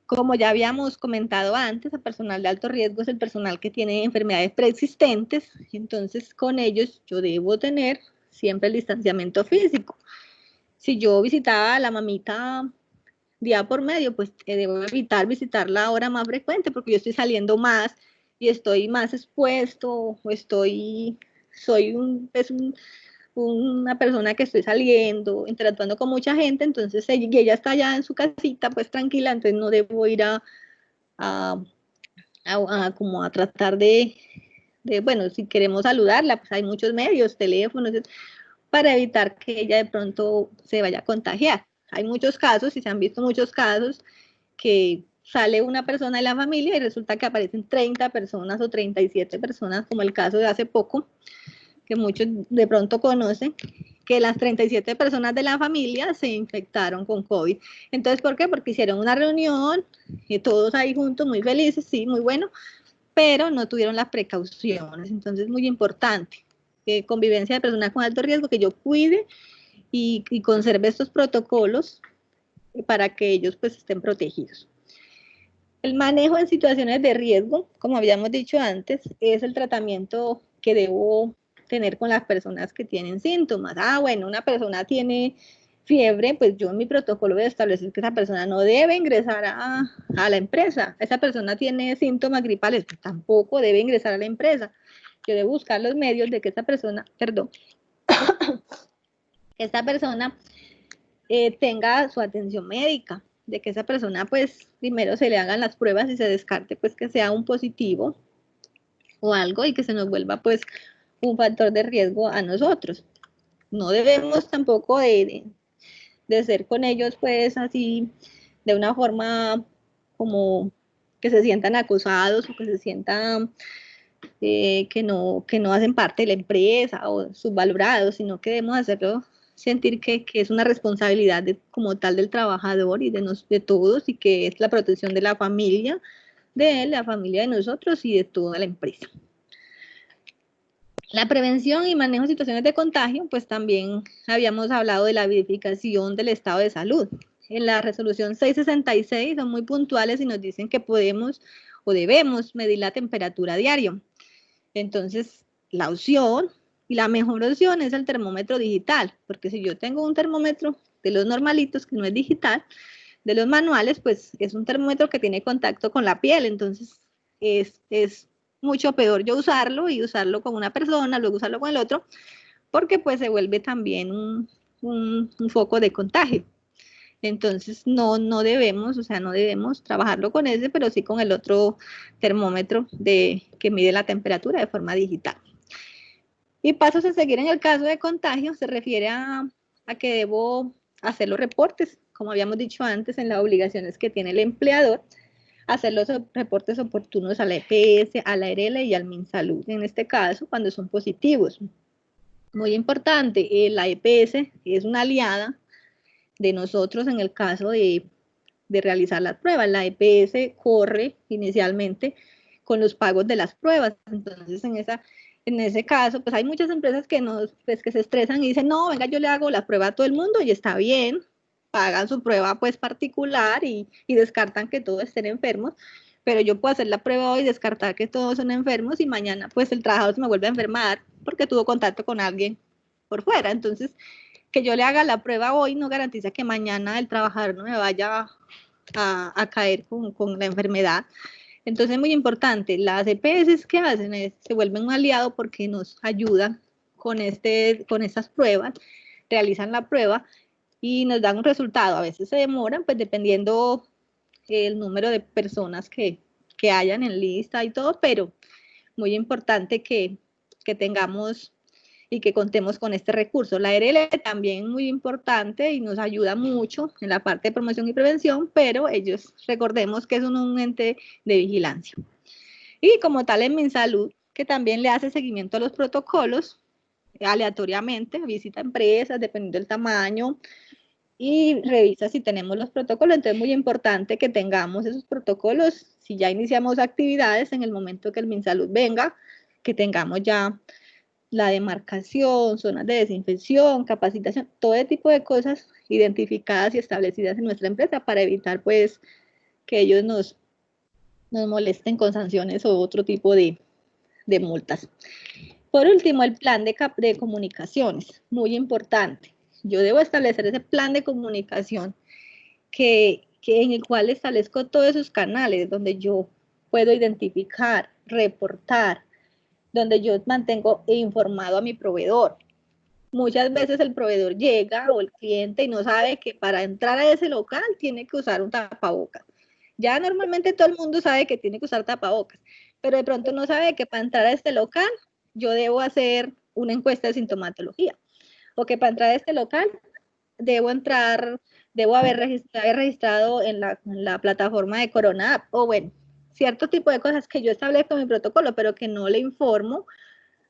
D: Como ya habíamos comentado antes, el personal de alto riesgo es el personal que tiene enfermedades preexistentes, entonces con ellos yo debo tener siempre el distanciamiento físico. Si yo visitaba a la mamita día por medio, pues debo evitar visitarla a hora más frecuente porque yo estoy saliendo más y estoy más expuesto o soy una persona que estoy saliendo, interactuando con mucha gente, entonces y ella está allá en su casita, pues tranquila, entonces no debo ir como a tratar bueno, si queremos saludarla, pues hay muchos medios, teléfonos, para evitar que ella de pronto se vaya a contagiar. Hay muchos casos, y se han visto muchos casos, que sale una persona de la familia y resulta que aparecen 30 personas o 37 personas, como el caso de hace poco, que muchos de pronto conocen, que las 37 personas de la familia se infectaron con COVID. Entonces, ¿por qué? Porque hicieron una reunión y todos ahí juntos, muy felices, sí, muy bueno, pero no tuvieron las precauciones. Entonces, muy importante, convivencia de personas con alto riesgo, que yo cuide y conserve estos protocolos para que ellos pues estén protegidos. El manejo en situaciones de riesgo, como habíamos dicho antes, es el tratamiento que debo tener con las personas que tienen síntomas. Bueno, una persona tiene fiebre, pues yo en mi protocolo voy a establecer que esa persona no debe ingresar a la empresa. Esa persona tiene síntomas gripales, pues tampoco debe ingresar a la empresa. Yo debo buscar los medios de que esa persona, tenga su atención médica, de que esa persona pues primero se le hagan las pruebas y se descarte pues que sea un positivo o algo y que se nos vuelva pues un factor de riesgo a nosotros. No debemos tampoco de ser con ellos pues así de una forma como que se sientan acosados o que se sientan que no hacen parte de la empresa o subvalorados, sino que debemos hacerlo sentir que es una responsabilidad como tal del trabajador y de todos, y que es la protección de la familia de él, la familia de nosotros y de toda la empresa. La prevención y manejo de situaciones de contagio, pues también habíamos hablado de la verificación del estado de salud. En la resolución 666 son muy puntuales y nos dicen que podemos o debemos medir la temperatura diaria. Entonces, la opción y la mejor opción es el termómetro digital, porque si yo tengo un termómetro de los normalitos, que no es digital, de los manuales, pues es un termómetro que tiene contacto con la piel, entonces es mucho peor yo usarlo y usarlo con una persona, luego usarlo con el otro, porque pues se vuelve también un foco de contagio. Entonces no debemos trabajarlo con ese, pero sí con el otro termómetro que mide la temperatura de forma digital. Y pasos a seguir en el caso de contagio se refiere a que debo hacer los reportes, como habíamos dicho antes, en las obligaciones que tiene el empleador, hacer los reportes oportunos a la EPS, a la ARL y al MinSalud, en este caso, cuando son positivos. Muy importante, la EPS es una aliada de nosotros en el caso de realizar las pruebas. La EPS corre inicialmente con los pagos de las pruebas, entonces En ese caso, pues hay muchas empresas pues, que se estresan y dicen, no, venga, yo le hago la prueba a todo el mundo y está bien, pagan su prueba pues particular y descartan que todos estén enfermos, pero yo puedo hacer la prueba hoy, descartar que todos son enfermos y mañana pues el trabajador se me vuelve a enfermar porque tuvo contacto con alguien por fuera. Entonces, que yo le haga la prueba hoy no garantiza que mañana el trabajador no me vaya a caer con la enfermedad. Entonces es muy importante, las EPS que hacen se vuelven un aliado porque nos ayudan con estas pruebas, realizan la prueba y nos dan un resultado. A veces se demoran, pues dependiendo el número de personas que hayan en lista y todo, pero muy importante que tengamos y que contemos con este recurso. La ARL también muy importante y nos ayuda mucho en la parte de promoción y prevención, pero ellos recordemos que es un ente de vigilancia. Y como tal en MinSalud, que también le hace seguimiento a los protocolos aleatoriamente, visita empresas dependiendo del tamaño y revisa si tenemos los protocolos. Entonces es muy importante que tengamos esos protocolos, si ya iniciamos actividades en el momento que el MinSalud venga, que tengamos ya la demarcación, zonas de desinfección, capacitación, todo ese tipo de cosas identificadas y establecidas en nuestra empresa para evitar pues que ellos nos molesten con sanciones o otro tipo de multas. Por último, el plan de comunicaciones, muy importante. Yo debo establecer ese plan de comunicación en el cual establezco todos esos canales donde yo puedo identificar, reportar, donde yo mantengo informado a mi proveedor. Muchas veces el proveedor llega o el cliente y no sabe que para entrar a ese local tiene que usar un tapabocas. Ya normalmente todo el mundo sabe que tiene que usar tapabocas, pero de pronto no sabe que para entrar a este local yo debo hacer una encuesta de sintomatología, o que para entrar a este local debo haber registrado en la plataforma de Corona App, o bueno, cierto tipo de cosas que yo establezco en mi protocolo, pero que no le informo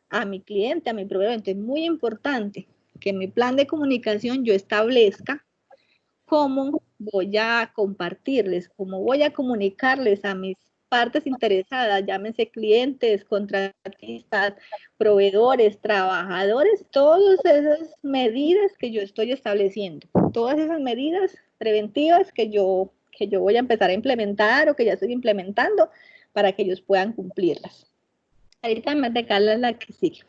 D: a mi cliente, a mi proveedor. Entonces es muy importante que en mi plan de comunicación yo establezca cómo voy a compartirles, cómo voy a comunicarles a mis partes interesadas, llámense clientes, contratistas, proveedores, trabajadores, todas esas medidas que yo estoy estableciendo, todas esas medidas preventivas que yo voy a empezar a implementar o que ya estoy implementando para que ellos puedan cumplirlas. Ahorita me regala la que sigue.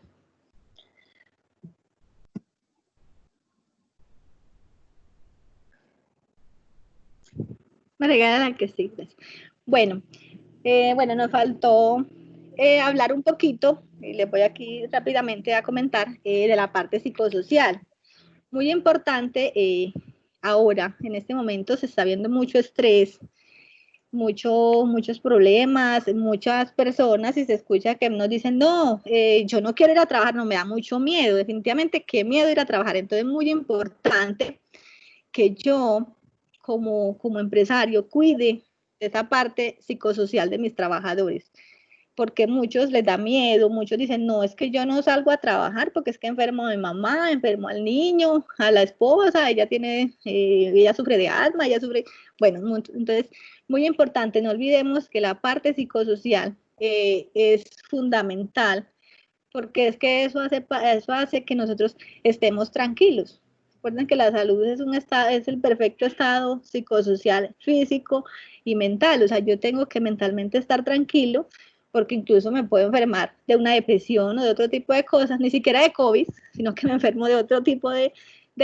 D: Me regala la que sigue. Bueno, nos faltó hablar un poquito, y les voy aquí rápidamente a comentar, de la parte psicosocial. Muy importante, ahora, en este momento, se está viendo mucho estrés, muchos problemas, muchas personas, y se escucha que nos dicen, no, yo no quiero ir a trabajar, no, me da mucho miedo, definitivamente, qué miedo ir a trabajar. Entonces, muy importante que yo, como empresario, cuide de esa parte psicosocial de mis trabajadores, porque muchos les da miedo, muchos dicen, no, es que yo no salgo a trabajar porque es que enfermo a mi mamá, enfermo al niño, a la esposa, ella sufre de asma, bueno, entonces, muy importante, no olvidemos que la parte psicosocial es fundamental, porque es que eso hace que nosotros estemos tranquilos. Recuerden que la salud es el perfecto estado psicosocial, físico y mental. O sea, yo tengo que mentalmente estar tranquilo, porque incluso me puedo enfermar de una depresión o de otro tipo de cosas, ni siquiera de COVID, sino que me enfermo de otro tipo de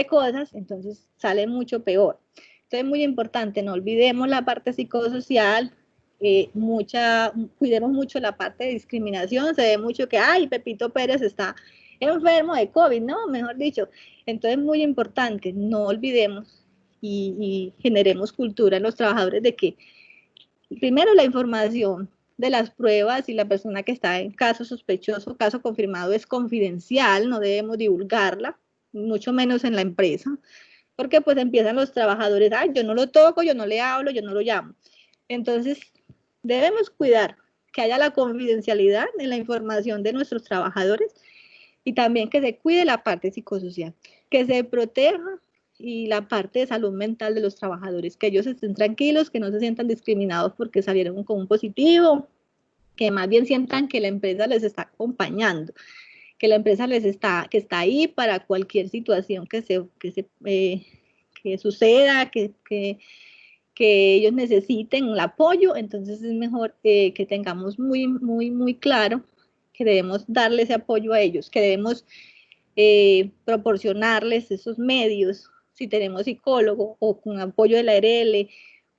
D: cosas, entonces sale mucho peor. Entonces es muy importante, no olvidemos la parte psicosocial, cuidemos mucho la parte de discriminación. Se ve mucho que, ay, Pepito Pérez está enfermo de COVID, no, mejor dicho. Entonces, muy importante, no olvidemos y generemos cultura en los trabajadores de que, primero, la información de las pruebas y la persona que está en caso sospechoso, caso confirmado, es confidencial, no debemos divulgarla, mucho menos en la empresa, porque pues empiezan los trabajadores, ay, yo no lo toco, yo no le hablo, yo no lo llamo. Entonces, debemos cuidar que haya la confidencialidad en la información de nuestros trabajadores y también que se cuide la parte psicosocial, que se proteja y la parte de salud mental de los trabajadores, que ellos estén tranquilos, que no se sientan discriminados porque salieron con un positivo, que más bien sientan que la empresa les está acompañando, que la empresa que está ahí para cualquier situación que suceda, que ellos necesiten el apoyo. Entonces es mejor que tengamos muy claro que debemos darle ese apoyo a ellos, que debemos proporcionarles esos medios, si tenemos psicólogo o con apoyo de la ARL,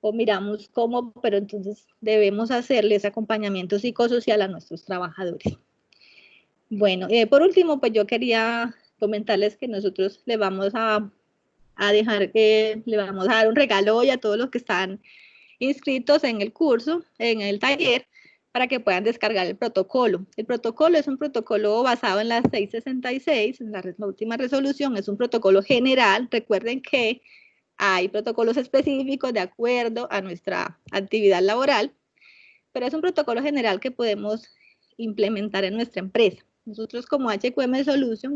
D: o miramos cómo, pero entonces debemos hacerle ese acompañamiento psicosocial a nuestros trabajadores. Bueno, por último, pues yo quería comentarles que nosotros le vamos a dar un regalo hoy a todos los que están inscritos en el curso, en el taller, para que puedan descargar el protocolo. El protocolo es un protocolo basado en la 666, en la última resolución, es un protocolo general. Recuerden que hay protocolos específicos de acuerdo a nuestra actividad laboral, pero es un protocolo general que podemos implementar en nuestra empresa. Nosotros como HQM Solution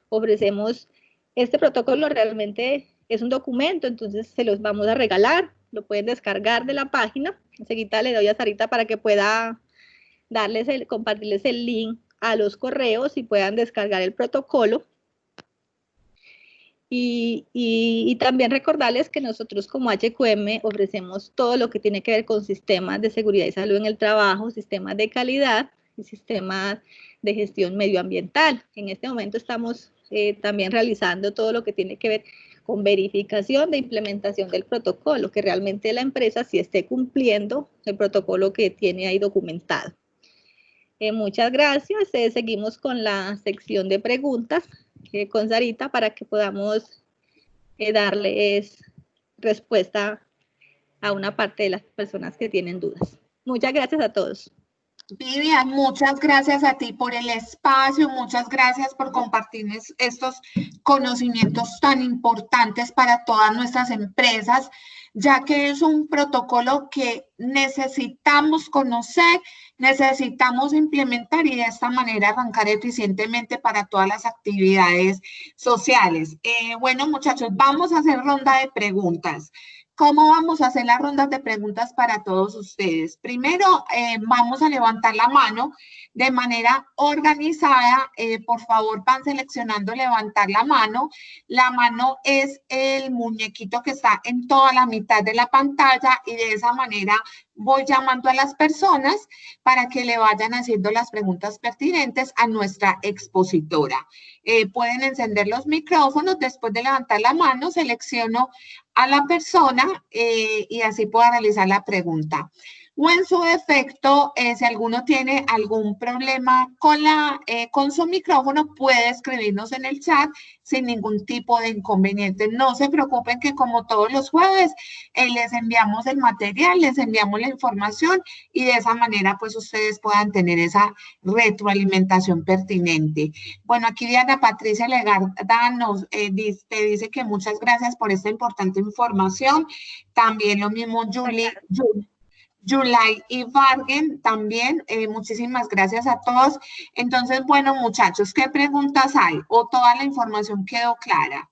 D: ofrecemos este protocolo, realmente es un documento, entonces se los vamos a regalar, lo pueden descargar de la página. Enseguida le doy a Sarita para que pueda compartirles el link a los correos y puedan descargar el protocolo. Y también recordarles que nosotros como HQM ofrecemos todo lo que tiene que ver con sistemas de seguridad y salud en el trabajo, sistemas de calidad y sistemas de gestión medioambiental. En este momento estamos también realizando todo lo que tiene que ver con verificación de implementación del protocolo, que realmente la empresa sí esté cumpliendo el protocolo que tiene ahí documentado. Muchas gracias. Seguimos con la sección de preguntas con Sarita para que podamos darles respuesta a una parte de las personas que tienen dudas. Muchas gracias a todos.
A: Vivian, muchas gracias a ti por el espacio, muchas gracias por compartirnos estos conocimientos tan importantes para todas nuestras empresas, ya que es un protocolo que necesitamos conocer, necesitamos implementar y de esta manera arrancar eficientemente para todas las actividades sociales. Bueno, muchachos, vamos a hacer ronda de preguntas. ¿Cómo vamos a hacer las rondas de preguntas para todos ustedes? Primero, vamos a levantar la mano de manera organizada. Por favor, van seleccionando levantar la mano. La mano es el muñequito que está en toda la mitad de la pantalla y de esa manera voy llamando a las personas para que le vayan haciendo las preguntas pertinentes a nuestra expositora. Pueden encender los micrófonos. Después de levantar la mano, selecciono a la persona y así pueda realizar la pregunta. O en su defecto, si alguno tiene algún problema con su micrófono, puede escribirnos en el chat sin ningún tipo de inconveniente. No se preocupen que como todos los jueves, les enviamos el material, les enviamos la información y de esa manera pues ustedes puedan tener esa retroalimentación pertinente. Bueno, aquí Diana Patricia Legarda nos te dice que muchas gracias por esta importante información. También lo mismo Yulay y Vargen también, muchísimas gracias a todos. Entonces, bueno, muchachos, ¿qué preguntas hay? ¿O toda la información quedó clara?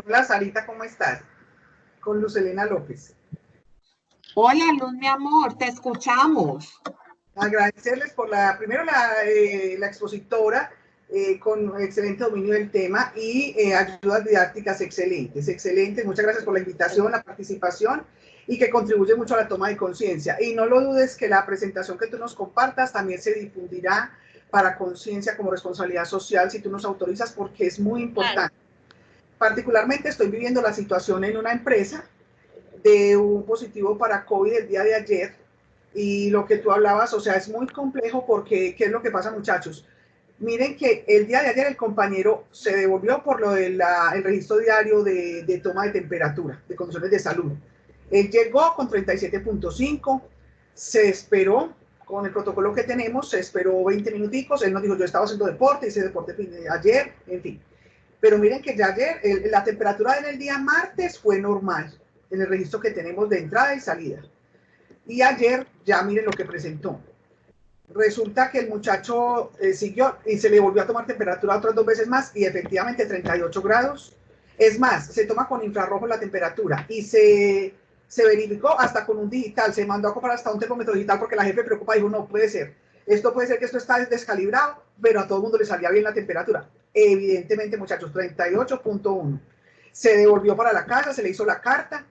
E: Hola, Sarita, ¿cómo estás? Con Luz Elena López.
A: Hola, Luz, mi amor, te escuchamos.
E: Agradecerles por la expositora con excelente dominio del tema y ayudas didácticas excelentes. Muchas gracias por la invitación, la participación y que contribuye mucho a la toma de conciencia. Y no lo dudes que la presentación que tú nos compartas también se difundirá para conciencia como responsabilidad social si tú nos autorizas, porque es muy importante. Particularmente estoy viviendo la situación en una empresa de un positivo para COVID el día de ayer y lo que tú hablabas, o sea, es muy complejo porque, ¿qué es lo que pasa, muchachos? Miren que el día de ayer el compañero se devolvió por lo del registro diario de toma de temperatura, de condiciones de salud. Él llegó con 37.5, se esperó con el protocolo que tenemos, se esperó 20 minuticos, él nos dijo, yo estaba haciendo deporte, hice deporte ayer, en fin. Pero miren que ya ayer, la temperatura en el día martes fue normal, en el registro que tenemos de entrada y salida. Y ayer, ya miren lo que presentó. Resulta que el muchacho siguió y se le volvió a tomar temperatura otras 2 veces más y efectivamente 38 grados. Es más, se toma con infrarrojo la temperatura y se se verificó hasta con un digital, se mandó a comprar hasta un termómetro digital porque la jefe preocupa, dijo, no puede ser, esto puede ser que esto está descalibrado, pero a todo el mundo le salía bien la temperatura. Evidentemente, muchachos, 38.1. Se devolvió para la casa, se le hizo la carta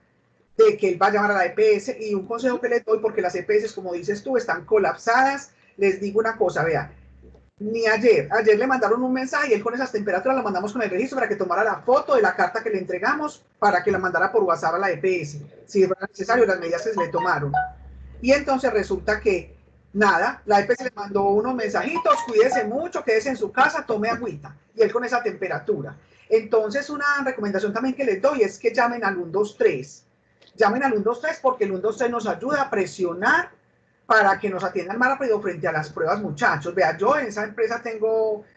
E: de que él va a llamar a la EPS, y un consejo que les doy, porque las EPS, como dices tú, están colapsadas. Les digo una cosa, vea, ni ayer le mandaron un mensaje y él con esas temperaturas la mandamos con el registro para que tomara la foto de la carta que le entregamos para que la mandara por WhatsApp a la EPS, si fuera necesario, las medidas que se le tomaron. Y entonces resulta que, nada, la EPS le mandó unos mensajitos, cuídese mucho, quédese en su casa, tome agüita, y él con esa temperatura. Entonces, una recomendación también que les doy es que llamen al 123. Llamen al 123 porque el 123 nos ayuda a presionar para que nos atiendan más rápido frente a las pruebas, muchachos. Vea, yo en esa empresa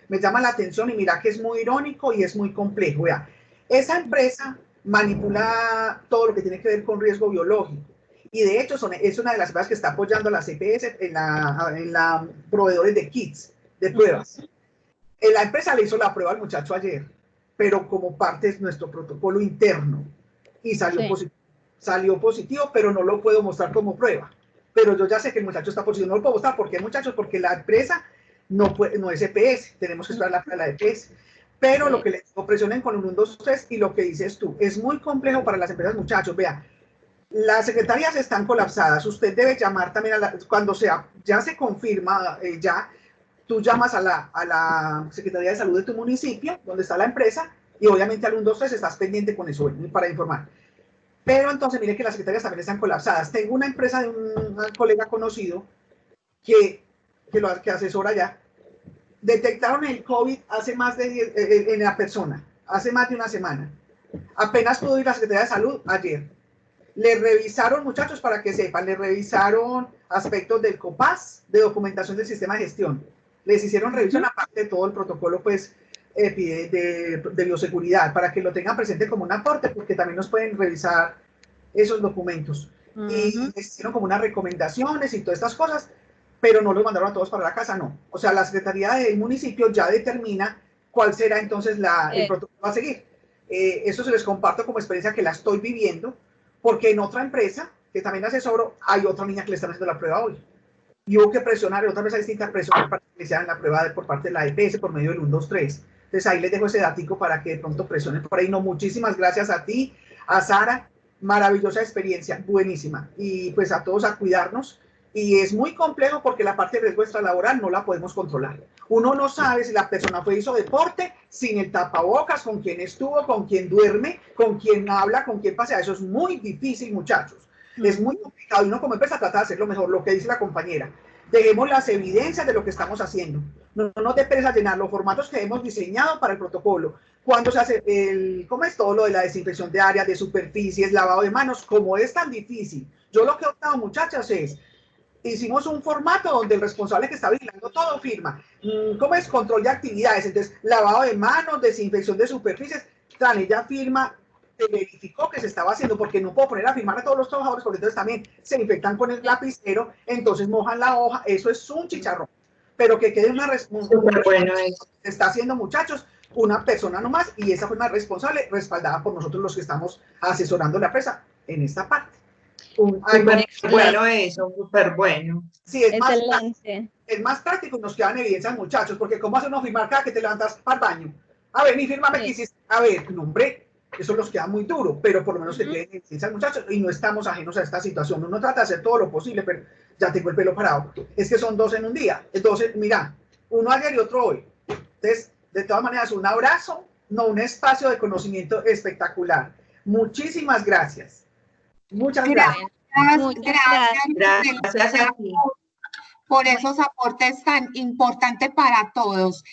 E: me llama la atención, y mira que es muy irónico y es muy complejo. Vea, esa empresa manipula todo lo que tiene que ver con riesgo biológico. Y de hecho es una de las empresas que está apoyando a las EPS en la proveedores de kits, de pruebas. La empresa le hizo la prueba al muchacho ayer, pero como parte de nuestro protocolo interno, y salió positivo. Salió positivo, pero no lo puedo mostrar como prueba. Pero yo ya sé que el muchacho está positivo. No lo puedo mostrar. ¿Por qué, muchachos? Porque la empresa no es EPS. Tenemos que esperar la prueba de la EPS. Pero lo que les digo, presionen con el 1, 2, 3, y lo que dices tú, es muy complejo para las empresas, muchachos. Vea, las secretarías están colapsadas. Usted debe llamar también cuando ya se confirma, tú llamas a la Secretaría de Salud de tu municipio, donde está la empresa, y obviamente al 1, 2, 3 estás pendiente con eso para informar. Pero entonces, mire que las secretarias también están colapsadas. Tengo una empresa de un colega conocido que asesora ya. Detectaron el COVID hace más de en la persona, hace más de una semana. Apenas pudo ir a la Secretaría de Salud ayer. Le revisaron, muchachos, para que sepan, le revisaron aspectos del COPAS, de documentación del sistema de gestión. Les hicieron revisión aparte de todo el protocolo, pues, de bioseguridad, para que lo tengan presente como un aporte, porque también nos pueden revisar esos documentos. Y les hicieron como unas recomendaciones y todas estas cosas, pero no los mandaron a todos para la casa, no. O sea, la Secretaría del Municipio ya determina cuál será entonces el protocolo a seguir. Eso se les comparto como experiencia que la estoy viviendo, porque en otra empresa, que también asesoro, hay otra niña que le están haciendo la prueba hoy. Y hubo que presionar, en otra empresa distinta, presionar para que hicieran la prueba por parte de la EPS por medio del 1, 2, 3. Entonces ahí les dejo ese datico para que de pronto presionen por ahí. No, muchísimas gracias a ti, a Sara, maravillosa experiencia, buenísima. Y pues a todos a cuidarnos. Y es muy complejo porque la parte de riesgo extralaboral no la podemos controlar. Uno no sabe si la persona hizo deporte sin el tapabocas, con quién estuvo, con quién duerme, con quién habla, con quién pasea. Eso es muy difícil, muchachos. Es muy complicado, y uno como empresa trata de hacerlo mejor, lo que dice la compañera. Dejemos las evidencias de lo que estamos haciendo. No nos dé pereza llenar los formatos que hemos diseñado para el protocolo. Cuando se hace ¿cómo es todo lo de la desinfección de áreas, de superficies, lavado de manos? Como es tan difícil. Yo lo que he optado, muchachas, hicimos un formato donde el responsable que está vigilando todo firma. ¿Cómo es? Control de actividades. Entonces, lavado de manos, desinfección de superficies. Ella firma, se verificó que se estaba haciendo, porque no puedo poner a firmar a todos los trabajadores, porque entonces también se infectan con el lapicero, entonces mojan la hoja. Eso es un chicharrón. Pero que quede una responsabilidad. Bueno, se está haciendo, muchachos, una persona nomás, y esa fue una responsable respaldada por nosotros los que estamos asesorando la empresa en esta parte.
B: Bueno, eso, súper bueno.
E: Sí, es más práctico y nos quedan evidencias, muchachos, porque ¿cómo hace uno firmar cada que te levantas para el baño? A ver, ni fírmame que hiciste. A ver, no, hombre, eso nos queda muy duro, pero por lo menos que queden evidencias, muchachos, y no estamos ajenos a esta situación. Uno trata de hacer todo lo posible, pero ya tengo el pelo parado. Es que son 2 en un día. Entonces, mira, uno ayer y otro hoy. Entonces, de todas maneras, un abrazo, un espacio de conocimiento espectacular. Muchísimas gracias. Muchas gracias.
B: Gracias a ti
A: por esos aportes tan importantes para todos.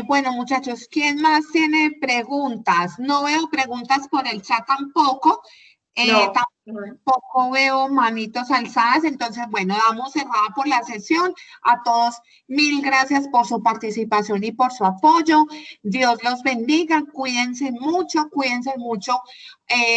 A: Bueno, muchachos, ¿quién más tiene preguntas? No veo preguntas por el chat tampoco.
B: No.
A: Tampoco veo manitos alzadas, entonces, bueno, damos cerrada por la sesión. A todos, mil gracias por su participación y por su apoyo. Dios los bendiga, cuídense mucho,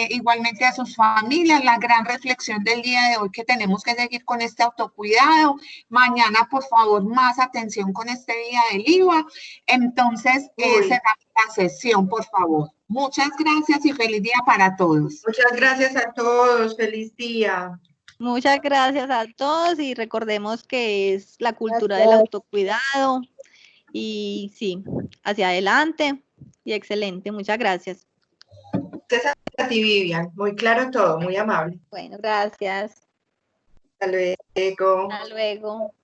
A: igualmente a sus familias. La gran reflexión del día de hoy, que tenemos que seguir con este autocuidado. Mañana, por favor, más atención con este día del IVA. Entonces, cerramos la sesión, por favor. Muchas gracias y feliz día para todos.
B: Muchas gracias a todos. Feliz día.
D: Muchas gracias a todos y recordemos que es la cultura del autocuidado y sí, hacia adelante y excelente. Muchas gracias.
B: Gracias a ti, Vivian. Muy claro todo, muy amable.
D: Bueno, gracias.
B: Hasta luego.
D: Hasta luego.